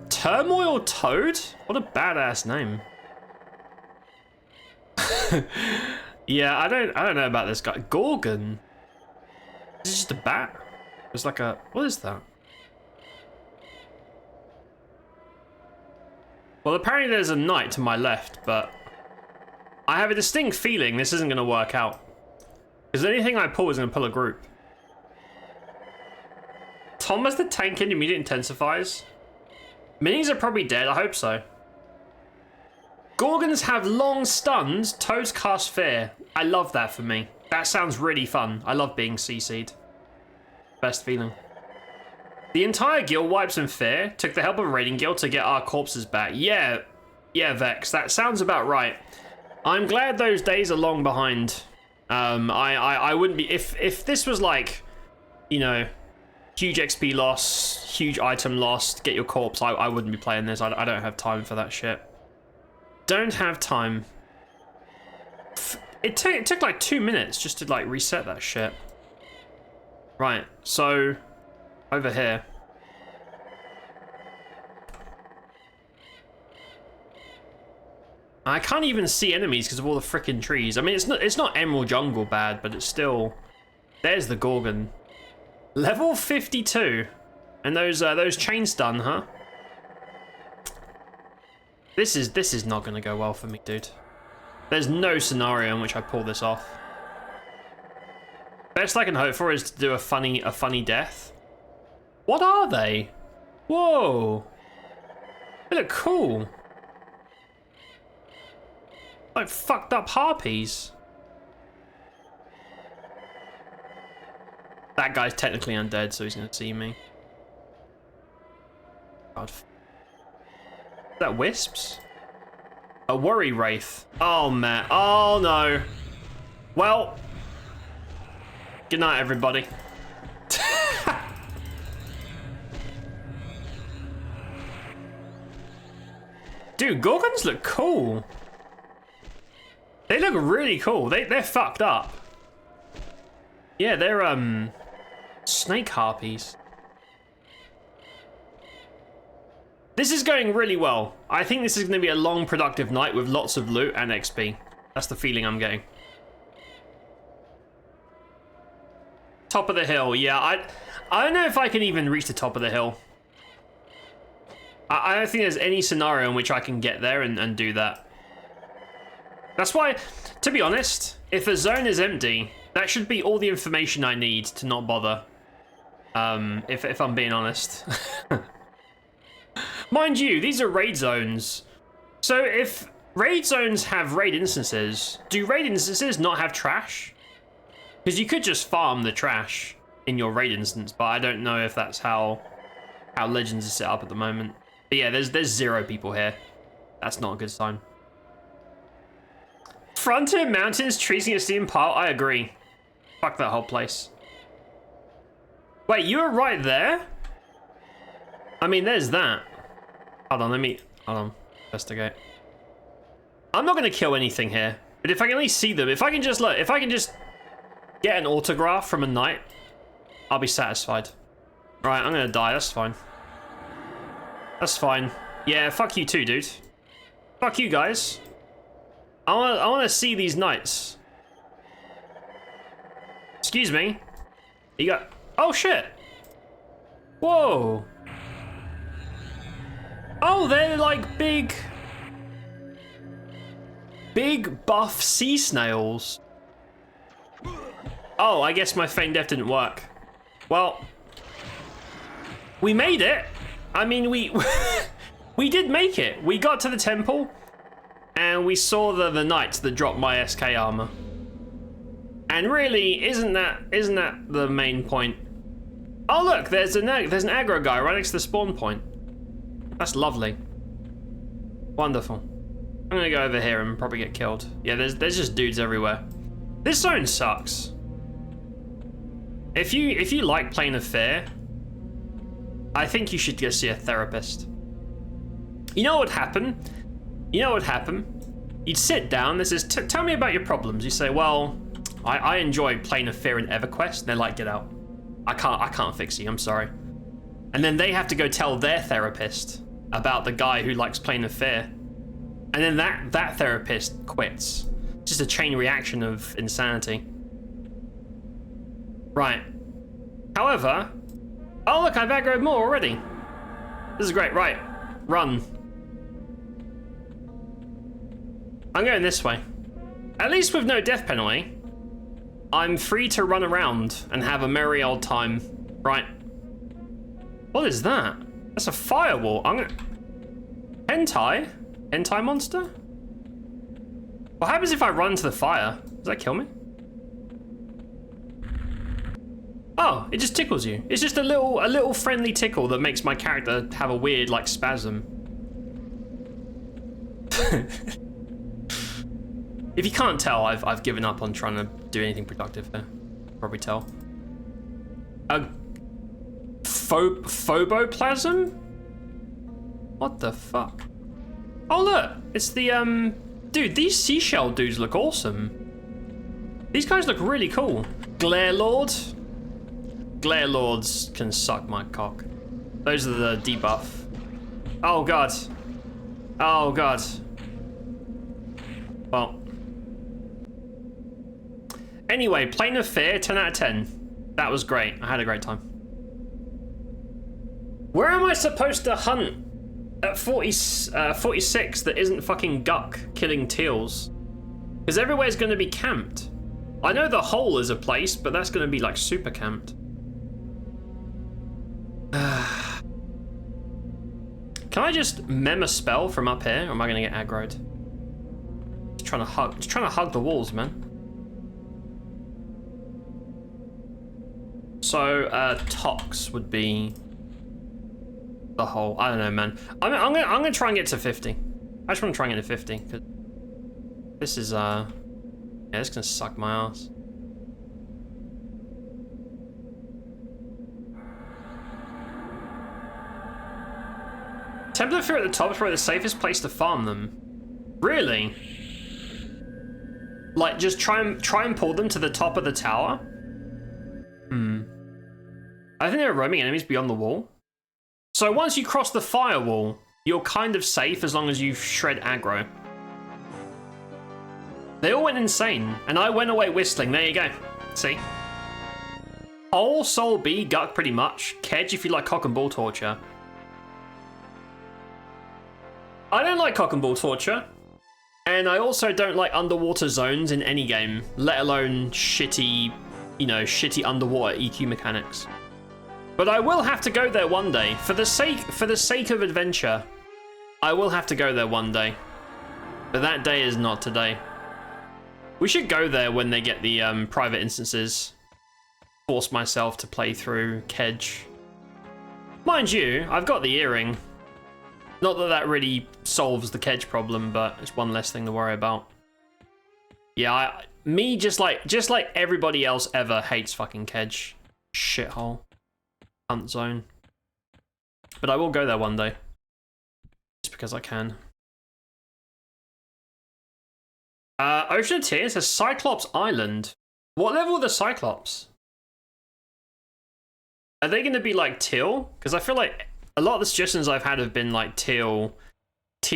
Turmoil Toad? What a badass name. Yeah, I don't know about this guy. Gorgon. Is it just a bat? It's like a... What is that? Well, apparently there's a knight to my left, but... I have a distinct feeling this isn't going to work out. Because anything I pull is going to pull a group. Thomas the Tank immediate intensifies. Minis are probably dead, I hope so. Gorgons have long stuns, Toads cast fear. I love that for me. That sounds really fun. I love being CC'd. Best feeling. The entire guild wipes in fear, took the help of a raiding guild to get our corpses back. Yeah, Vex, that sounds about right. I'm glad those days are long behind. I wouldn't be, if this was like, you know, huge XP loss, huge item loss, get your corpse, I wouldn't be playing this. I don't have time for that shit. Don't have time. It took like 2 minutes just to like reset that shit. Right, so over here. I can't even see enemies because of all the freaking trees. I mean, it's not Emerald Jungle bad, but it's still. There's the Gorgon. Level 52, and those chains done, huh? This is not gonna go well for me, dude. There's no scenario in which I pull this off. Best I can hope for is to do a funny death. What are they? Whoa! They look cool. Like fucked up harpies. That guy's technically undead, so he's gonna see me. God. Is that wisps? A worry wraith. Oh man. Oh no. Well. Good night, everybody. Dude, Gorgons look cool. They look really cool. They're fucked up. Yeah, they're snake harpies. This is going really well. I think this is going to be a long, productive night with lots of loot and XP. That's the feeling I'm getting. Top of the hill. Yeah, I don't know if I can even reach the top of the hill. I don't think there's any scenario in which I can get there and do that. That's why, to be honest, if a zone is empty, that should be all the information I need to not bother. If I'm being honest. Mind you, these are raid zones. So if raid zones have raid instances, do raid instances not have trash? Because you could just farm the trash in your raid instance, but I don't know if that's how Legends is set up at the moment. But yeah, there's 0 people here. That's not a good sign. Frontier Mountains, trees and a steam pile. I agree. Fuck that whole place. Wait, you were right there? I mean, there's that. Hold on, hold on, investigate. I'm not gonna kill anything here, but if I can at least see them, if I can just get an autograph from a knight, I'll be satisfied. Right, I'm gonna die, that's fine. That's fine. Yeah, fuck you too, dude. Fuck you guys. I wanna see these knights. Excuse me. You got, oh shit. Whoa. Oh, they're like big buff sea snails. Oh, I guess my feign death didn't work. Well, we made it. I mean, we we did make it. We got to the temple, and we saw the knights that dropped my SK armor. And really, isn't that the main point? Oh look, there's an aggro guy right next to the spawn point. That's lovely. Wonderful. I'm gonna go over here and probably get killed. Yeah, there's just dudes everywhere. This zone sucks. If you like playing a fair, I think you should go see a therapist. You know what would happen? You know what would happen? You'd sit down, this is, tell me about your problems. You say, well, I enjoy playing a fair in EverQuest, and they're like, get out. I can't fix you, I'm sorry. And then they have to go tell their therapist about the guy who likes playing a fair. And then that therapist quits. It's just a chain reaction of insanity. Right. However, oh look, I've aggroed more already. This is great, right. Run. I'm going this way. At least with no death penalty, I'm free to run around and have a merry old time. Right. What is that? That's a firewall. I'm gonna... Hentai? Hentai monster? What happens if I run to the fire? Does that kill me? Oh, it just tickles you. It's just a little friendly tickle that makes my character have a weird, like, spasm. If you can't tell, I've given up on trying to do anything productive here. Probably tell. A phoboplasm? What the fuck? Oh look, it's the dude, these seashell dudes look awesome. These guys look really cool. Glare Lord. Glare Lords can suck my cock. Those are the debuff. Oh god. Oh god. Well. Anyway, Plane of Fear, 10 out of 10. That was great. I had a great time. Where am I supposed to hunt at 46 that isn't fucking Guck killing teals? Because everywhere's going to be camped. I know the hole is a place, but that's going to be like super camped. Can I just mem a spell from up here, or am I going to get aggroed? Just trying to hug the walls, man. So, Tox would be the hole. I don't know, man. I'm gonna try and get to 50. I just want to try and get to 50 because this is yeah, this is gonna suck my ass. Temple of Fear at the top is probably the safest place to farm them. Really? Like, just try and pull them to the top of the tower? I think there are roaming enemies beyond the wall. So once you cross the firewall, you're kind of safe as long as you shred aggro. They all went insane, and I went away whistling. There you go. See? Hole, Soul B, Guck pretty much. Kedge if you like cock and ball torture. I don't like cock and ball torture. And I also don't like underwater zones in any game, let alone shitty, you know, shitty underwater EQ mechanics. But I will have to go there one day. For the sake of adventure, I will have to go there one day. But that day is not today. We should go there when they get the private instances. Force myself to play through Kedge. Mind you, I've got the earring. Not that that really solves the Kedge problem, but it's one less thing to worry about. Yeah, me just like everybody else ever hates fucking Kedge. Shithole. Hunt zone. But I will go there one day. Just because I can. Ocean of Tears says Cyclops Island. What level are the Cyclops? Are they going to be like teal? Because I feel like a lot of the suggestions I've had have been like teal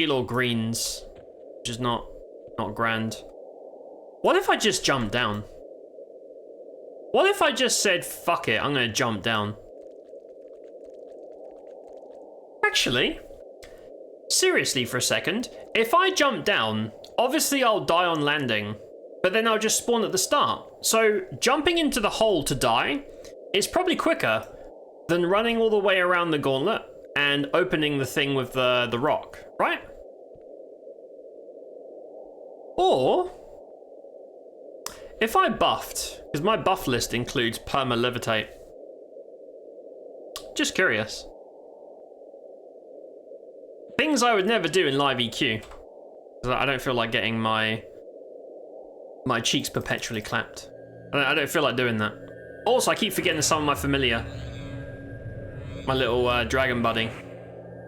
or greens, which is not grand. What if I just jumped down? What if I just said, fuck it, I'm going to jump down? Actually, seriously for a second, if I jump down, obviously I'll die on landing, but then I'll just spawn at the start. So jumping into the hole to die is probably quicker than running all the way around the gauntlet and opening the thing with the rock, right? Or if I buffed, because my buff list includes perma levitate. Just curious. Things I would never do in live EQ. I don't feel like getting my cheeks perpetually clapped. I don't feel like doing that. Also, I keep forgetting to summon my familiar. My little dragon buddy.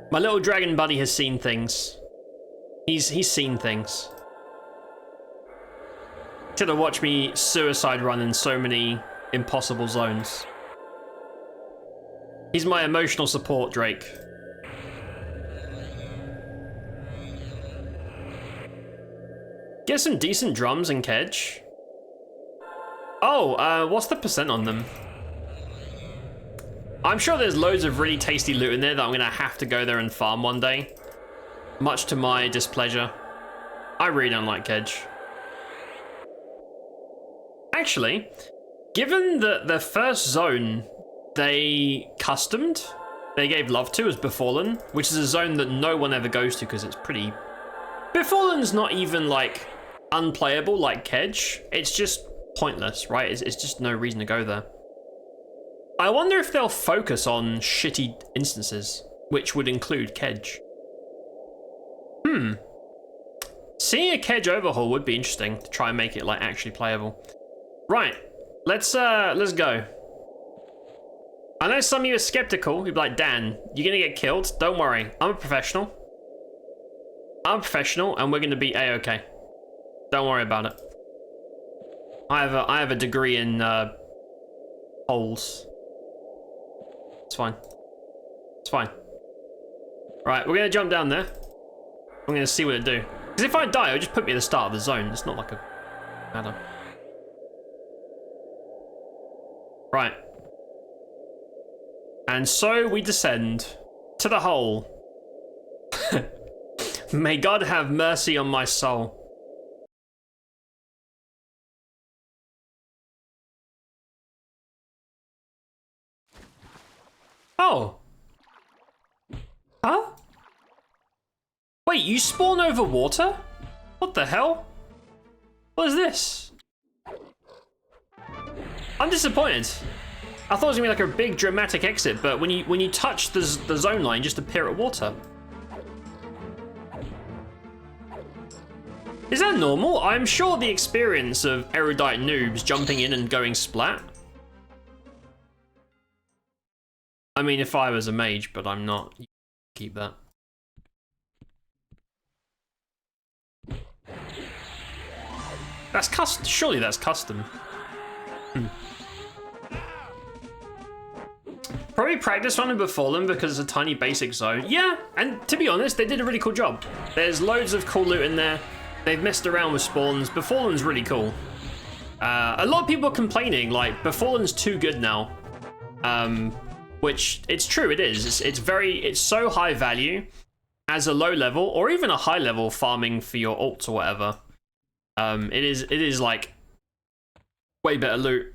My little dragon buddy has seen things. He's seen things. Should have watched me suicide run in so many impossible zones. He's my emotional support, Drake. Get some decent drums in Kedge. Oh, what's the percent on them? I'm sure there's loads of really tasty loot in there that I'm gonna have to go there and farm one day. Much to my displeasure. I really don't like Kedge. Actually, given that the first zone they customed, they gave love to as Befallen, which is a zone that no one ever goes to because it's pretty... Befallen's not even like unplayable like Kedge. It's just pointless, right? It's just no reason to go there. I wonder if they'll focus on shitty instances, which would include Kedge. Seeing a Kedge overhaul would be interesting to try and make it like actually playable. Right, let's go. I know some of you are skeptical. You'd be like, Dan, you're gonna get killed. Don't worry, I'm a professional. I'm professional, and we're going to be A-okay. Don't worry about it. I have a degree in holes. It's fine. It's fine. Right, we're going to jump down there. I'm going to see what it do. Because if I die, it'll just put me at the start of the zone. It's not like a matter. Right. And so we descend to the hole. May God have mercy on my soul. Oh. Huh? Wait, you spawn over water? What the hell? What is this? I'm disappointed. I thought it was gonna be like a big dramatic exit, but when you touch the zone line, you just appear at water. Is that normal? I'm sure the experience of erudite noobs jumping in and going splat. I mean, if I was a mage, but I'm not. Keep that. That's custom. Surely that's custom. Probably practice running Befallen because it's a tiny basic zone. Yeah, and to be honest, they did a really cool job. There's loads of cool loot in there. They've messed around with spawns. Befallen's really cool. A lot of people are complaining, like, Befallen's too good now. Which, it's true, it is. It's so high value as a low level, or even a high level farming for your ults or whatever. It is like, way better loot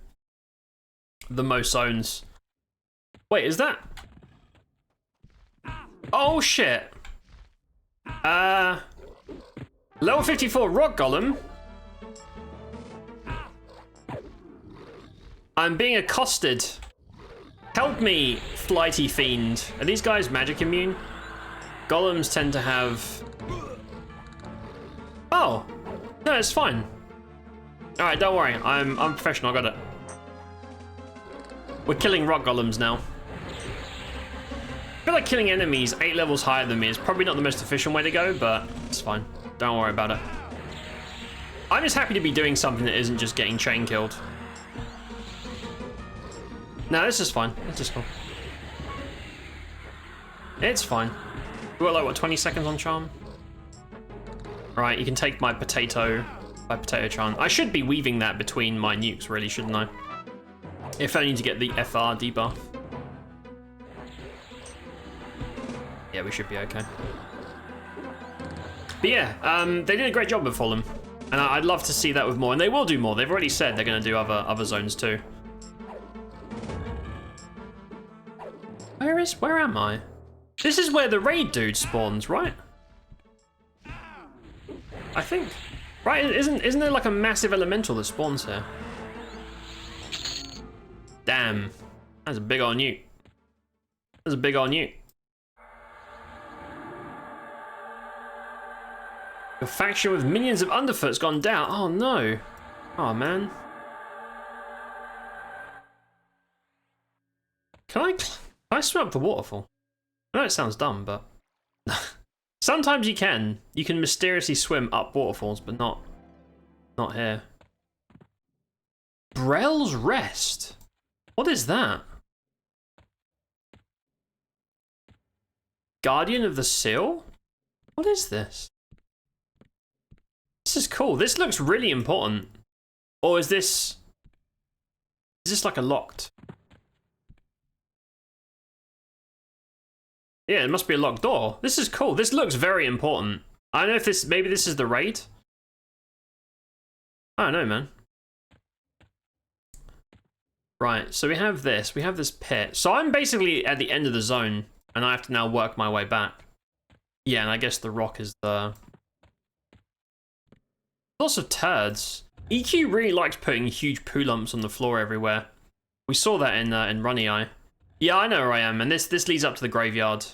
than most zones. Wait, is that? Oh shit. Level 54 rock golem. I'm being accosted. Help me, flighty fiend. Are these guys magic immune? Golems tend to have... Oh, no, it's fine. All right, don't worry. I'm professional. I got it. We're killing rock golems now. I feel like killing enemies 8 levels higher than me is probably not the most efficient way to go, but it's fine. Don't worry about it. I'm just happy to be doing something that isn't just getting chain killed. No, this is fine. It's just cool. It's fine. We got like, what, 20 seconds on charm? Right, you can take my potato charm. I should be weaving that between my nukes, really, shouldn't I? If only to get the FR debuff. Yeah, we should be okay. But yeah, they did a great job with Fulham. And I'd love to see that with more. And they will do more. They've already said they're going to do other zones too. Where am I? This is where the raid dude spawns, right? I think. Right, isn't there like a massive elemental that spawns here? Damn. That's a big old newt. That's a big old newt. Your faction with minions of Underfoot's gone down. Oh no. Oh man. Can I swim up the waterfall? I know it sounds dumb, but sometimes you can. You can mysteriously swim up waterfalls, but not here. Brel's Rest. What is that? Guardian of the Seal? What is this? This is cool. This looks really important. Or is this like a locked? Yeah, it must be a locked door. This is cool. This looks very important. I don't know if maybe this is the raid. I don't know, man. Right, so we have this pit. So I'm basically at the end of the zone, and I have to now work my way back. Yeah, and I guess the rock is the... Lots of turds. EQ really likes putting huge poo lumps on the floor everywhere. We saw that in Runny Eye. Yeah, I know where I am, and this leads up to the graveyard.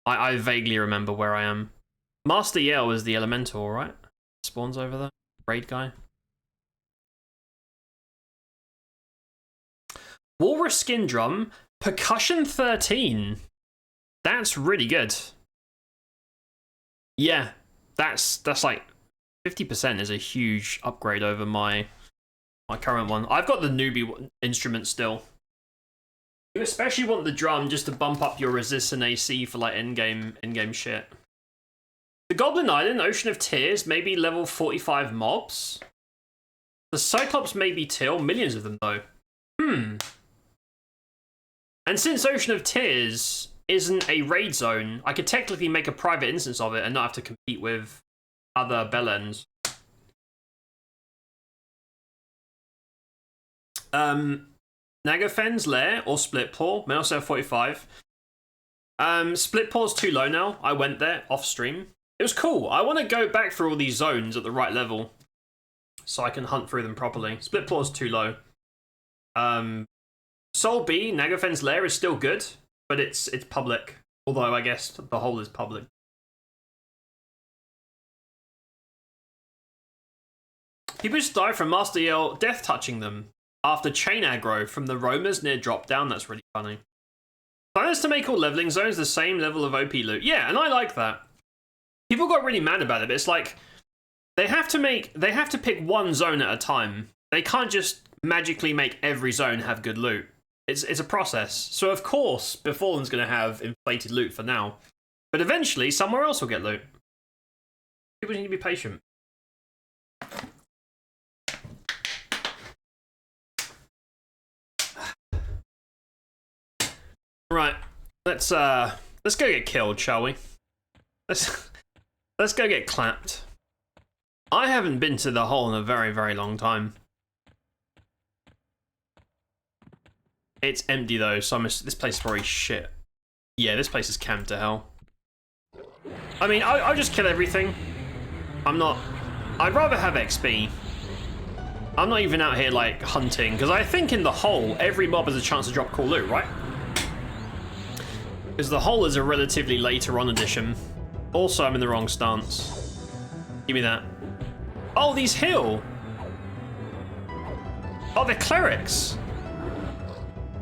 I vaguely remember where I am. Master Yale is the elemental, right? Spawns over there. Raid guy. Walrus Skin Drum. Percussion 13. That's really good. Yeah, that's like 50% is a huge upgrade over my current one. I've got the newbie instrument still. You especially want the drum just to bump up your resist and AC for like in-game shit. The Goblin Island, Ocean of Tears, maybe level 45 mobs. The Cyclops may be Till, millions of them though. And since Ocean of Tears isn't a raid zone, I could technically make a private instance of it and not have to compete with other Bellends. Nagafen's Lair or Split Paw, may also have 45. Split Paw's too low now. I went there off stream. It was cool. I want to go back through all these zones at the right level so I can hunt through them properly. Split Paw's too low. Soul B, Nagafen's Lair is still good, but it's public. Although I guess the whole is public. People just die from Master Yell death touching them after chain aggro from the roamers near drop down. That's really funny. Plan is to make all leveling zones the same level of OP loot. Yeah, and I like that. People got really mad about it, but it's like they have to pick one zone at a time. They can't just magically make every zone have good loot. It's a process. So of course, Befallen's going to have inflated loot for now, but eventually somewhere else will get loot. People need to be patient. Right, let's go get killed, shall we? Let's go get clapped. I haven't been to the hole in a very, very long time. It's empty though, so this place is probably shit. Yeah, this place is camped to hell. I mean, I'll just kill everything. I'd rather have XP. I'm not even out here like hunting, because I think in the hole, every mob has a chance to drop cool loot, right? Because the hole is a relatively later on addition. Also, I'm in the wrong stance. Give me that. Oh, these heal. Oh, they're clerics.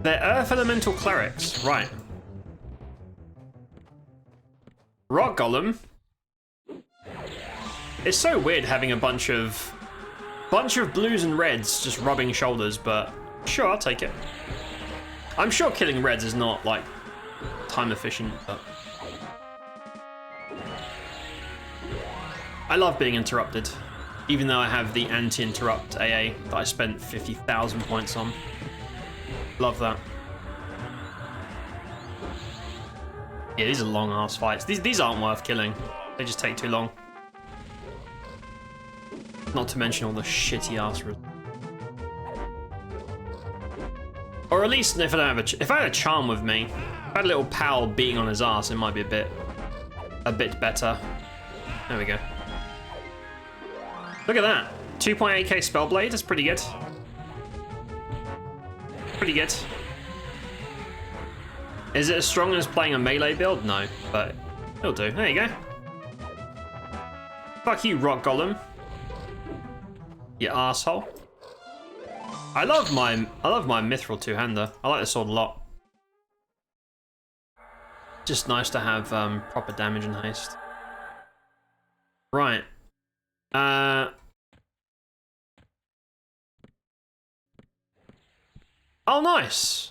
They're Earth Elemental clerics. Right. Rock Golem. It's so weird having a bunch of blues and reds just rubbing shoulders, but sure, I'll take it. I'm sure killing reds is not, like, time efficient, but I love being interrupted, even though I have the anti-interrupt AA that I spent 50,000 points on. Love that. Yeah, these are long ass fights. These aren't worth killing. They just take too long. Not to mention all the shitty ass. Or at least if I don't have if I had a charm with me, if I had a little pal beating on his ass, it might be a bit better. There we go. Look at that. 2.8k Spellblade, that's pretty good. Pretty good. Is it as strong as playing a melee build? No, but it'll do. There you go. Fuck you, Rock Golem. You asshole. I love my Mithril two-hander. I like this sword a lot. Just nice to have proper damage and haste. Right. Oh, nice.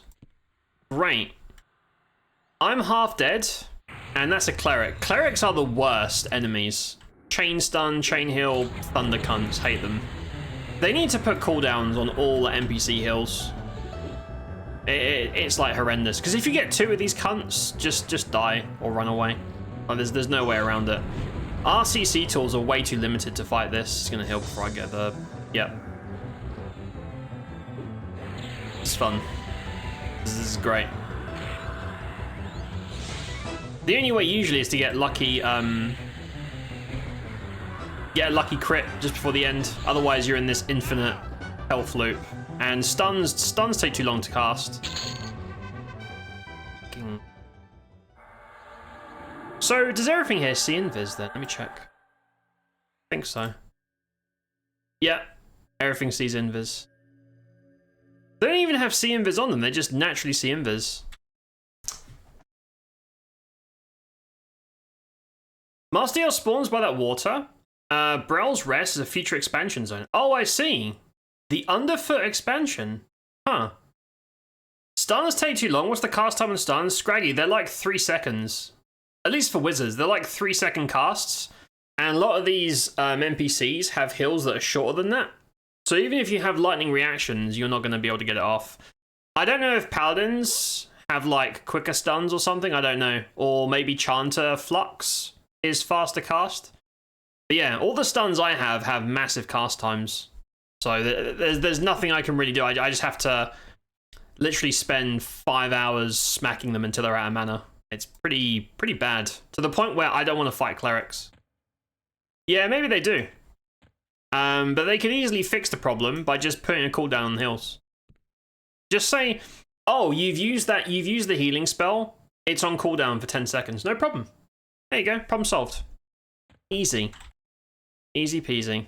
Great. I'm half dead, and that's a cleric. Clerics are the worst enemies. Chain stun, chain heal, thunder cunts, hate them. They need to put cooldowns on all the NPC heals. It's like horrendous, because if you get two of these cunts, just die or run away. Like, there's no way around it. RCC tools are way too limited to fight this. It's gonna heal before I get the... Yep. It's fun. This is great. The only way usually is to get lucky, get a lucky crit just before the end. Otherwise, you're in this infinite health loop. And stuns take too long to cast. So, does everything here see invis then? Let me check. I think so. Yeah, everything sees invis. They don't even have see invis on them, they just naturally see invis. Mastiel spawns by that water. Brell's Rest is a future expansion zone. Oh, I see. The Underfoot expansion. Huh. Stuns take too long. What's the cast time on stuns? Scraggy, they're like 3 seconds. At least for wizards, they're like 3-second casts. And a lot of these NPCs have heals that are shorter than that. So even if you have lightning reactions, you're not going to be able to get it off. I don't know if paladins have like quicker stuns or something. I don't know. Or maybe Chanter Flux is faster cast. But yeah, all the stuns I have massive cast times. So there's nothing I can really do. I just have to literally spend 5 hours smacking them until they're out of mana. It's pretty bad. To the point where I don't want to fight clerics. Yeah, maybe they do. But they can easily fix the problem by just putting a cooldown on the heals. Just say, oh, you've used the healing spell. It's on cooldown for 10 seconds. No problem. There you go. Problem solved. Easy. Easy peasy.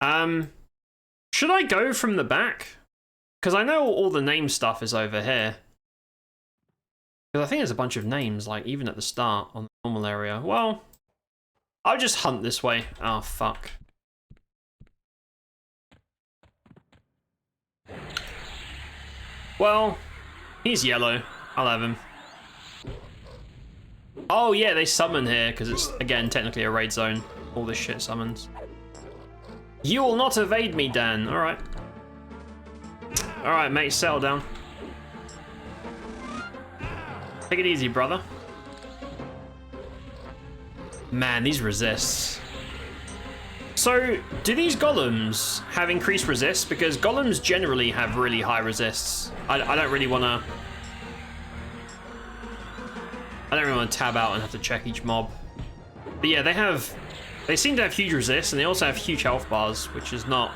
Should I go from the back? Because I know all the name stuff is over here. Because I think there's a bunch of names, like, even at the start on the normal area. Well, I'll just hunt this way. Oh, fuck. Well, he's yellow. I'll have him. Oh, yeah, they summon here, because it's, again, technically a raid zone. All this shit summons. You will not evade me, Dan. Alright. Alright, mate, settle down. Take it easy, brother. Man, these resists. So, do these golems have increased resists? Because golems generally have really high resists. I don't really want to... I don't really want to tab out and have to check each mob. But yeah, they seem to have huge resists, and they also have huge health bars, which is not...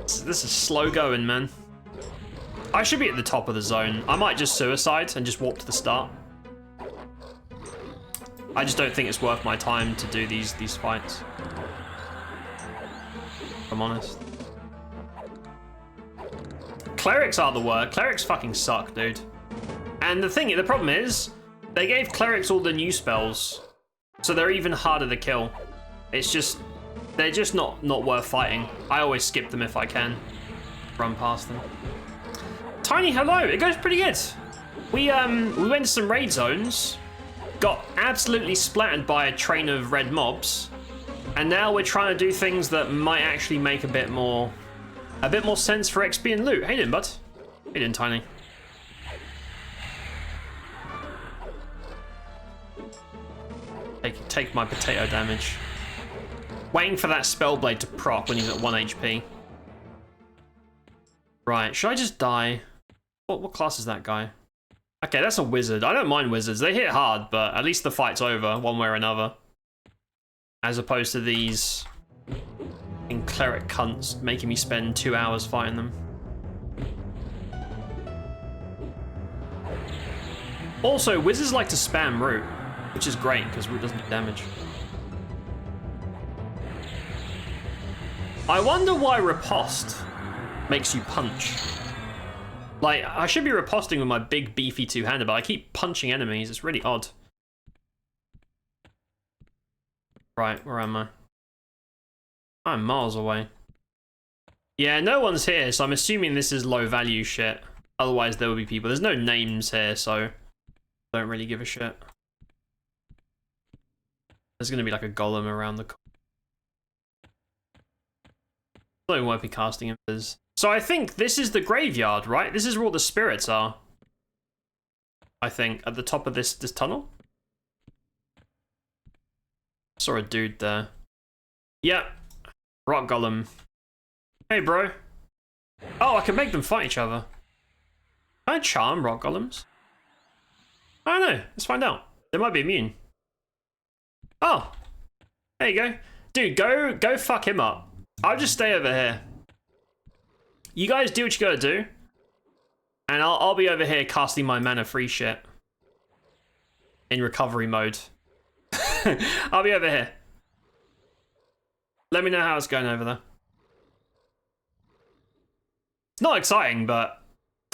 This is slow going, man. I should be at the top of the zone. I might just suicide and just walk to the start. I just don't think it's worth my time to do these fights. If I'm honest. Clerics are the word. Clerics fucking suck, dude. And the problem is, they gave clerics all the new spells, so they're even harder to kill. It's just, they're just not worth fighting. I always skip them if I can. Run past them. Tiny, hello. It goes pretty good. We went to some raid zones, got absolutely splattered by a train of red mobs, and now we're trying to do things that might actually make a bit more sense for XP and loot. Hey, then, bud. Hey, then, Tiny. Take my potato damage. Waiting for that spellblade to proc when he's at 1 HP. Right, should I just die? What class is that guy? Okay, that's a wizard. I don't mind wizards. They hit hard, but at least the fight's over one way or another. As opposed to these cleric cunts making me spend 2 hours fighting them. Also, wizards like to spam root, which is great because root doesn't do damage. I wonder why riposte makes you punch. Like, I should be riposting with my big beefy two-hander, but I keep punching enemies. It's really odd. Right, where am I? I'm miles away. Yeah, no one's here, so I'm assuming this is low value shit. Otherwise there will be people. There's no names here, so I don't really give a shit. There's gonna be like a golem around the corner. Not even worth me casting him. So I think this is the graveyard, right? This is where all the spirits are. I think, at the top of this tunnel. Saw a dude there. Yep. Rock golem. Hey, bro. Oh, I can make them fight each other. Can I charm rock golems? I don't know. Let's find out. They might be immune. Oh. There you go. Dude, go fuck him up. I'll just stay over here. You guys do what you gotta do. And I'll be over here casting my mana free shit. In recovery mode. I'll be over here. Let me know how it's going over there. It's not exciting, but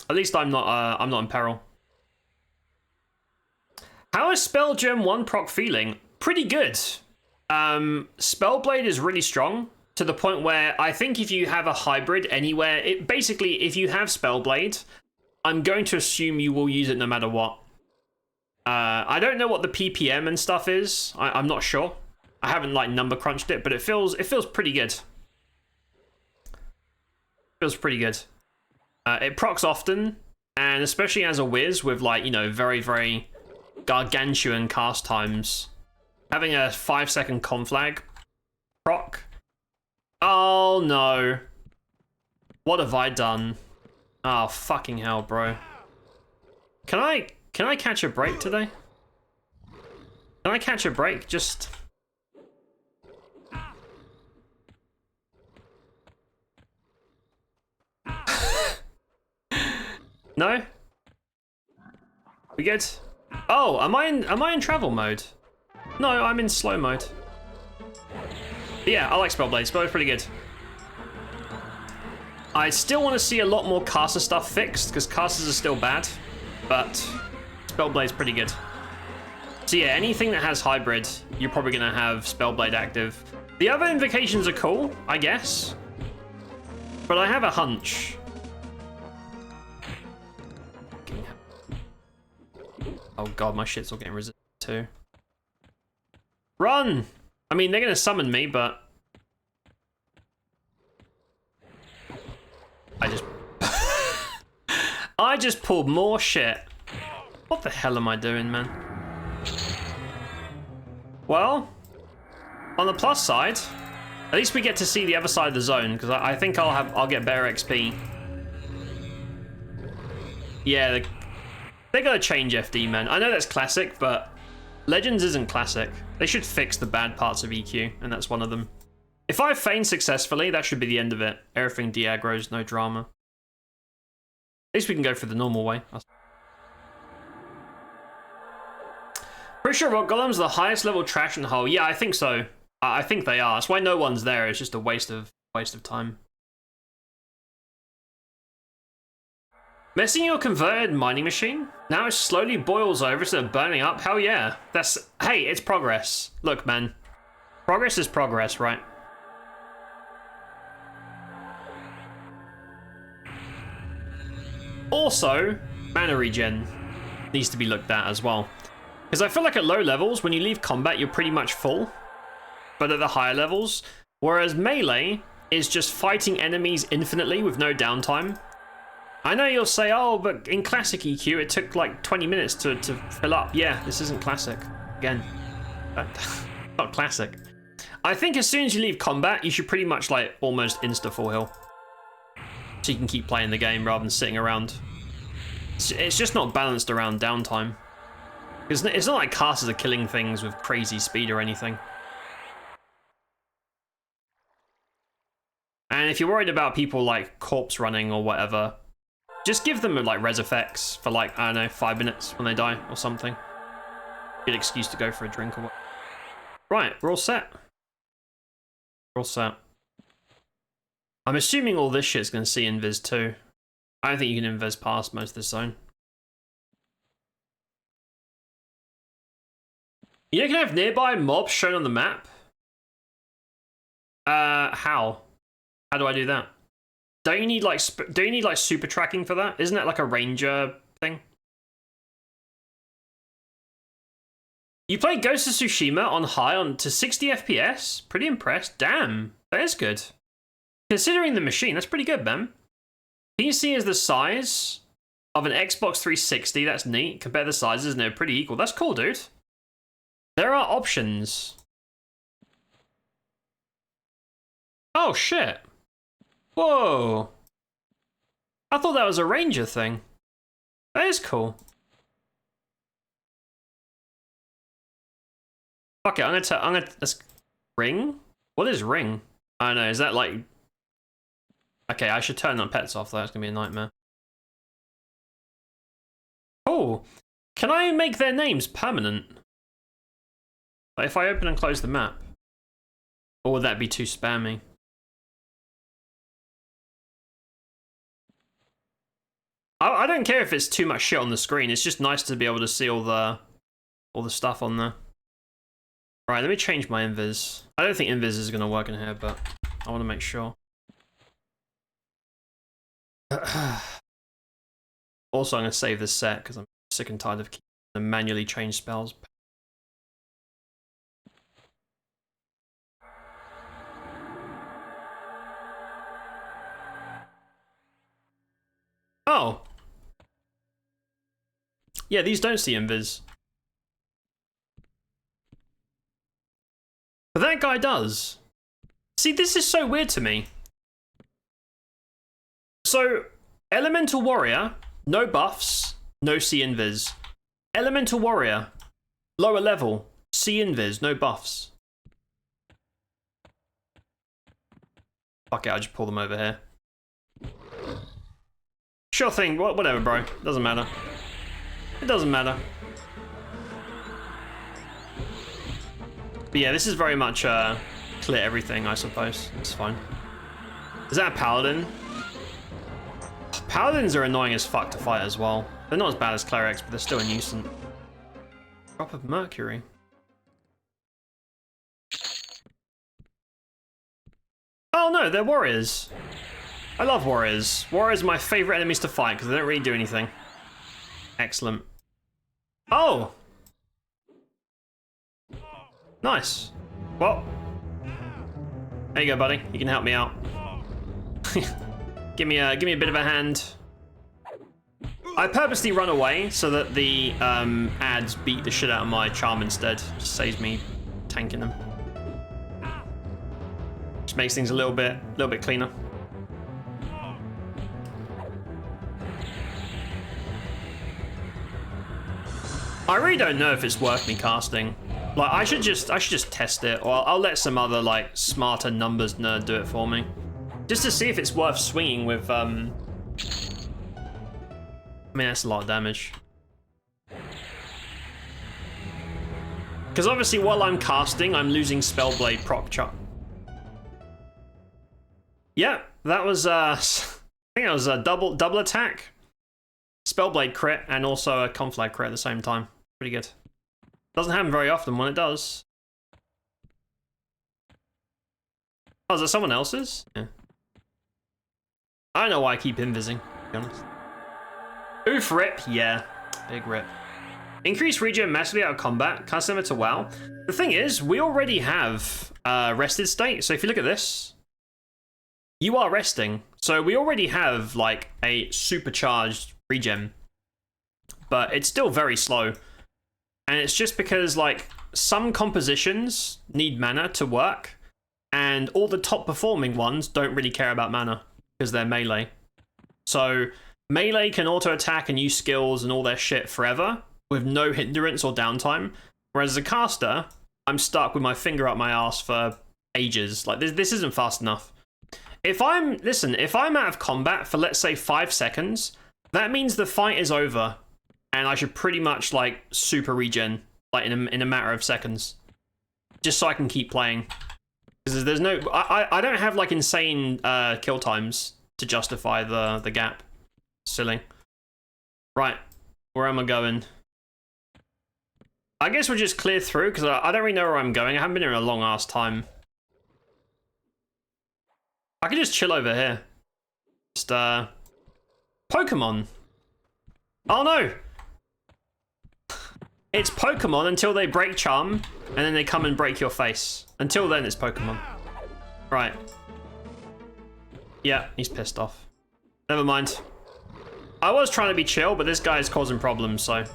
at least I'm not in peril. How is Spelljam 1 proc feeling? Pretty good. Spellblade is really strong to the point where I think if you have a hybrid anywhere, basically if you have Spellblade, I'm going to assume you will use it no matter what. I don't know what the PPM and stuff is. I'm not sure. I haven't like number crunched it, but it feels pretty good. Feels pretty good. It procs often, and especially as a whiz with like, you know, very, very gargantuan cast times. Having a 5-second conflag proc. Oh no. What have I done? Oh fucking hell, bro. Can I catch a break today? Can I catch a break? Just... No? We good? Oh, am I in travel mode? No, I'm in slow mode. But yeah, I like Spellblade. Spellblade's pretty good. I still want to see a lot more caster stuff fixed, because casters are still bad, but Spellblade's pretty good. So yeah, anything that has hybrid, you're probably going to have Spellblade active. The other invocations are cool, I guess, but I have a hunch. Oh god, my shit's all getting resisted too. Run! I mean, they're going to summon me, but... I just pulled more shit. What the hell am I doing, man? Well, on the plus side, at least we get to see the other side of the zone, because I think I'll get better XP. Yeah, they gotta change FD, man. I know that's classic, but Legends isn't classic. They should fix the bad parts of EQ, and that's one of them. If I feign successfully, that should be the end of it. Everything de-aggroes, no drama. At least we can go for the normal way. Pretty sure Rock Golem's the highest level trash in the hole. Yeah, I think so. I think they are. That's why no one's there. It's just a waste of time. Messing your converted mining machine? Now it slowly boils over instead of burning up? Hell yeah. Hey, it's progress. Look, man. Progress is progress, right? Also, mana regen needs to be looked at as well. Because I feel like at low levels, when you leave combat, you're pretty much full. But at the higher levels, whereas melee is just fighting enemies infinitely with no downtime. I know you'll say, oh, but in classic EQ, it took like 20 minutes to fill up. Yeah, this isn't classic. Again, not classic. I think as soon as you leave combat, you should pretty much like almost insta full heal. So you can keep playing the game rather than sitting around. It's just not balanced around downtime. It's not like casters are killing things with crazy speed or anything. And if you're worried about people like corpse running or whatever, just give them like res effects for like, I don't know, 5 minutes when they die or something. Good excuse to go for a drink or what. Right, we're all set. We're all set. I'm assuming all this shit's going to see invis too. I don't think you can invis past most of this zone. You can have nearby mobs shown on the map? How? How do I do that? Don't you need like super tracking for that? Isn't that like a ranger thing? You play Ghost of Tsushima on high to 60 FPS? Pretty impressed. Damn, that is good. Considering the machine, that's pretty good, man. PC is the size of an Xbox 360. That's neat. Compare the sizes and they're pretty equal. That's cool, dude. There are options. Oh, shit. Whoa. I thought that was a ranger thing. That is cool. Fuck it, I'm gonna, let's, ring? What is ring? I don't know, is that like... Okay, I should turn the pets off though, it's gonna be a nightmare. Oh, can I make their names permanent? Like if I open and close the map? Or would that be too spammy? I don't care if it's too much shit on the screen, it's just nice to be able to see all all the stuff on there. Right, let me change my invis. I don't think invis is going to work in here, but I want to make sure. Also, I'm going to save this set because I'm sick and tired of keeping to manually change spells. Oh. Yeah, these don't see invis. But that guy does. See, this is so weird to me. So, Elemental Warrior, no buffs, no see invis. Elemental Warrior, lower level, see invis, no buffs. Fuck it, I'll just pull them over here. Sure thing, whatever, bro. Doesn't matter. It doesn't matter. But yeah, this is very much clear everything, I suppose. It's fine. Is that a paladin? Paladins are annoying as fuck to fight as well. They're not as bad as clerics, but they're still a nuisance. Drop of mercury. Oh no, they're warriors. I love warriors. Warriors are my favorite enemies to fight because they don't really do anything. Excellent. Oh! Nice. Well, there you go, buddy. You can help me out. give me a bit of a hand. I purposely run away so that the ads beat the shit out of my charm instead. Just saves me tanking them. Just makes things a little bit cleaner. I really don't know if it's worth me casting. Like, I should just test it, or I'll let some other like smarter numbers nerd do it for me, just to see if it's worth swinging with. I mean, that's a lot of damage. Because obviously, while I'm casting, I'm losing Spellblade proc chop. Yeah, that was I think it was a double attack, Spellblade crit, and also a Conflag crit at the same time. Pretty good. Doesn't happen very often when it does. Oh, is that someone else's? Yeah. I don't know why I keep invising, to be honest. Oof, rip. Yeah, big rip. Increase regen massively out of combat, kind of similar to WoW. The thing is, we already have rested state. So if you look at this, you are resting. So we already have like a supercharged regen, but it's still very slow. And it's just because like some compositions need mana to work, and all the top performing ones don't really care about mana because they're melee. So melee can auto attack and use skills and all their shit forever with no hindrance or downtime. Whereas as a caster, I'm stuck with my finger up my ass for ages. Like this isn't fast enough. If I'm out of combat for let's say 5 seconds, that means the fight is over. And I should pretty much like super regen like in a matter of seconds, just so I can keep playing. Because there's no, I don't have like insane kill times to justify the gap. Silly. Right, where am I going? I guess we'll just clear through because I don't really know where I'm going. I haven't been here in a long ass time. I could just chill over here. Just Pokemon. Oh no! It's Pokemon until they break charm, and then they come and break your face. Until then, it's Pokemon. Right. Yeah, he's pissed off. Never mind. I was trying to be chill, but this guy is causing problems, so I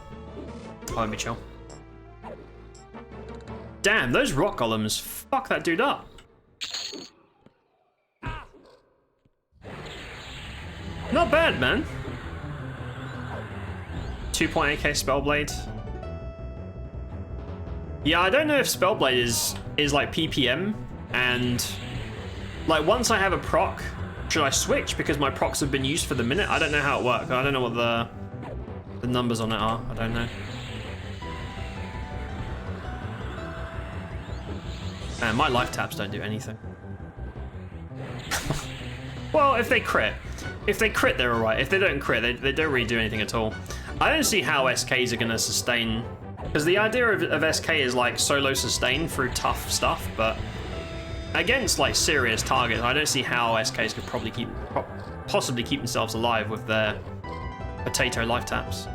won't be chill. Damn, those rock golems. Fuck that dude up. Not bad, man. 2.8k Spellblade. Yeah, I don't know if Spellblade is like PPM, and like once I have a proc, should I switch because my procs have been used for the minute? I don't know how it works. I don't know what the numbers on it are. I don't know. Man, my life taps don't do anything. Well, if they crit, they're alright. If they don't crit, they don't really do anything at all. I don't see how SKs are gonna sustain Because the idea of SK is like solo sustain through tough stuff, but against like serious targets, I don't see how SKs could possibly keep themselves alive with their potato life taps.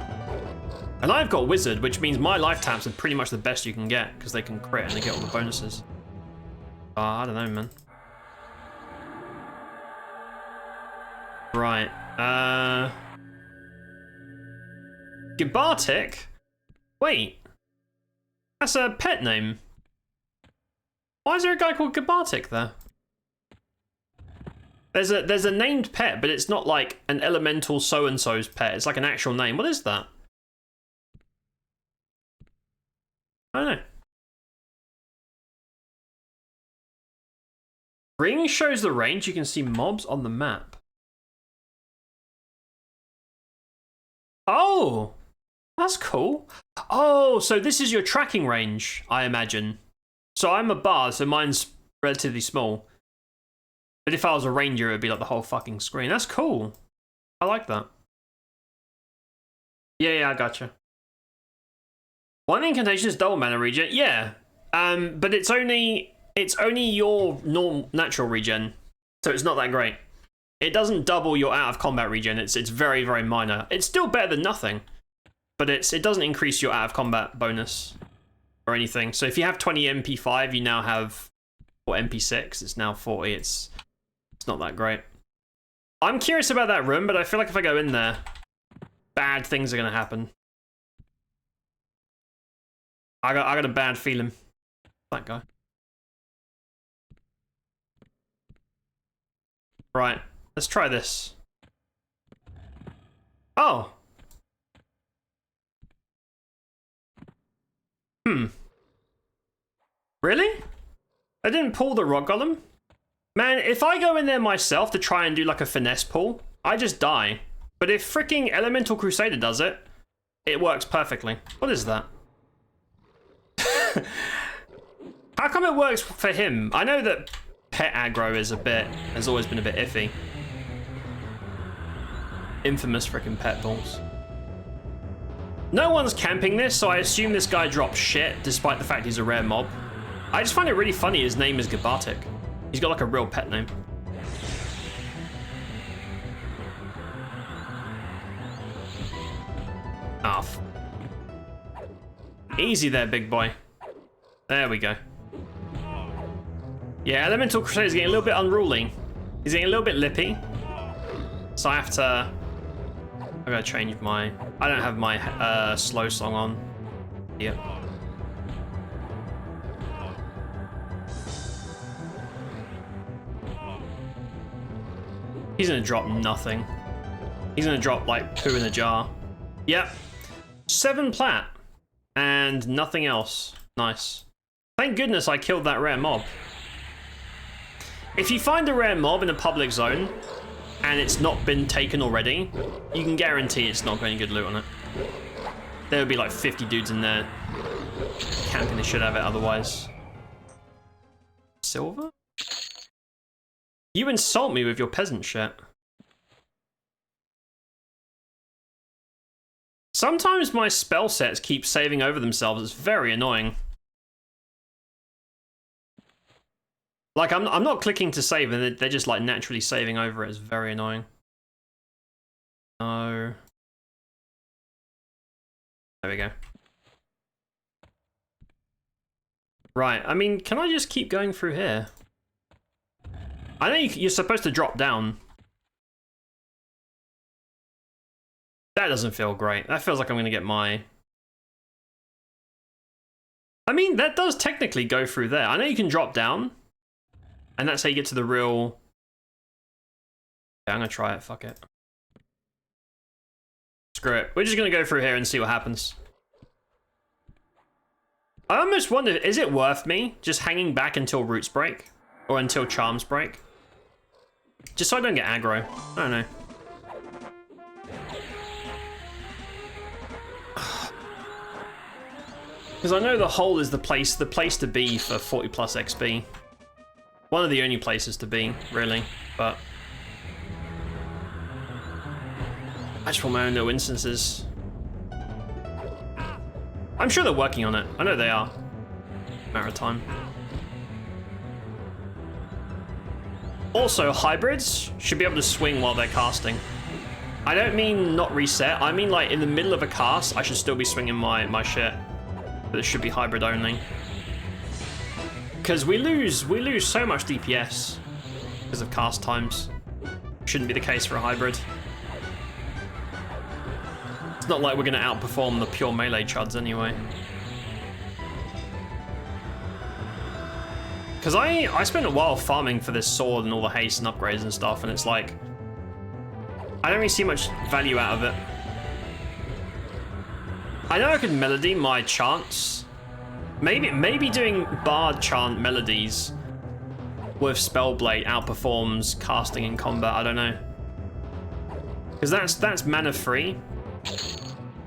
And I've got Wizard, which means my life taps are pretty much the best you can get because they can crit and they get all the bonuses. I don't know, man. Right. Gibartic? Wait. That's a pet name. Why is there a guy called Gibartic there? There's a named pet, but it's not like an elemental so-and-so's pet. It's like an actual name. What is that? I don't know. Ring shows the range. You can see mobs on the map. Oh! That's cool. Oh, so this is your tracking range, I imagine. So I'm a bard, so mine's relatively small. But if I was a ranger, it would be like the whole fucking screen. That's cool. I like that. Yeah, I gotcha. One incantation is double mana regen. Yeah. But it's only your natural regen. So it's not that great. It doesn't double your out of combat regen. It's very, very minor. It's still better than nothing. But it doesn't increase your out of combat bonus or anything. So if you have 20 MP5, you now have, or MP6, it's now 40. It's not that great. I'm curious about that room, but I feel like if I go in there, bad things are gonna happen. I got a bad feeling. That guy. Right, let's try this. Oh. Really? I didn't pull the rock golem? Man, if I go in there myself to try and do like a finesse pull, I just die. But if freaking Elemental Crusader does it, it works perfectly. What is that? How come it works for him? I know that pet aggro has always been a bit iffy. Infamous freaking pet balls. No one's camping this, so I assume this guy drops shit, despite the fact he's a rare mob. I just find it really funny his name is Gibartic. He's got like a real pet name. Oh. Easy there, big boy. There we go. Yeah, Elemental Crusader's getting a little bit unruly. He's getting a little bit lippy. So I have to... I gotta change my... I don't have my slow song on. Yep. He's gonna drop nothing. He's gonna drop like poo in a jar. Yep. 7 plat. And nothing else. Nice. Thank goodness I killed that rare mob. If you find a rare mob in a public zone, and it's not been taken already, you can guarantee it's not going to get good loot on it. There would be like 50 dudes in there camping the shit out of it otherwise. Silver? You insult me with your peasant shit. Sometimes my spell sets keep saving over themselves. It's very annoying. Like, I'm not clicking to save, and they're just, like, naturally saving over it. It's very annoying. No. There we go. Right, I mean, can I just keep going through here? I know you're supposed to drop down. That doesn't feel great. That feels like I'm going to get my... I mean, that does technically go through there. I know you can drop down. And that's how you get to the real... Yeah, I'm gonna try it, fuck it. Screw it. We're just gonna go through here and see what happens. I almost wonder, is it worth me just hanging back until roots break? Or until charms break? Just so I don't get aggro. I don't know. Because I know the hole is the place to be for 40 plus XP. One of the only places to be, really, but... I just want my own little instances. I'm sure they're working on it. I know they are. Matter of time. Also, hybrids should be able to swing while they're casting. I don't mean not reset. I mean like in the middle of a cast, I should still be swinging my shit. But it should be hybrid only. Because we lose so much DPS because of cast times. Shouldn't be the case for a hybrid. It's not like we're going to outperform the pure melee chuds anyway. Because I spent a while farming for this sword and all the haste and upgrades and stuff, and it's like, I don't really see much value out of it. I know I could melody my chants. Maybe doing bard chant melodies with Spellblade outperforms casting in combat, I don't know. Because that's mana free.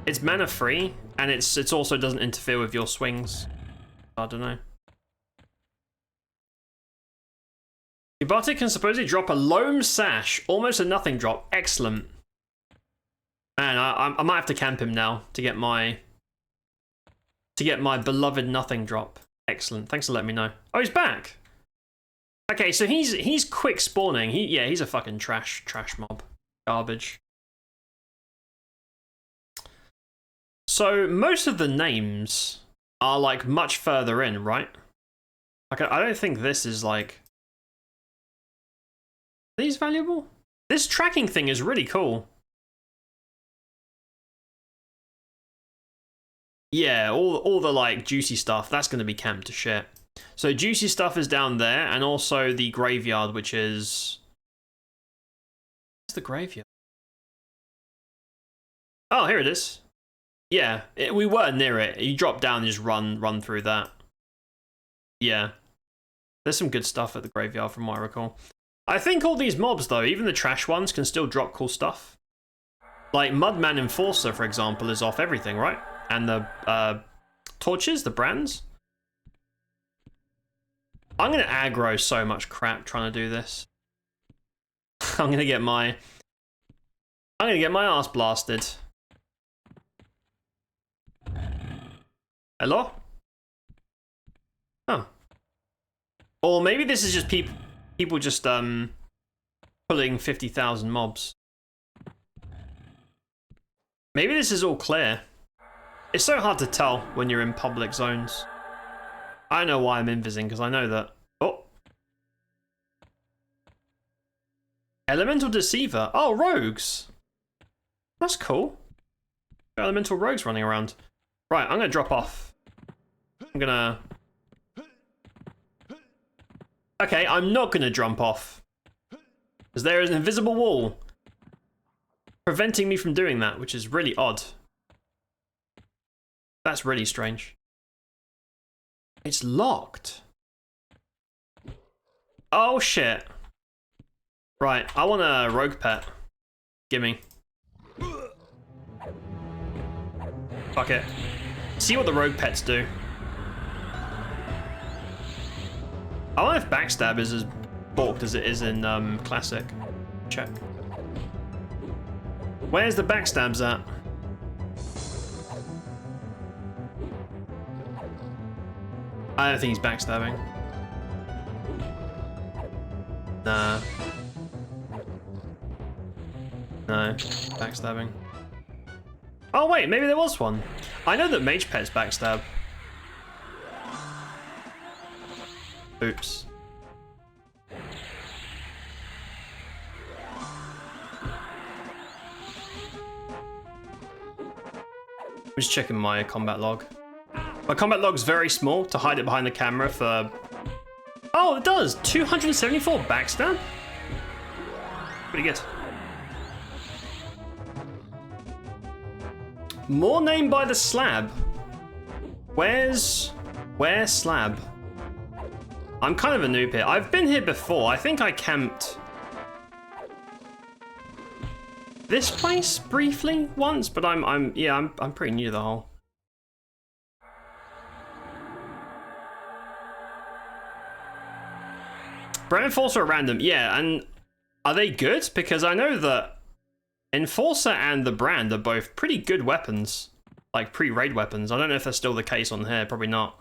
It's mana free, and it's also doesn't interfere with your swings. I don't know. Ibate can supposedly drop a Loam Sash, almost a nothing drop. Excellent. Man, I might have to camp him now to get my beloved nothing drop. Excellent. Thanks for letting me know. Oh, he's back. Okay, so he's quick spawning. He's a fucking trash mob. Garbage. So most of the names are like much further in, right? Like I don't think this is like. Are these valuable? This tracking thing is really cool. Yeah, all the like juicy stuff, that's going to be camped to shit. So juicy stuff is down there, and also the graveyard, which is... Where's the graveyard? Oh, here it is. Yeah, we were near it. You drop down and just run through that. Yeah. There's some good stuff at the graveyard from what I recall. I think all these mobs, though, even the trash ones, can still drop cool stuff. Like Mudman Enforcer, for example, is off everything, right? And the torches, the brands. I'm gonna aggro so much crap trying to do this. I'm gonna get my ass blasted. Hello? Oh. Or maybe this is just people just pulling 50,000 mobs. Maybe this is all clear. It's so hard to tell when you're in public zones. I know why I'm invising, because I know that... Oh! Elemental Deceiver. Oh, rogues! That's cool. Elemental rogues running around. Right, I'm going to drop off. I'm going to... Okay, I'm not going to jump off. Because there is an invisible wall preventing me from doing that, which is really odd. That's really strange. It's locked. Oh shit. Right, I want a rogue pet. Gimme. Fuck it. See what the rogue pets do. I wonder if backstab is as balked as it is in classic. Check. Where's the backstabs at? I don't think he's backstabbing. Nah. No, backstabbing. Oh wait, maybe there was one. I know that Mage Pet's backstab. Oops. I'm just checking my combat log. My combat log's very small to hide it behind the camera for... Oh, it does! 274 backstab? Pretty good. More name by the slab. Where's slab? I'm kind of a noob here. I've been here before. I think I camped this place briefly once, but I'm pretty new to the whole. Brand Enforcer are random, yeah, and are they good? Because I know that Enforcer and the Brand are both pretty good weapons. like pre-raid weapons. I don't know if that's still the case on here. Probably not.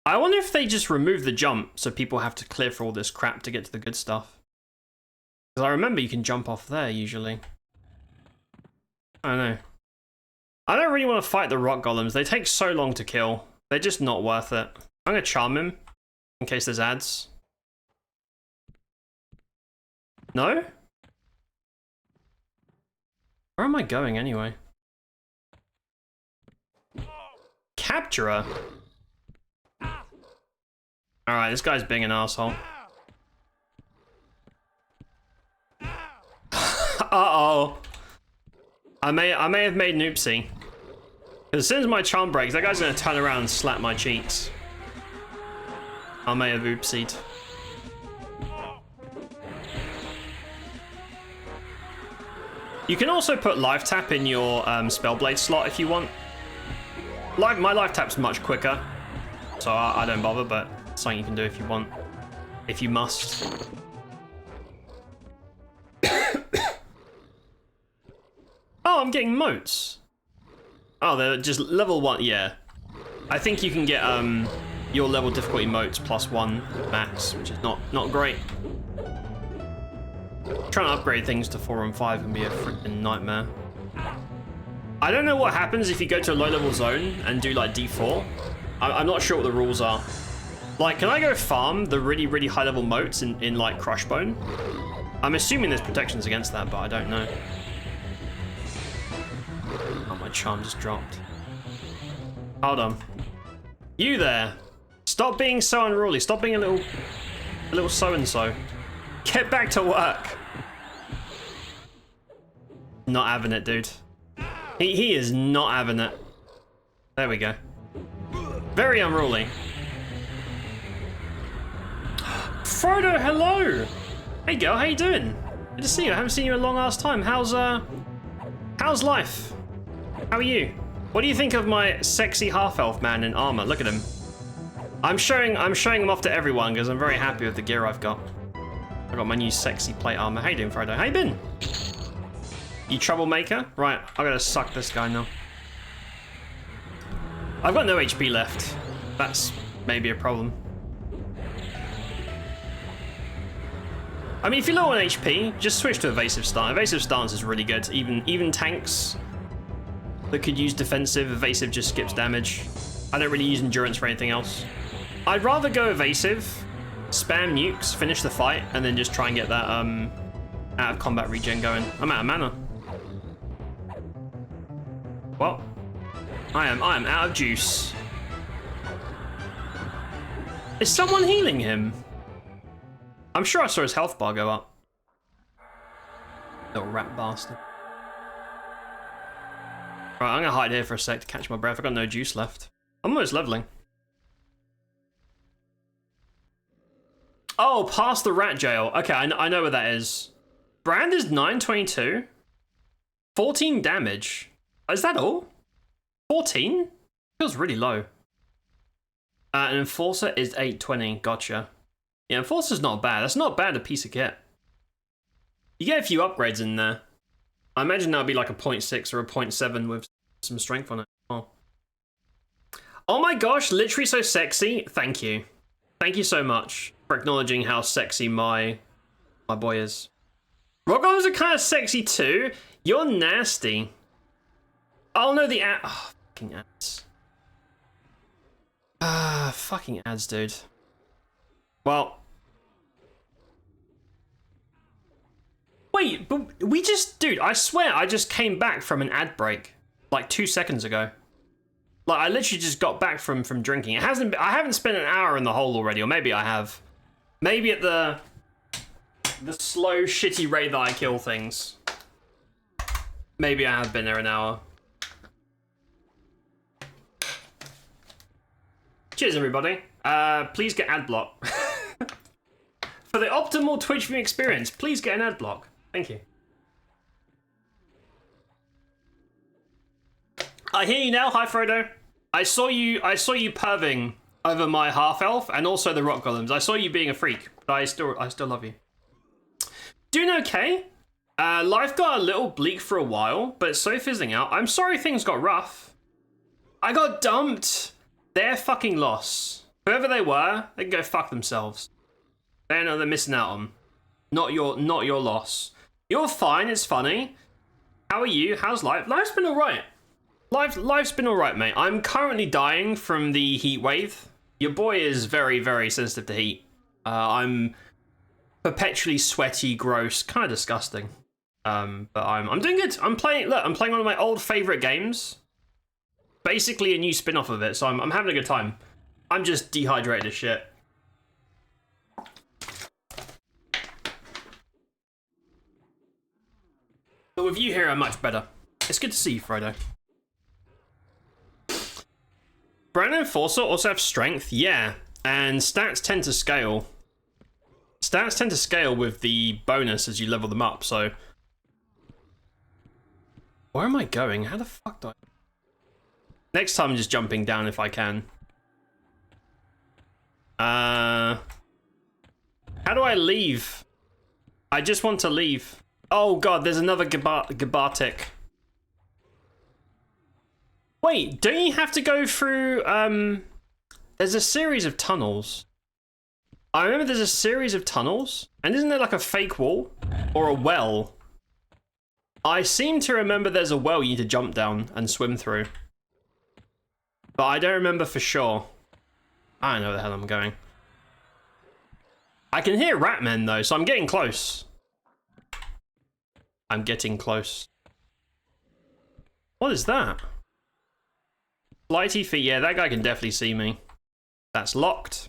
I wonder if they just remove the jump so people have to clear for all this crap to get to the good stuff. Because I remember you can jump off there usually. I don't know. I don't really want to fight the rock golems. They take so long to kill. They're just not worth it. I'm going to charm him in case there's ads. No? Where am I going anyway? Capturer? Alright, this guy's being an asshole. Uh-oh. I may have made an oopsie. As soon as my charm breaks, that guy's gonna turn around and slap my cheeks. I may have oopsied. You can also put life tap in your spellblade slot if you want. My life tap's much quicker, so I don't bother, but it's something you can do if you want. If you must. Oh, I'm getting motes. Oh, they're just level 1, yeah. I think you can get your level difficulty motes +1 max, which is not great. Trying to upgrade things to 4 and 5 can be a freaking nightmare. I don't know what happens if you go to a low level zone and do like D4. I'm not sure what the rules are. Like, can I go farm the really high level motes in like Crushbone? I'm assuming there's protections against that, but I don't know. Oh, my charm just dropped. Hold on. You there. Stop being so unruly. Stop being a little so-and-so. Get back to work. Not having it, dude. He is not having it. There we go. Very unruly. Frodo, hello. Hey girl, how you doing? Good to see you. I haven't seen you in a long ass time. How's life? How are you? What do you think of my sexy half-elf man in armor? Look at him. I'm showing him off to everyone because I'm very happy with the gear I've got. I got my new sexy plate armor. How you doing, Frodo? How you been? You troublemaker? Right, I gotta suck this guy now. I've got no HP left. That's maybe a problem. I mean, if you're low on HP, just switch to evasive stance. Evasive stance is really good. Even tanks that could use defensive, evasive just skips damage. I don't really use endurance for anything else. I'd rather go evasive, spam nukes, finish the fight, and then just try and get that out of combat regen going. I'm out of mana. Well, I am out of juice. Is someone healing him? I'm sure I saw his health bar go up. Little rat bastard. Right, I'm gonna hide here for a sec to catch my breath. I've got no juice left. I'm almost leveling. Oh, past the rat jail. Okay, I know where that is. Brand is 922. 14 damage. Is that all? 14? Feels really low. And Enforcer is 820. Gotcha. Yeah, Enforcer's not bad. That's not bad a piece of kit. You get a few upgrades in there. I imagine that'll be like a 0.6 or a 0.7 with some strength on it. Oh my gosh, literally so sexy. Thank you. Thank you so much for acknowledging how sexy my boy is. Rock golems are kind of sexy too. You're nasty. Oh no, the ad. Oh, fucking ads. Fucking ads, dude. Well. Wait, but we just, dude, I swear I just came back from an ad break like 2 seconds ago. Like, I literally just got back from drinking. I haven't spent an hour in the hole already, or maybe I have. Maybe at the slow, shitty rate that I kill things. Maybe I have been there an hour. Cheers, everybody. Please get ad block. For the optimal Twitch viewing experience, please get an ad block. Thank you. I hear you now. Hi, Frodo. I saw you perving over my half elf and also the rock golems. I saw you being a freak, but I still love you. Doing okay. Life got a little bleak for a while, but it's so fizzling out. I'm sorry things got rough. I got dumped. Their fucking loss. Whoever they were, they can go fuck themselves. They know they're missing out on. Not your loss. You're fine, it's funny. How are you? How's life? Life's been alright. Life's been alright, mate. I'm currently dying from the heat wave. Your boy is very, very sensitive to heat. I'm perpetually sweaty, gross, kind of disgusting. But I'm doing good. I'm playing one of my old favorite games. Basically a new spin-off of it, so I'm having a good time. I'm just dehydrated as shit. But with you here, I'm much better. It's good to see you, Frodo. Brand Enforcer also have strength, yeah. And stats tend to scale. Stats tend to scale with the bonus as you level them up, so... Where am I going? How the fuck do I... Next time I'm just jumping down if I can. How do I leave? I just want to leave. Oh god, there's another Gabartic. Wait, don't you have to go through, there's a series of tunnels. I remember there's a series of tunnels, and isn't there like a fake wall? Or a well? I seem to remember there's a well you need to jump down and swim through. But I don't remember for sure. I don't know where the hell I'm going. I can hear Ratmen though, so I'm getting close. I'm getting close. What is that? Flighty feet, yeah, that guy can definitely see me. That's locked.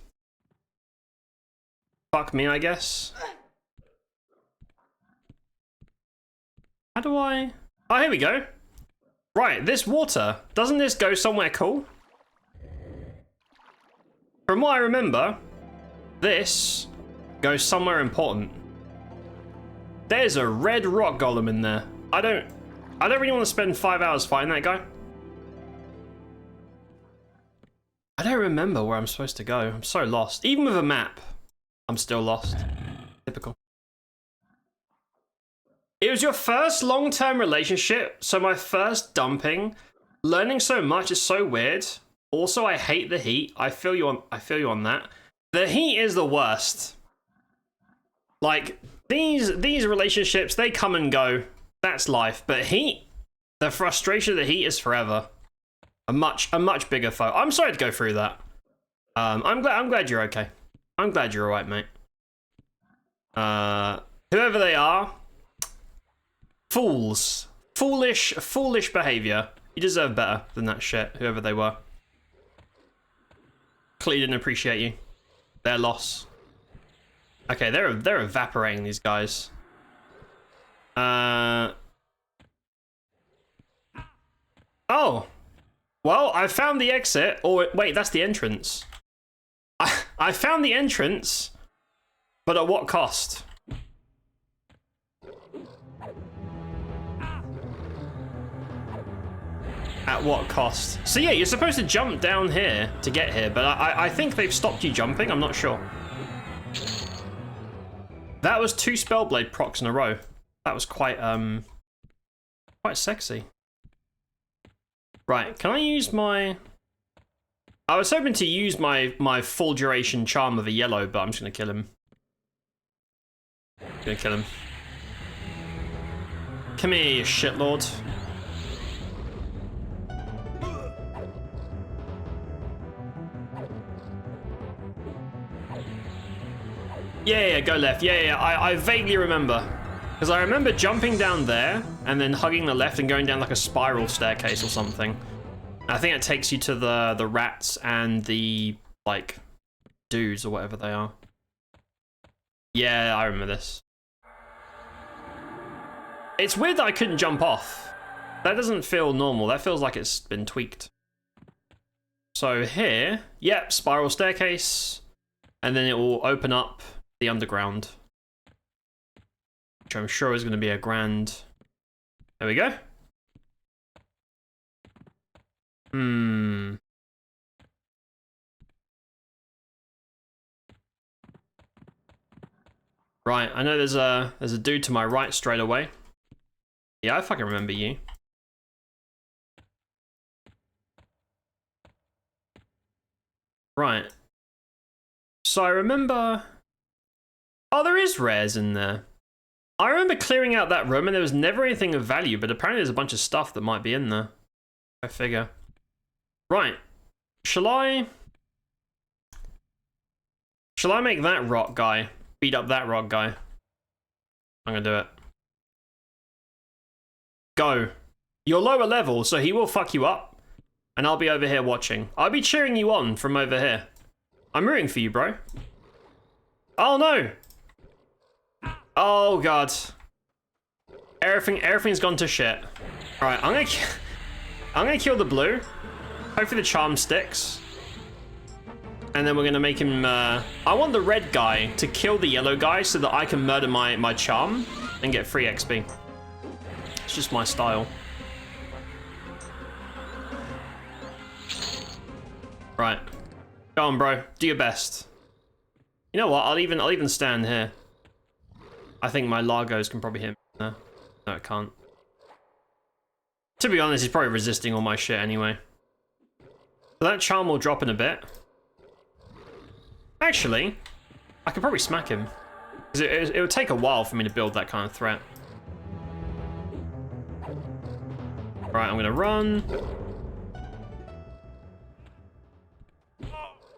Fuck me, I guess. How do I... Oh, here we go. Right, this water. Doesn't this go somewhere cool? From what I remember, this goes somewhere important. There's a red rock golem in there. I don't really want to spend 5 hours fighting that guy. I don't remember where I'm supposed to go. I'm so lost. Even with a map, I'm still lost. Typical. It was your first long-term relationship, so my first dumping. Learning so much is so weird. Also, I hate the heat. I feel you on that. The heat is the worst. Like, these relationships, they come and go. That's life. But heat, the frustration of the heat is forever. A much bigger foe. I'm sorry to go through that. I'm glad you're okay. I'm glad you're alright, mate. Whoever they are, fools. Foolish behavior. You deserve better than that shit, whoever they were. Clearly didn't appreciate you. Their loss. Okay, they're evaporating, these guys. Oh. Well, I found the exit. Or wait, that's the entrance. I found the entrance, but at what cost? At what cost? So yeah, you're supposed to jump down here to get here, but I think they've stopped you jumping. I'm not sure. That was 2 Spellblade procs in a row. That was quite sexy. Right, can I use my... I was hoping to use my full duration charm of a yellow, but I'm just gonna kill him. Gonna kill him. Come here, you shitlord. Yeah, go left. Yeah, I vaguely remember. Because I remember jumping down there and then hugging the left and going down like a spiral staircase or something. I think it takes you to the rats and the, like, dudes or whatever they are. Yeah, I remember this. It's weird that I couldn't jump off. That doesn't feel normal. That feels like it's been tweaked. So here, yep, spiral staircase. And then it will open up the underground. Which I'm sure is going to be a grand... There we go. Right, I know there's a dude to my right straight away. Yeah, I fucking remember you. Right. So I remember... Oh, there is rares in there. I remember clearing out that room and there was never anything of value, but apparently there's a bunch of stuff that might be in there. I figure. Right. Shall I make that rock guy beat up that rock guy? I'm gonna do it. Go. You're lower level, so he will fuck you up. And I'll be over here watching. I'll be cheering you on from over here. I'm rooting for you, bro. Oh no! Oh god. Everything's gone to shit. Alright, I'm gonna kill the blue. Hopefully the charm sticks. And then we're gonna make him, I want the red guy to kill the yellow guy so that I can murder my charm and get free XP. It's just my style. Right. Go on, bro. Do your best. You know what? I'll even stand here. I think my Largos can probably hit me there. No, it can't. To be honest, he's probably resisting all my shit anyway. So that charm will drop in a bit. Actually, I could probably smack him. Because it would take a while for me to build that kind of threat. Right, I'm gonna run.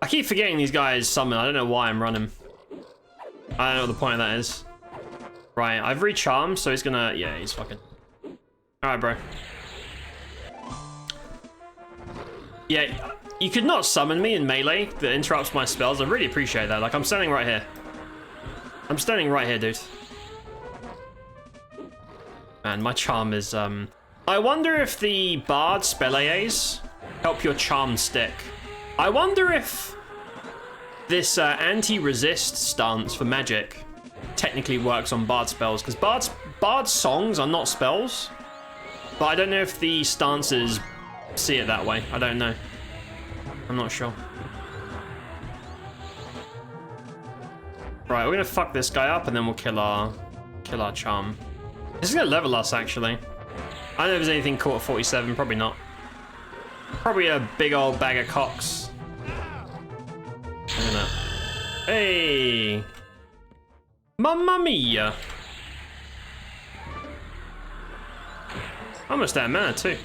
I keep forgetting these guys summon. I don't know why I'm running. I don't know what the point of that is. Right, I've recharmed, so he's gonna... Yeah, he's fucking... Alright, bro. Yeah, you could not summon me in melee that interrupts my spells. I really appreciate that. Like, I'm standing right here. I'm standing right here, dude. Man, my charm is, I wonder if the Bard spell AAs help your charm stick. I wonder if this anti-resist stance for magic technically works on Bard spells, because Bard songs are not spells, but I don't know if the stances see it that way. I don't know. I'm not sure. Right, we're gonna fuck this guy up and then we'll kill our charm. This is gonna level us, actually. I don't know if there's anything caught at 47, probably not. Probably a big old bag of cocks. Look at that. Hey! Mamma mia! Almost out of mana too.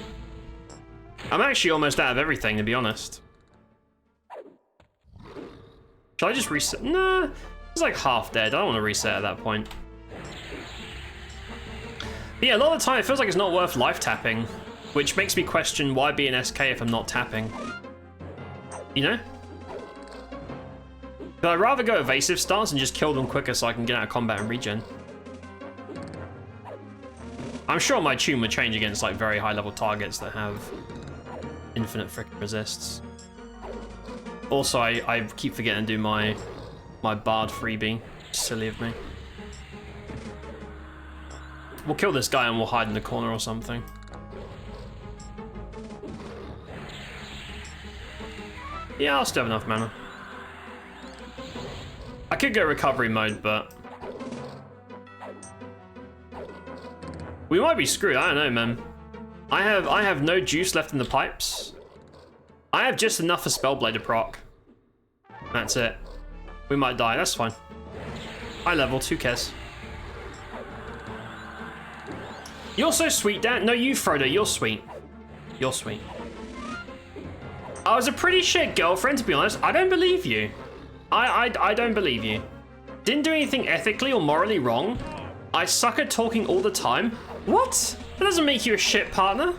I'm actually almost out of everything, to be honest. Should I just reset? Nah, it's like half dead. I don't want to reset at that point. But yeah, a lot of the time it feels like it's not worth life tapping, which makes me question why be an SK if I'm not tapping. You know? But I'd rather go evasive stance and just kill them quicker so I can get out of combat and regen. I'm sure my tune would change against like very high level targets that have infinite frickin' resists. Also, I keep forgetting to do my Bard freebie. Silly of me. We'll kill this guy and we'll hide in the corner or something. Yeah, I'll still have enough mana. I could go recovery mode, but we might be screwed. I don't know, man. I have no juice left in the pipes. I have just enough for Spellblade to proc. That's it. We might die. That's fine. High level, 2 cares. You're so sweet, Dan. No, you, Frodo. You're sweet. You're sweet. I was a pretty shit girlfriend, to be honest. I don't believe you. I don't believe you. Didn't do anything ethically or morally wrong. I suck at talking all the time. What? That doesn't make you a shit partner.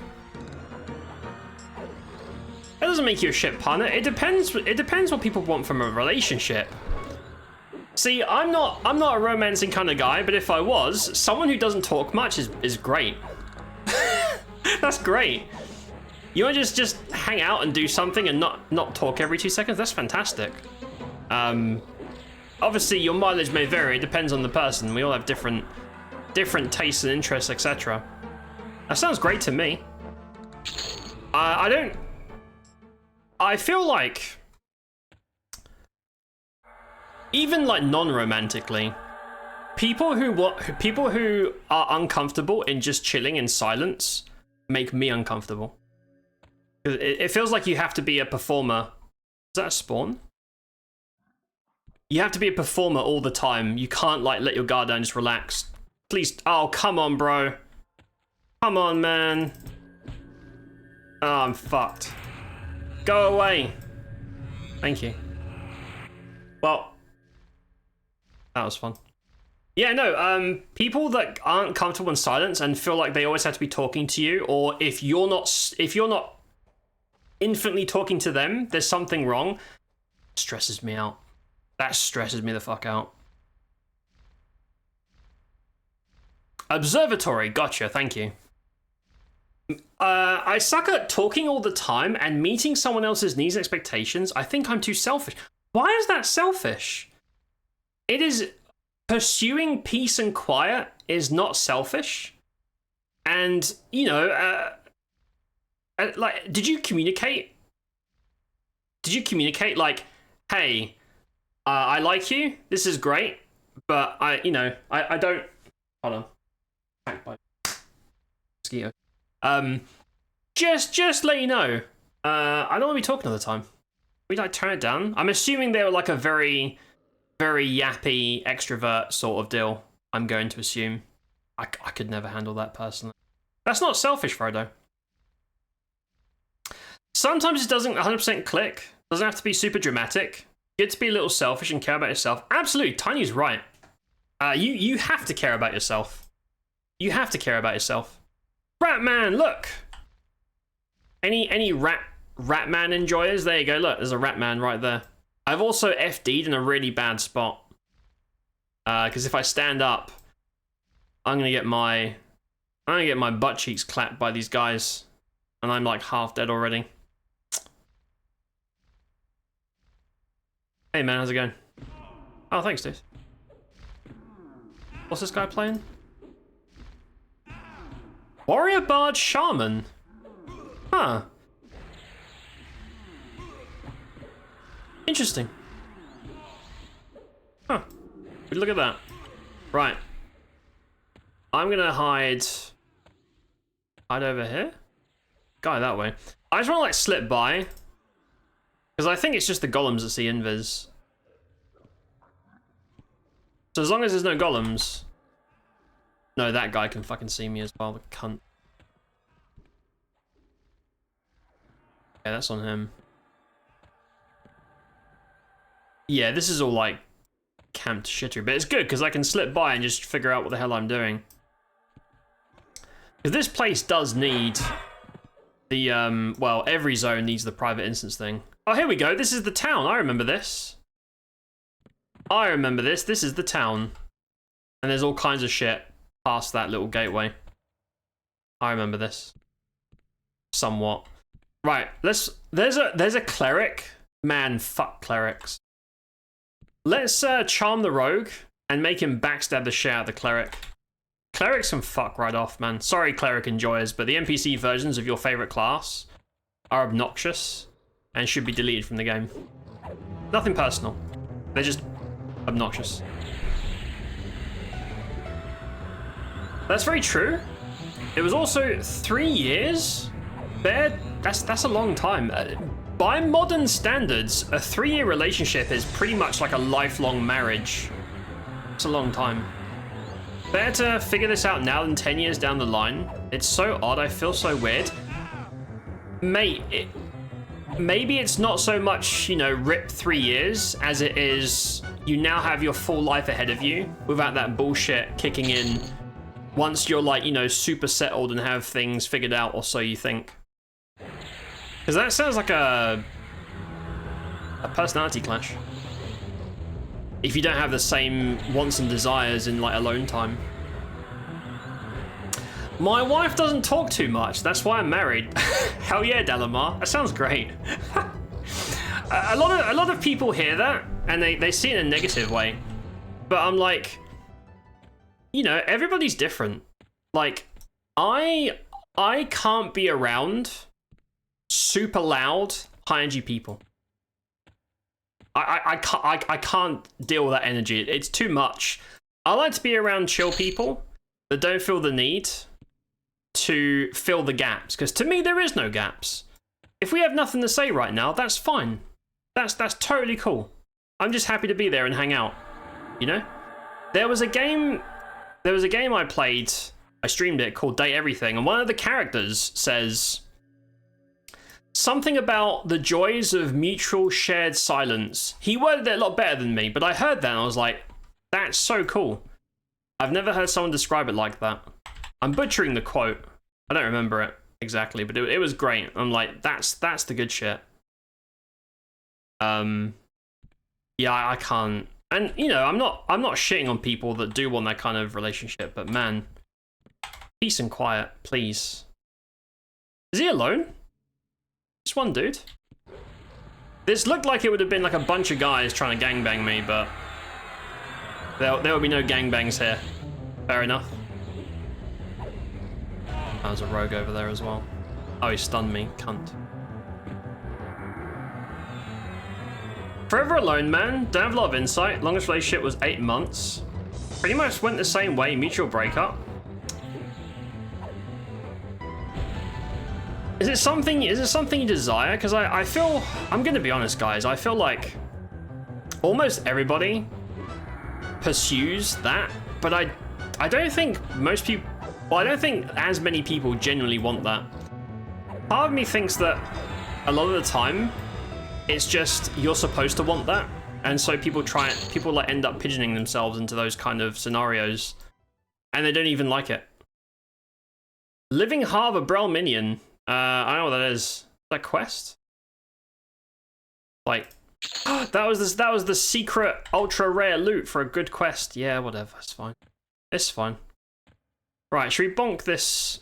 That doesn't make you a shit partner. It depends what people want from a relationship. See, I'm not a romancing kind of guy, but if I was, someone who doesn't talk much is great. That's great. You want to just hang out and do something and not talk every 2 seconds? That's fantastic. Obviously your mileage may vary, it depends on the person. We all have different tastes and interests, etc. That sounds great to me. I feel like even like non-romantically, People who are uncomfortable in just chilling in silence make me uncomfortable. It feels like you have to be a performer. Is that a spawn? You have to be a performer all the time. You can't like let your guard down, just relax. Please. Oh, come on, bro. Come on, man. Oh, I'm fucked. Go away. Thank you. Well, that was fun. Yeah, no, people that aren't comfortable in silence and feel like they always have to be talking to you, or if you're not infinitely talking to them, there's something wrong. Stresses me out. That stresses me the fuck out. Observatory, gotcha, thank you. I suck at talking all the time and meeting someone else's needs and expectations. I think I'm too selfish. Why is that selfish? It is... Pursuing peace and quiet is not selfish. And, you know, like, did you communicate? Did you communicate, like, hey, I like you, this is great, but I don't... Hold on. Mosquito. Just let you know, I don't want to be talking all the time. We like turn it down. I'm assuming they were like a very yappy extrovert sort of deal. I'm going to assume. I could never handle that personally. That's not selfish, Frodo. Sometimes it doesn't 100% click. Doesn't have to be super dramatic. Good to be a little selfish and care about yourself. Absolutely, Tiny's right. You have to care about yourself. You have to care about yourself. Ratman, look. Any Ratman enjoyers? There you go. Look, there's a Ratman right there. I've also FD'd in a really bad spot. Because if I stand up, I'm gonna get my butt cheeks clapped by these guys, and I'm like half dead already. Hey man, how's it going? Oh, thanks, dude. What's this guy playing? Warrior Bard Shaman. Huh. Interesting. Huh. Look at that. Right. I'm gonna hide over here? Guy that way. I just wanna like slip by. Because I think it's just the golems that see invis. So as long as there's no golems. No, that guy can fucking see me as well, the cunt. Yeah, that's on him. Yeah, this is all like camped shittery, but it's good because I can slip by and just figure out what the hell I'm doing. Because this place does need the, well, every zone needs the private instance thing. Oh, here we go. This is the town. I remember this. I remember this. This is the town. And there's all kinds of shit past that little gateway. I remember this. Somewhat. Right, there's a cleric. Man, fuck clerics. Let's charm the rogue and make him backstab the shit out of the cleric. Clerics can fuck right off, man. Sorry, cleric enjoyers, but the NPC versions of your favorite class are obnoxious and should be deleted from the game. Nothing personal. They're just obnoxious. That's very true. It was also 3 years. That's a long time. By modern standards, a 3-year relationship is pretty much like a lifelong marriage. It's a long time. Better to figure this out now than 10 years down the line. It's so odd, I feel so weird. Mate, maybe it's not so much, you know, rip 3 years as it is you now have your full life ahead of you without that bullshit kicking in once you're like, you know, super settled and have things figured out, or so you think. Because that sounds like a personality clash. If you don't have the same wants and desires in like alone time. My wife doesn't talk too much, that's why I'm married. Hell yeah, Dalamar, that sounds great. a lot of people hear that and they see it in a negative way. But I'm like, you know, everybody's different. Like, I can't be around super loud, high energy people. I can't deal with that energy. It's too much. I like to be around chill people that don't feel the need to fill the gaps, because to me there is no gaps. If we have nothing to say right now, that's fine. That's totally cool. I'm just happy to be there and hang out. You know? There was a game I played, I streamed it, called Date Everything, and one of the characters says something about the joys of mutual shared silence. He worded it a lot better than me, but I heard that and I was like, that's so cool. I've never heard someone describe it like that. I'm butchering the quote. I don't remember it exactly, but it was great. I'm like, that's the good shit. Yeah, I can't. And you know, I'm not shitting on people that do want that kind of relationship, but man, peace and quiet, please. Is he alone? Just one dude? This looked like it would have been like a bunch of guys trying to gangbang me, but there would be no gangbangs here. Fair enough. There's a rogue over there as well. Oh, he stunned me, cunt. Forever alone, man. Don't have a lot of insight. Longest relationship was 8 months. Pretty much went the same way. Mutual breakup. Is it something you desire? Because I feel, I'm gonna be honest, guys, I feel like almost everybody pursues that, but I don't think most people, well, I don't think as many people genuinely want that. Part of me thinks that a lot of the time it's just you're supposed to want that, and so people like end up pigeoning themselves into those kind of scenarios, and they don't even like it. Living Harbor Brel Minion. I don't know what that is. Is that quest? Like, that was the secret ultra rare loot for a good quest. Yeah, whatever. It's fine. It's fine. Right, should we bonk this?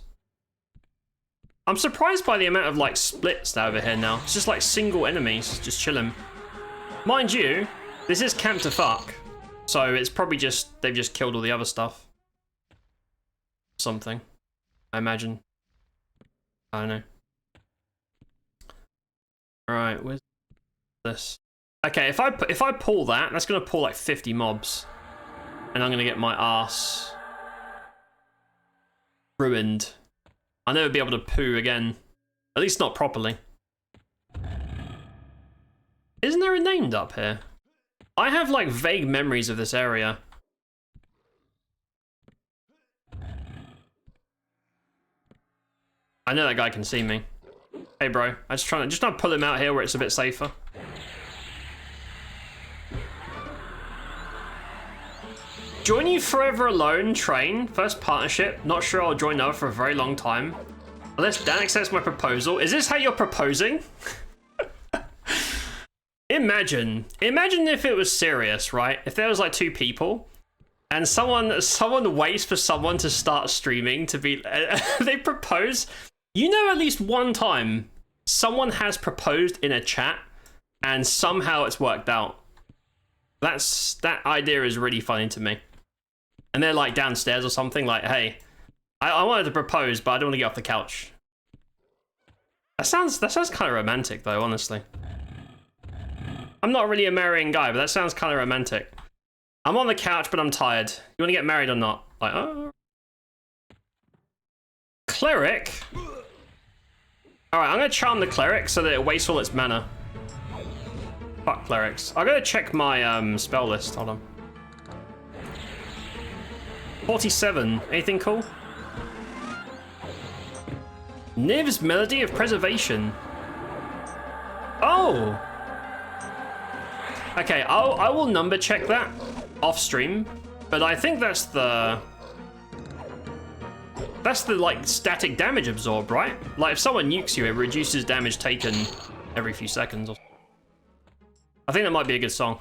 I'm surprised by the amount of like splits over here now. It's just like single enemies just chilling. Mind you, this is camp to fuck, so it's probably just they've just killed all the other stuff. Something, I imagine. I don't know. Alright, where's this? Okay, if I pull that, that's gonna pull like 50 mobs. And I'm gonna get my ass ruined. I'll never be able to poo again. At least not properly. Isn't there a named up here? I have like vague memories of this area. I know that guy can see me. Hey bro, I'm just trying to pull him out here where it's a bit safer. Join you forever alone, train. First partnership. Not sure I'll join another for a very long time. Unless Dan accepts my proposal. Is this how you're proposing? Imagine if it was serious, right? If there was like 2 people and someone waits for someone to start streaming to be, they propose. You know, at least one time someone has proposed in a chat and somehow it's worked out. That idea is really funny to me. And they're like downstairs or something, like, hey, I wanted to propose, but I don't want to get off the couch. That sounds kind of romantic though, honestly. I'm not really a marrying guy, but that sounds kind of romantic. I'm on the couch, but I'm tired. You want to get married or not? Like, oh. Cleric? Alright, I'm going to charm the cleric so that it wastes all its mana. Fuck clerics. I'm going to check my spell list. Hold on. 47. Anything cool? Niv's Melody of Preservation. Oh! Okay, I will number check that off stream, but I think that's the like static damage absorb, right? Like if someone nukes you, it reduces damage taken every few seconds. I think that might be a good song.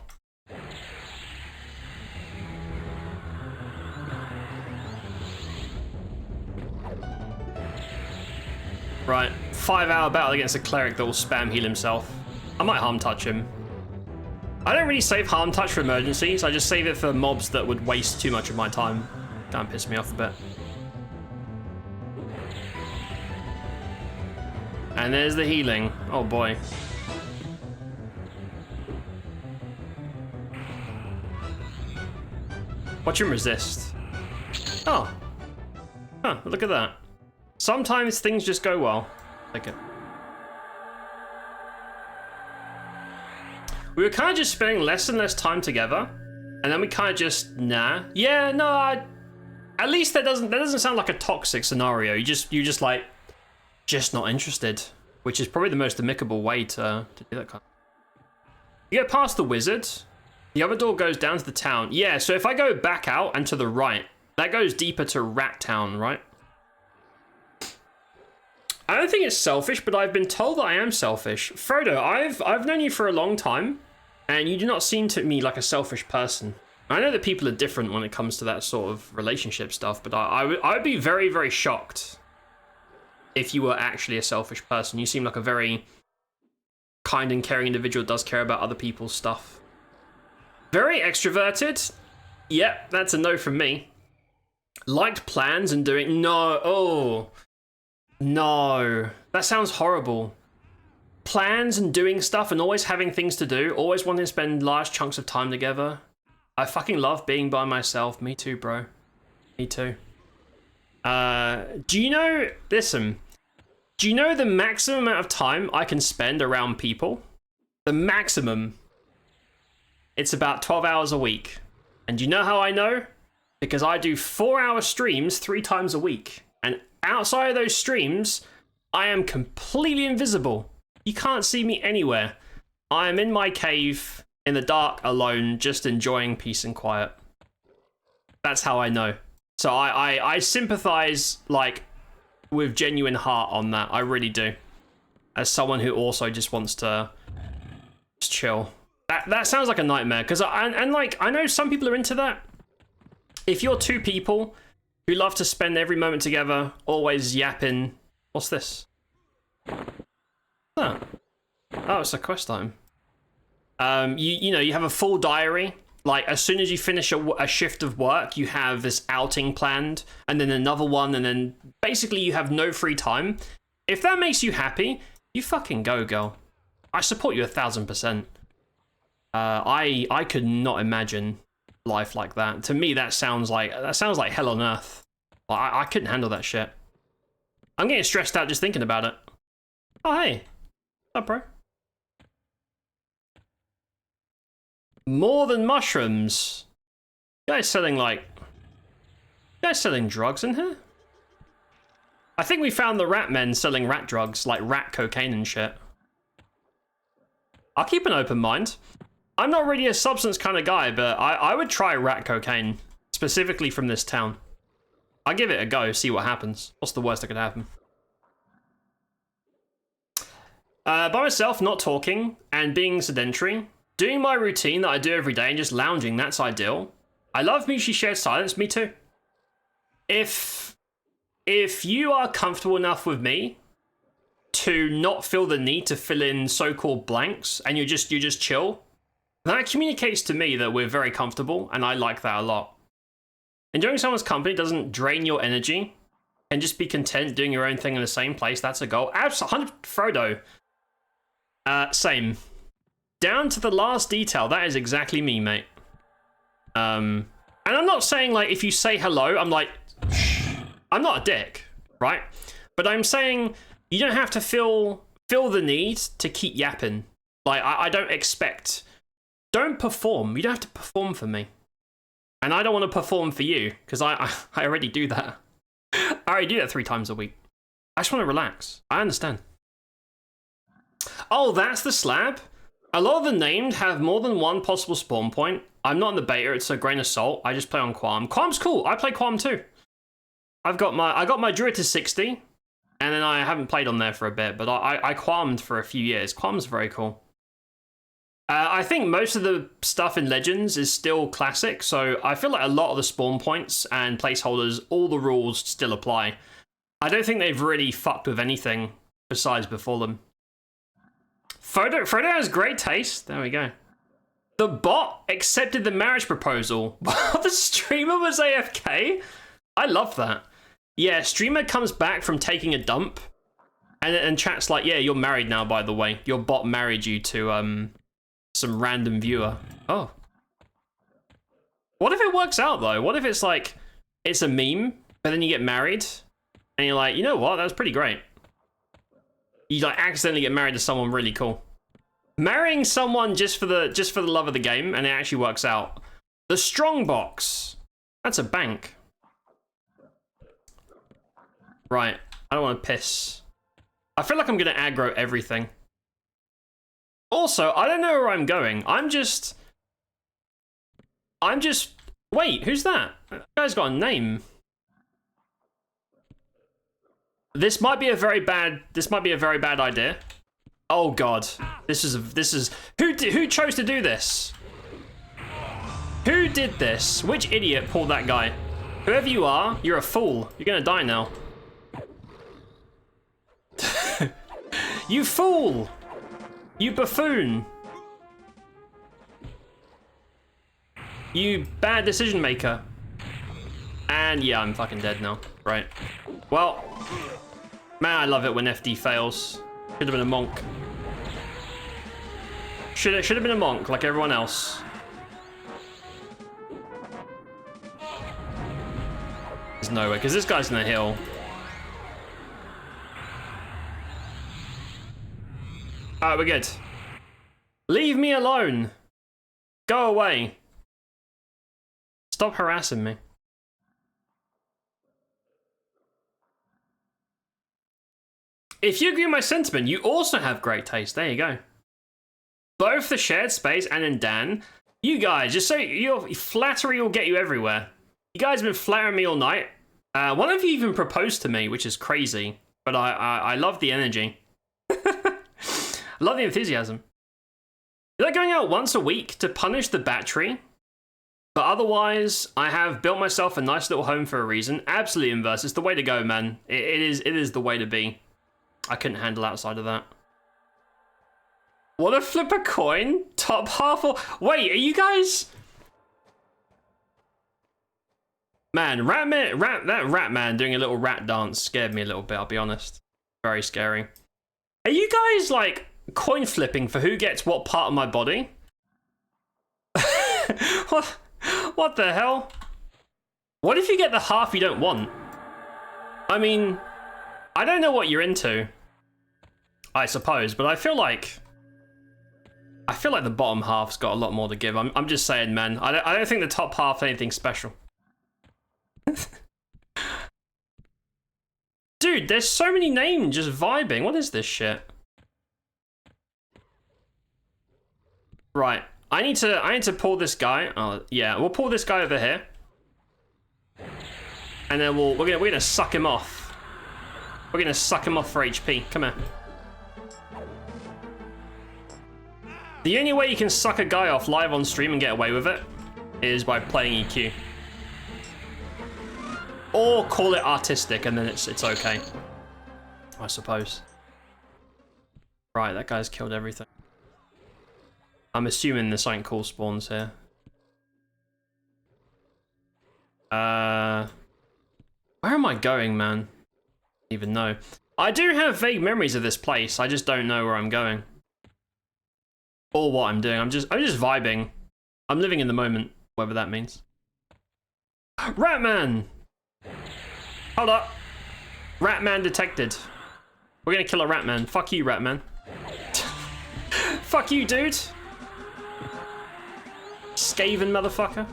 Right, 5-hour battle against a cleric that will spam heal himself. I might harm touch him. I don't really save harm touch for emergencies. I just save it for mobs that would waste too much of my time. Don't piss me off a bit. And there's the healing. Oh boy. Watch him resist. Oh. Huh, look at that. Sometimes things just go well. Take it. We were kind of just spending less and less time together. And then we kind of just, nah. Yeah, no, at least that doesn't sound like a toxic scenario. You just like, just not interested. Which is probably the most amicable way to do that kind of. You get past the wizard. The other door goes down to the town. Yeah, so if I go back out and to the right, that goes deeper to Rat Town, right? I don't think it's selfish, but I've been told that I am selfish. Frodo, I've known you for a long time, and you do not seem to me like a selfish person. I know that people are different when it comes to that sort of relationship stuff, but I would be very, very shocked if you were actually a selfish person. You seem like a very kind and caring individual, does care about other people's stuff. Very extroverted. Yep, that's a no from me. Liked plans and doing... No, oh. No. That sounds horrible. Plans and doing stuff and always having things to do. Always wanting to spend large chunks of time together. I fucking love being by myself. Me too, bro. Me too. Do you know... Listen. Do you know the maximum amount of time I can spend around people? The maximum. It's about 12 hours a week. And do you know how I know? Because I do 4-hour streams 3 times a week. And outside of those streams, I am completely invisible. You can't see me anywhere. I am in my cave, in the dark, alone, just enjoying peace and quiet. That's how I know. So I sympathize, like, with genuine heart on that. I really do. As someone who also just wants to just chill. That sounds like a nightmare. Because like, I know some people are into that. If you're 2 people who love to spend every moment together, always yapping. What's this? Oh, it's a quest item. You know, you have a full diary. Like, as soon as you finish a shift of work, you have this outing planned, and then another one, and then basically you have no free time. If that makes you happy, you fucking go, girl. I support you 1000%. I could not imagine life like that. To me, that sounds like hell on earth. I couldn't handle that shit. I'm getting stressed out just thinking about it. Oh, hey. What's up, bro? More than mushrooms. You guys selling drugs in here? I think we found the rat men selling rat drugs, like rat cocaine and shit. I'll keep an open mind. I'm not really a substance kind of guy, but I would try rat cocaine, specifically from this town. I'll give it a go, see what happens. What's the worst that could happen? By myself, not talking, and being sedentary. Doing my routine that I do every day and just lounging, that's ideal. I love mutually shared silence, me too. If you are comfortable enough with me to not feel the need to fill in so-called blanks and you just chill, that communicates to me that we're very comfortable, and I like that a lot. Enjoying someone's company doesn't drain your energy, and just be content doing your own thing in the same place, that's a goal. Absolutely, Frodo. Same. Down to the last detail, that is exactly me, mate. And I'm not saying, like, if you say hello, I'm like, shh. I'm not a dick, right? But I'm saying you don't have to feel the need to keep yapping. Like, I don't expect... Don't perform. You don't have to perform for me. And I don't want to perform for you, because I already do that. I already do that 3 times a week. I just want to relax. I understand. Oh, that's the slab? A lot of the named have more than one possible spawn point. I'm not in the beta, it's a grain of salt. I just play on Qualm. Qualm's cool, I play Qualm too. I got my Druid to 60, and then I haven't played on there for a bit, but I Qualmed for a few years. Qualm's very cool. I think most of the stuff in Legends is still classic, so I feel like a lot of the spawn points and placeholders, all the rules still apply. I don't think they've really fucked with anything besides before them. Frodo has great taste. There we go. The bot accepted the marriage proposal. The streamer was AFK? I love that. Yeah, streamer comes back from taking a dump, and chat's like, yeah, you're married now, by the way. Your bot married you to some random viewer. Oh. What if it works out though? What if it's like, it's a meme, but then you get married, and you're like, you know what? That was pretty great. You like accidentally get married to someone really cool. Marrying someone just for the love of the game, and it actually works out. The strong box. That's a bank. Right. I don't want to piss. I feel like I'm gonna aggro everything. Also, I don't know where I'm going. I'm just. Wait, who's that? That guy's got a name. This might be a very bad idea. Oh god. This is who chose to do this? Who did this? Which idiot pulled that guy? Whoever you are, you're a fool. You're gonna die now. You fool! You buffoon! You bad decision maker. And yeah, I'm fucking dead now. Right. Well, man, I love it when FD fails. Should have been a monk. Should have been a monk like everyone else. There's no way, because this guy's gonna heal. Alright, we're good. Leave me alone. Go away. Stop harassing me. If you agree with my sentiment, you also have great taste. There you go. Both the shared space and in Dan. You guys, just so your flattery will get you everywhere. You guys have been flattering me all night. One of you even proposed to me, which is crazy. But I love the energy. I love the enthusiasm. You're like going out once a week to punish the battery. But otherwise, I have built myself a nice little home for a reason. Absolutely inverse. It's the way to go, man. It is the way to be. I couldn't handle outside of that. Wanna flip a coin? Top half or... Wait, are you guys... Man, that rat man doing a little rat dance scared me a little bit, I'll be honest. Very scary. Are you guys, like, coin flipping for who gets what part of my body? What the hell? What if you get the half you don't want? I mean, I don't know what you're into, I suppose, but I feel like the bottom half's got a lot more to give. I'm just saying, man. I don't think the top half's anything special. Dude, there's so many names just vibing. What is this shit? Right. I need to pull this guy. Oh, yeah, we'll pull this guy over here. And then we're gonna suck him off. We're gonna suck him off for HP. Come here. The only way you can suck a guy off live on stream and get away with it is by playing EQ. Or call it artistic and then it's okay. I suppose. Right, that guy's killed everything. I'm assuming there's something cool spawns here. Where am I going, man? I don't even know. I do have vague memories of this place. I just don't know where I'm going. Or what I'm doing. I'm just vibing. I'm living in the moment, whatever that means. Ratman! Hold up. Ratman detected. We're gonna kill a Ratman. Fuck you, Ratman. Fuck you, dude. Skaven motherfucker.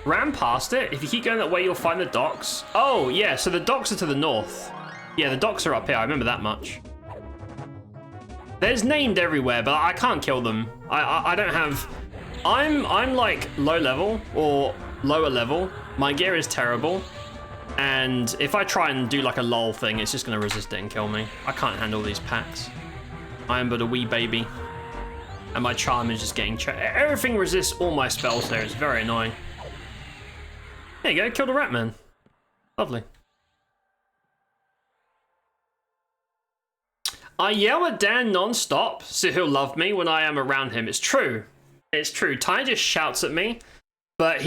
Ram past it. If you keep going that way, you'll find the docks. Oh, yeah, so the docks are to the north. Yeah, the docks are up here. I remember that much. There's named everywhere, but I can't kill them. I don't have... I'm like low level or lower level. My gear is terrible. And if I try and do like a lol thing, it's just going to resist it and kill me. I can't handle these packs. I am but a wee baby. And my charm is just getting... Everything resists all my spells there. It's very annoying. There you go. Killed a Ratman. Lovely. I yell at Dan non-stop, so he'll love me when I am around him. It's true. It's true. Ty just shouts at me, but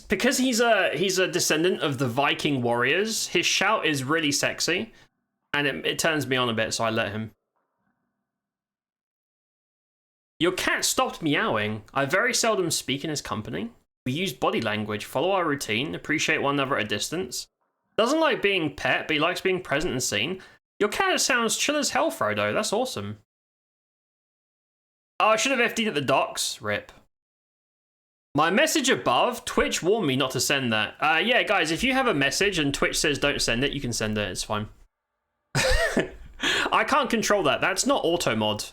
because he's a descendant of the Viking warriors, his shout is really sexy, and it turns me on a bit, so I let him. Your cat stopped meowing. I very seldom speak in his company. We use body language, follow our routine, appreciate one another at a distance. Doesn't like being pet, but he likes being present and seen. Your cat sounds chill as hell, Frodo. That's awesome. Oh, I should have FD'd at the docks. Rip. My message above, Twitch warned me not to send that. Yeah, guys, if you have a message and Twitch says don't send it, you can send it. It's fine. I can't control that. That's not auto mod.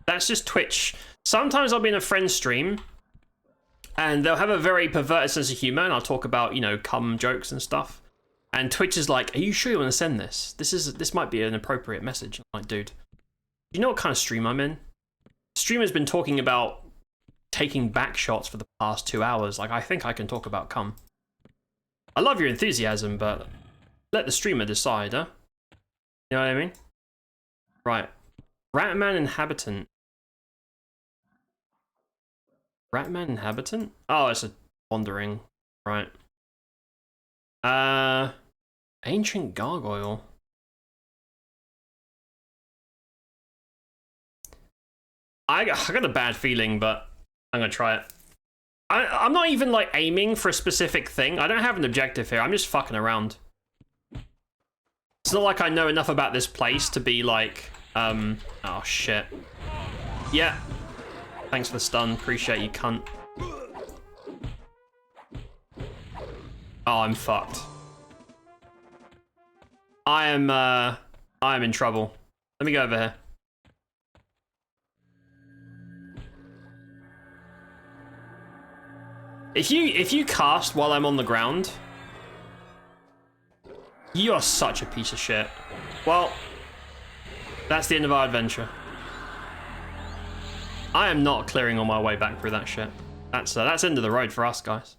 That's just Twitch. Sometimes I'll be in a friend's stream and they'll have a very perverted sense of humor and I'll talk about, you know, cum jokes and stuff. And Twitch is like, are you sure you want to send this? This might be an appropriate message. I'm like, dude, do you know what kind of stream I'm in? Streamer's been talking about taking back shots for the past 2 hours. Like, I think I can talk about cum. I love your enthusiasm, but let the streamer decide, huh? You know what I mean? Right. Ratman Inhabitant. Ratman Inhabitant? Oh, it's a wandering. Right. Ancient Gargoyle. I got a bad feeling, but I'm gonna try it. I'm not even like aiming for a specific thing. I don't have an objective here. I'm just fucking around. It's not like I know enough about this place to be like, oh shit. Yeah. Thanks for the stun. Appreciate you, cunt. Oh, I'm fucked. I am in trouble. Let me go over here. If you cast while I'm on the ground, you are such a piece of shit. Well, that's the end of our adventure. I am not clearing on my way back through that shit. That's end of the road for us, guys.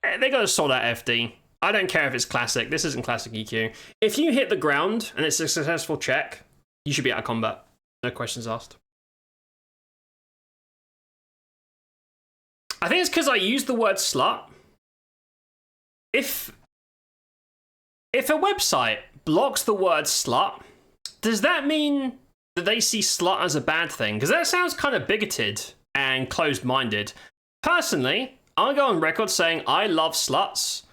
They gotta sort out FD. I don't care if it's classic. This isn't classic EQ. If you hit the ground and it's a successful check, you should be out of combat. No questions asked. I think it's because I used the word slut. If a website blocks the word slut, does that mean that they see slut as a bad thing? Because that sounds kind of bigoted and closed-minded. Personally, I'll go on record saying I love sluts,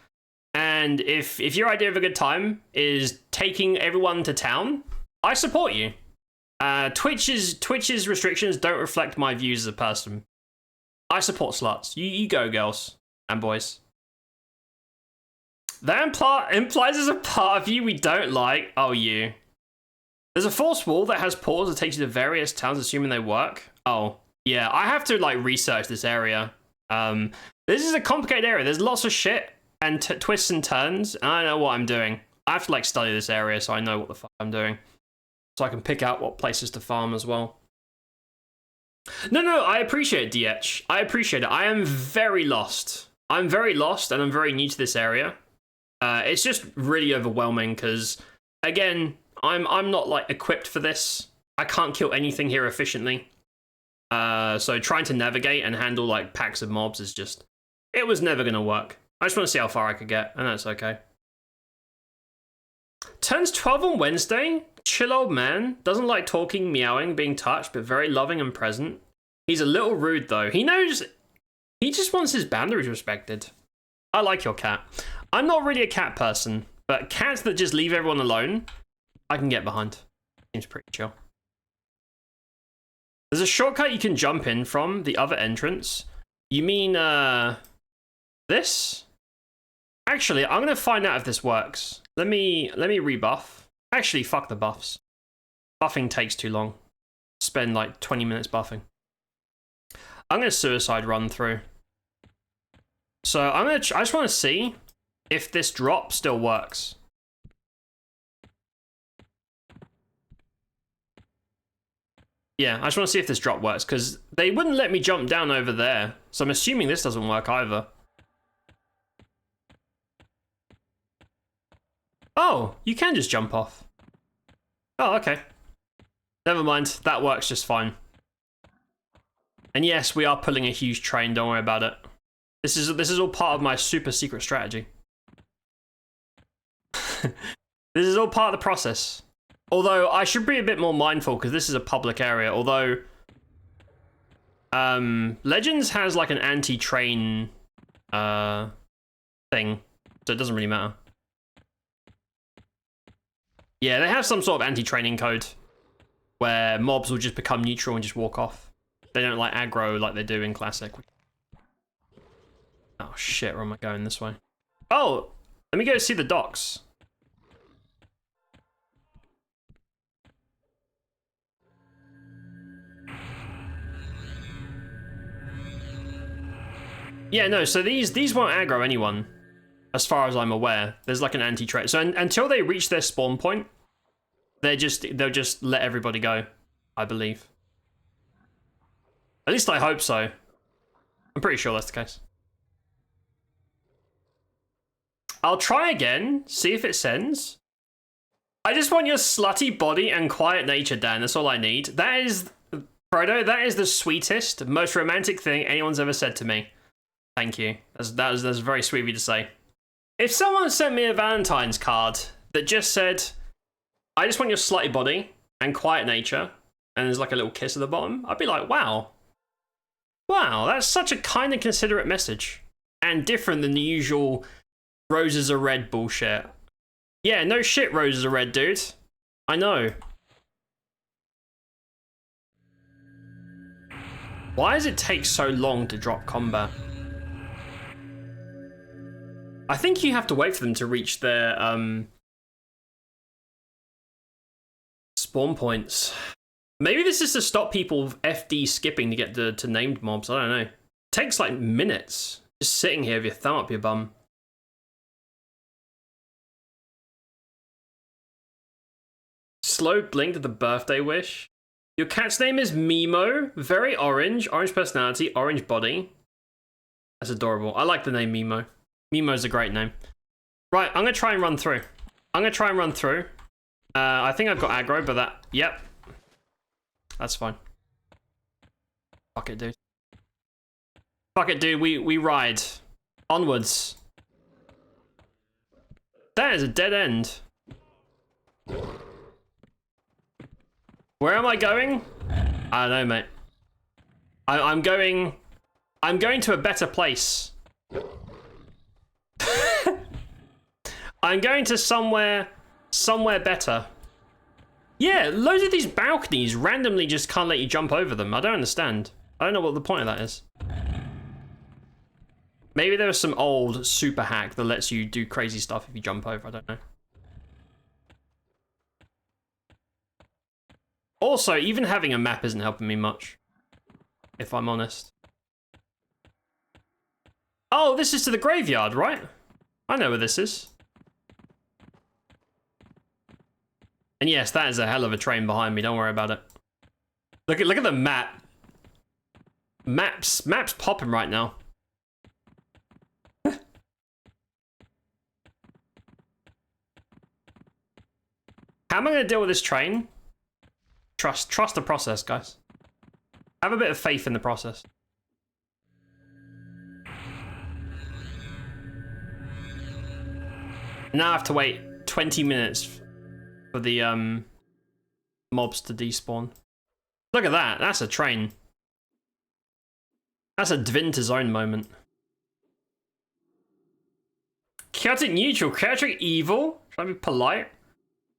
and if your idea of a good time is taking everyone to town, I support you. Twitch's restrictions don't reflect my views as a person. I support sluts. You go, girls and boys. That implies there's a part of you we don't like. Oh, you. There's a force wall that has portals that takes you to various towns, assuming they work. Oh, yeah. I have to like research this area. This is a complicated area. There's lots of shit and twists and turns, and I know what I'm doing. I have to like study this area so I know what the fuck I'm doing, so I can pick out what places to farm as well. No, I appreciate it, DH. I appreciate it. I am very lost. I'm very lost, and I'm very new to this area. It's just really overwhelming because, again, I'm not like equipped for this. I can't kill anything here efficiently. So trying to navigate and handle like packs of mobs is just, it was never gonna work. I just want to see how far I could get, and that's okay. Turns 12 on Wednesday. Chill old man. Doesn't like talking, meowing, being touched, but very loving and present. He's a little rude though. He knows, he just wants his boundaries respected. I like your cat. I'm not really a cat person, but cats that just leave everyone alone, I can get behind. Seems pretty chill. There's a shortcut you can jump in from the other entrance. You mean, this? Actually, I'm gonna find out if this works. Let me rebuff. Actually, fuck the buffs. Buffing takes too long. Spend like 20 minutes buffing. I'm gonna suicide run through. So I just want to see if this drop still works. Yeah, I just want to see if this drop works, because they wouldn't let me jump down over there. So I'm assuming this doesn't work either. Oh, you can just jump off. Oh, okay. Never mind, that works just fine. And yes, we are pulling a huge train, don't worry about it. This is all part of my super secret strategy. This is all part of the process. Although I should be a bit more mindful because this is a public area. Although Legends has like an anti-train thing, so it doesn't really matter. Yeah, they have some sort of anti-training code where mobs will just become neutral and just walk off. They don't like aggro like they do in Classic. Oh shit, where am I going this way? Oh, let me go see the docks. Yeah, no, so these won't aggro anyone, as far as I'm aware. There's like an anti-trade. So until they reach their spawn point, they'll just let everybody go, I believe. At least I hope so. I'm pretty sure that's the case. I'll try again, see if it sends. I just want your slutty body and quiet nature, Dan. That's all I need. That is, Frodo, that is the sweetest, most romantic thing anyone's ever said to me. Thank you. That's very sweet of you to say. If someone sent me a Valentine's card that just said, I just want your slutty body and quiet nature, and there's like a little kiss at the bottom, I'd be like, wow. Wow, that's such a kind and considerate message. And different than the usual roses are red bullshit. Yeah, no shit roses are red, dude. I know. Why does it take so long to drop combat? I think you have to wait for them to reach their spawn points. Maybe this is to stop people FD skipping to get to named mobs. I don't know. It takes like minutes just sitting here with your thumb up your bum. Slow blink to the birthday wish. Your cat's name is Mimo. Very orange. Orange personality. Orange body. That's adorable. I like the name Mimo. Mimo's a great name. Right, I'm going to try and run through. I think I've got aggro, but that... Yep. That's fine. Fuck it, dude. Fuck it, dude. We ride. Onwards. That is a dead end. Where am I going? I don't know, mate. I'm going to a better place. I'm going to somewhere better. Yeah, loads of these balconies randomly just can't let you jump over them. I don't understand. I don't know what the point of that is. Maybe there was some old super hack that lets you do crazy stuff if you jump over. I don't know. Also, even having a map isn't helping me much, if I'm honest. Oh, this is to the graveyard, right? I know where this is. And yes, that is a hell of a train behind me. Don't worry about it. Look at the map. Map's popping right now. How am I going to deal with this train? Trust the process, guys. Have a bit of faith in the process. Now I have to wait 20 minutes for the mobs to despawn. Look at that. That's a train. That's a Dvinter Zone moment. Chaotic neutral, chaotic evil. Should I be polite?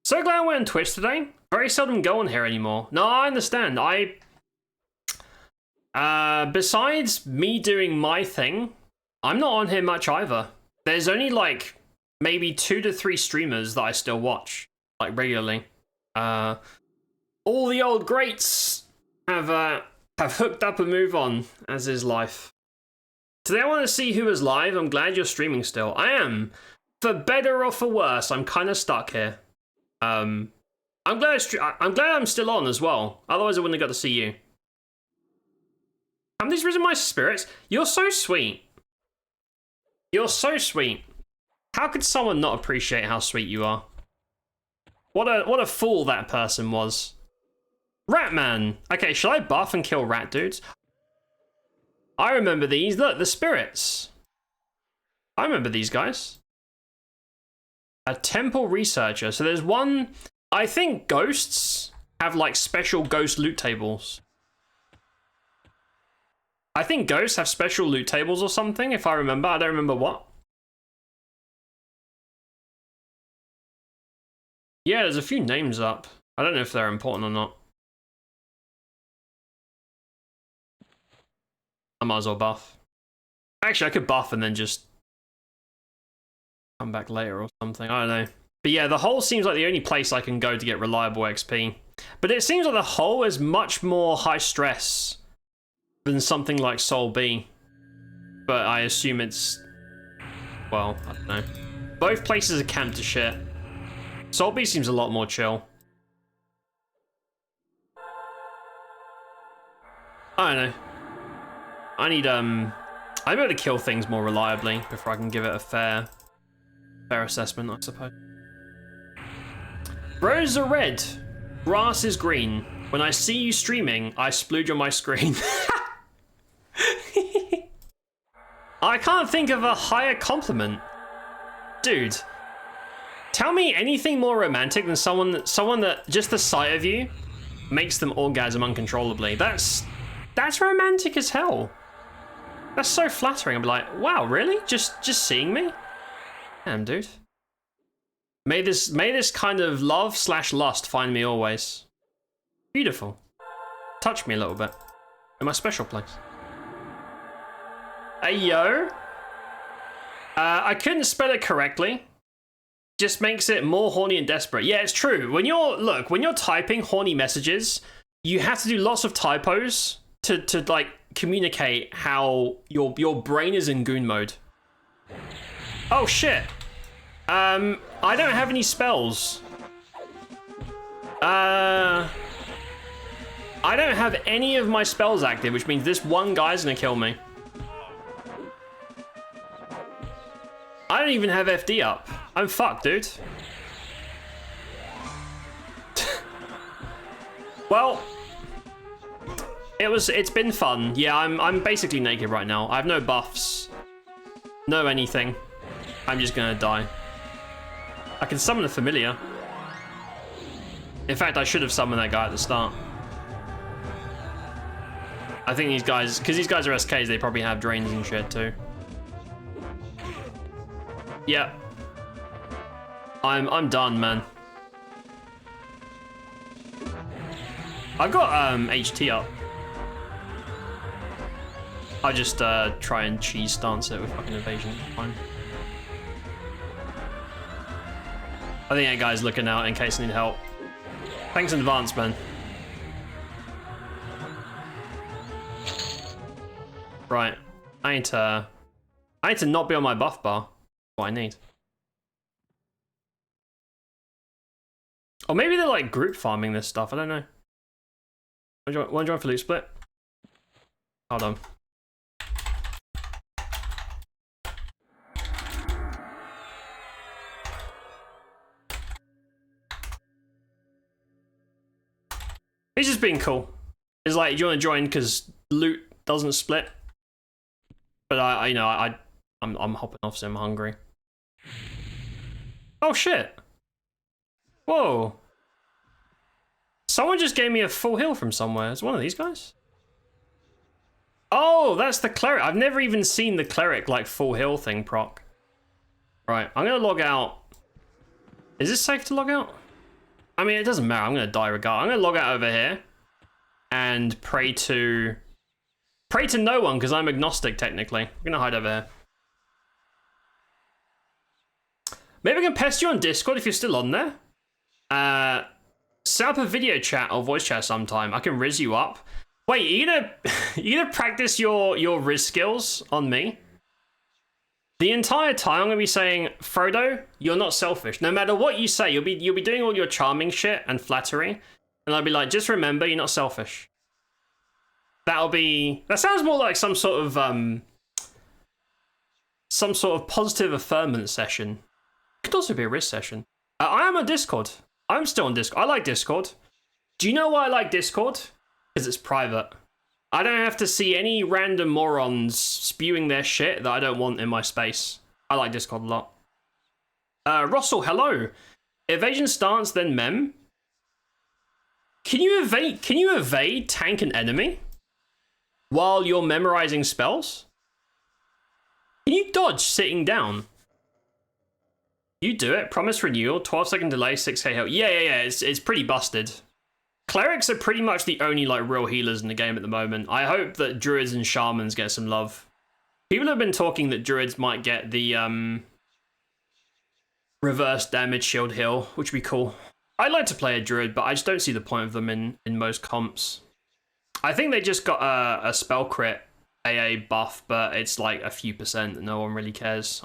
So glad I went on Twitch today. Very seldom go on here anymore. No, I understand. Besides me doing my thing, I'm not on here much either. There's only like maybe 2 to 3 streamers that I still watch, like regularly. All the old greats have hooked up and move on, as is life. Today I want to see who is live. I'm glad you're streaming still. I am. For better or for worse, I'm kind of stuck here. I'm glad I'm still on as well. Otherwise I wouldn't have got to see you. Have these risen my spirits? You're so sweet. You're so sweet. How could someone not appreciate how sweet you are? What a fool that person was. Ratman. Okay, shall I buff and kill rat dudes? I remember these. Look, the spirits. I remember these guys. A temple researcher. So there's one I think ghosts have like special ghost loot tables. I think ghosts have special loot tables or something, if I remember. I don't remember what. Yeah, there's a few names up. I don't know if they're important or not. I might as well buff. Actually, I could buff and then just come back later or something. I don't know. But yeah, the hole seems like the only place I can go to get reliable XP. But it seems like the hole is much more high stress than something like Soul B. But I assume it's... well, I don't know. Both places are camped to shit. Soul B seems a lot more chill. I don't know. I need, I'm able to kill things more reliably before I can give it a fair assessment, I suppose. Roses are red. Grass is green. When I see you streaming, I splooge on my screen. I can't think of a higher compliment. Dude, tell me anything more romantic than someone that just the sight of you makes them orgasm uncontrollably. That's romantic as hell. That's so flattering. I'm like, wow, really? Just seeing me? Damn, dude. May this kind of love/lust find me always. Beautiful. Touch me a little bit. In my special place. Hey, yo. I couldn't spell it correctly. Just makes it more horny and desperate. Yeah, it's true. When you're typing horny messages, you have to do lots of typos to like communicate how your brain is in goon mode. Oh shit. I don't have any spells. I don't have any of my spells active, which means this one guy's gonna kill me. I don't even have FD up. I'm fucked, dude. Well, it's been fun. Yeah, I'm basically naked right now. I have no buffs. No anything. I'm just gonna die. I can summon a familiar. In fact, I should have summoned that guy at the start. I think these guys, because these guys are SKs, they probably have drains and shit too. Yeah. I'm done, man. I've got HT up. I'll just try and cheese stance it with fucking evasion. Fine. I think that guy's looking out in case I need help. Thanks in advance, man. Right. I need to not be on my buff bar. What I need. Or maybe they're like group farming this stuff. I don't know. Want to join for loot split? Hold on. He's just being cool. It's like, do you want to join because loot doesn't split? But I'm hopping off, so I'm hungry. Oh shit! Whoa! Someone just gave me a full heal from somewhere. It's one of these guys. Oh, that's the cleric. I've never even seen the cleric like full heal thing proc. Right, I'm gonna log out. Is this safe to log out? I mean, it doesn't matter. I'm gonna die regardless. I'm gonna log out over here and pray to no one because I'm agnostic technically. I'm gonna hide over here. Maybe I can pest you on Discord if you're still on there. Set up a video chat or voice chat sometime. I can riz you up. Wait, you gonna practice your riz skills on me? The entire time I'm gonna be saying, Frodo, you're not selfish. No matter what you say, you'll be doing all your charming shit and flattery, and I'll be like, just remember, you're not selfish. That sounds more like some sort of positive affirmance session. Could also be a risk session. I am on Discord. I'm still on Discord. I like Discord. Do you know why I like Discord? Because it's private. I don't have to see any random morons spewing their shit that I don't want in my space. I like Discord a lot. Russell, hello. Evasion stance, then mem. Can you evade? Can you evade tank an enemy while you're memorizing spells? Can you dodge sitting down? You do it. Promise renewal. 12-second delay. 6k health. Yeah. It's pretty busted. Clerics are pretty much the only like real healers in the game at the moment. I hope that druids and shamans get some love. People have been talking that druids might get the reverse damage shield heal, which would be cool. I'd like to play a druid, but I just don't see the point of them in most comps. I think they just got a spell crit AA buff, but it's like a few percent. No one really cares.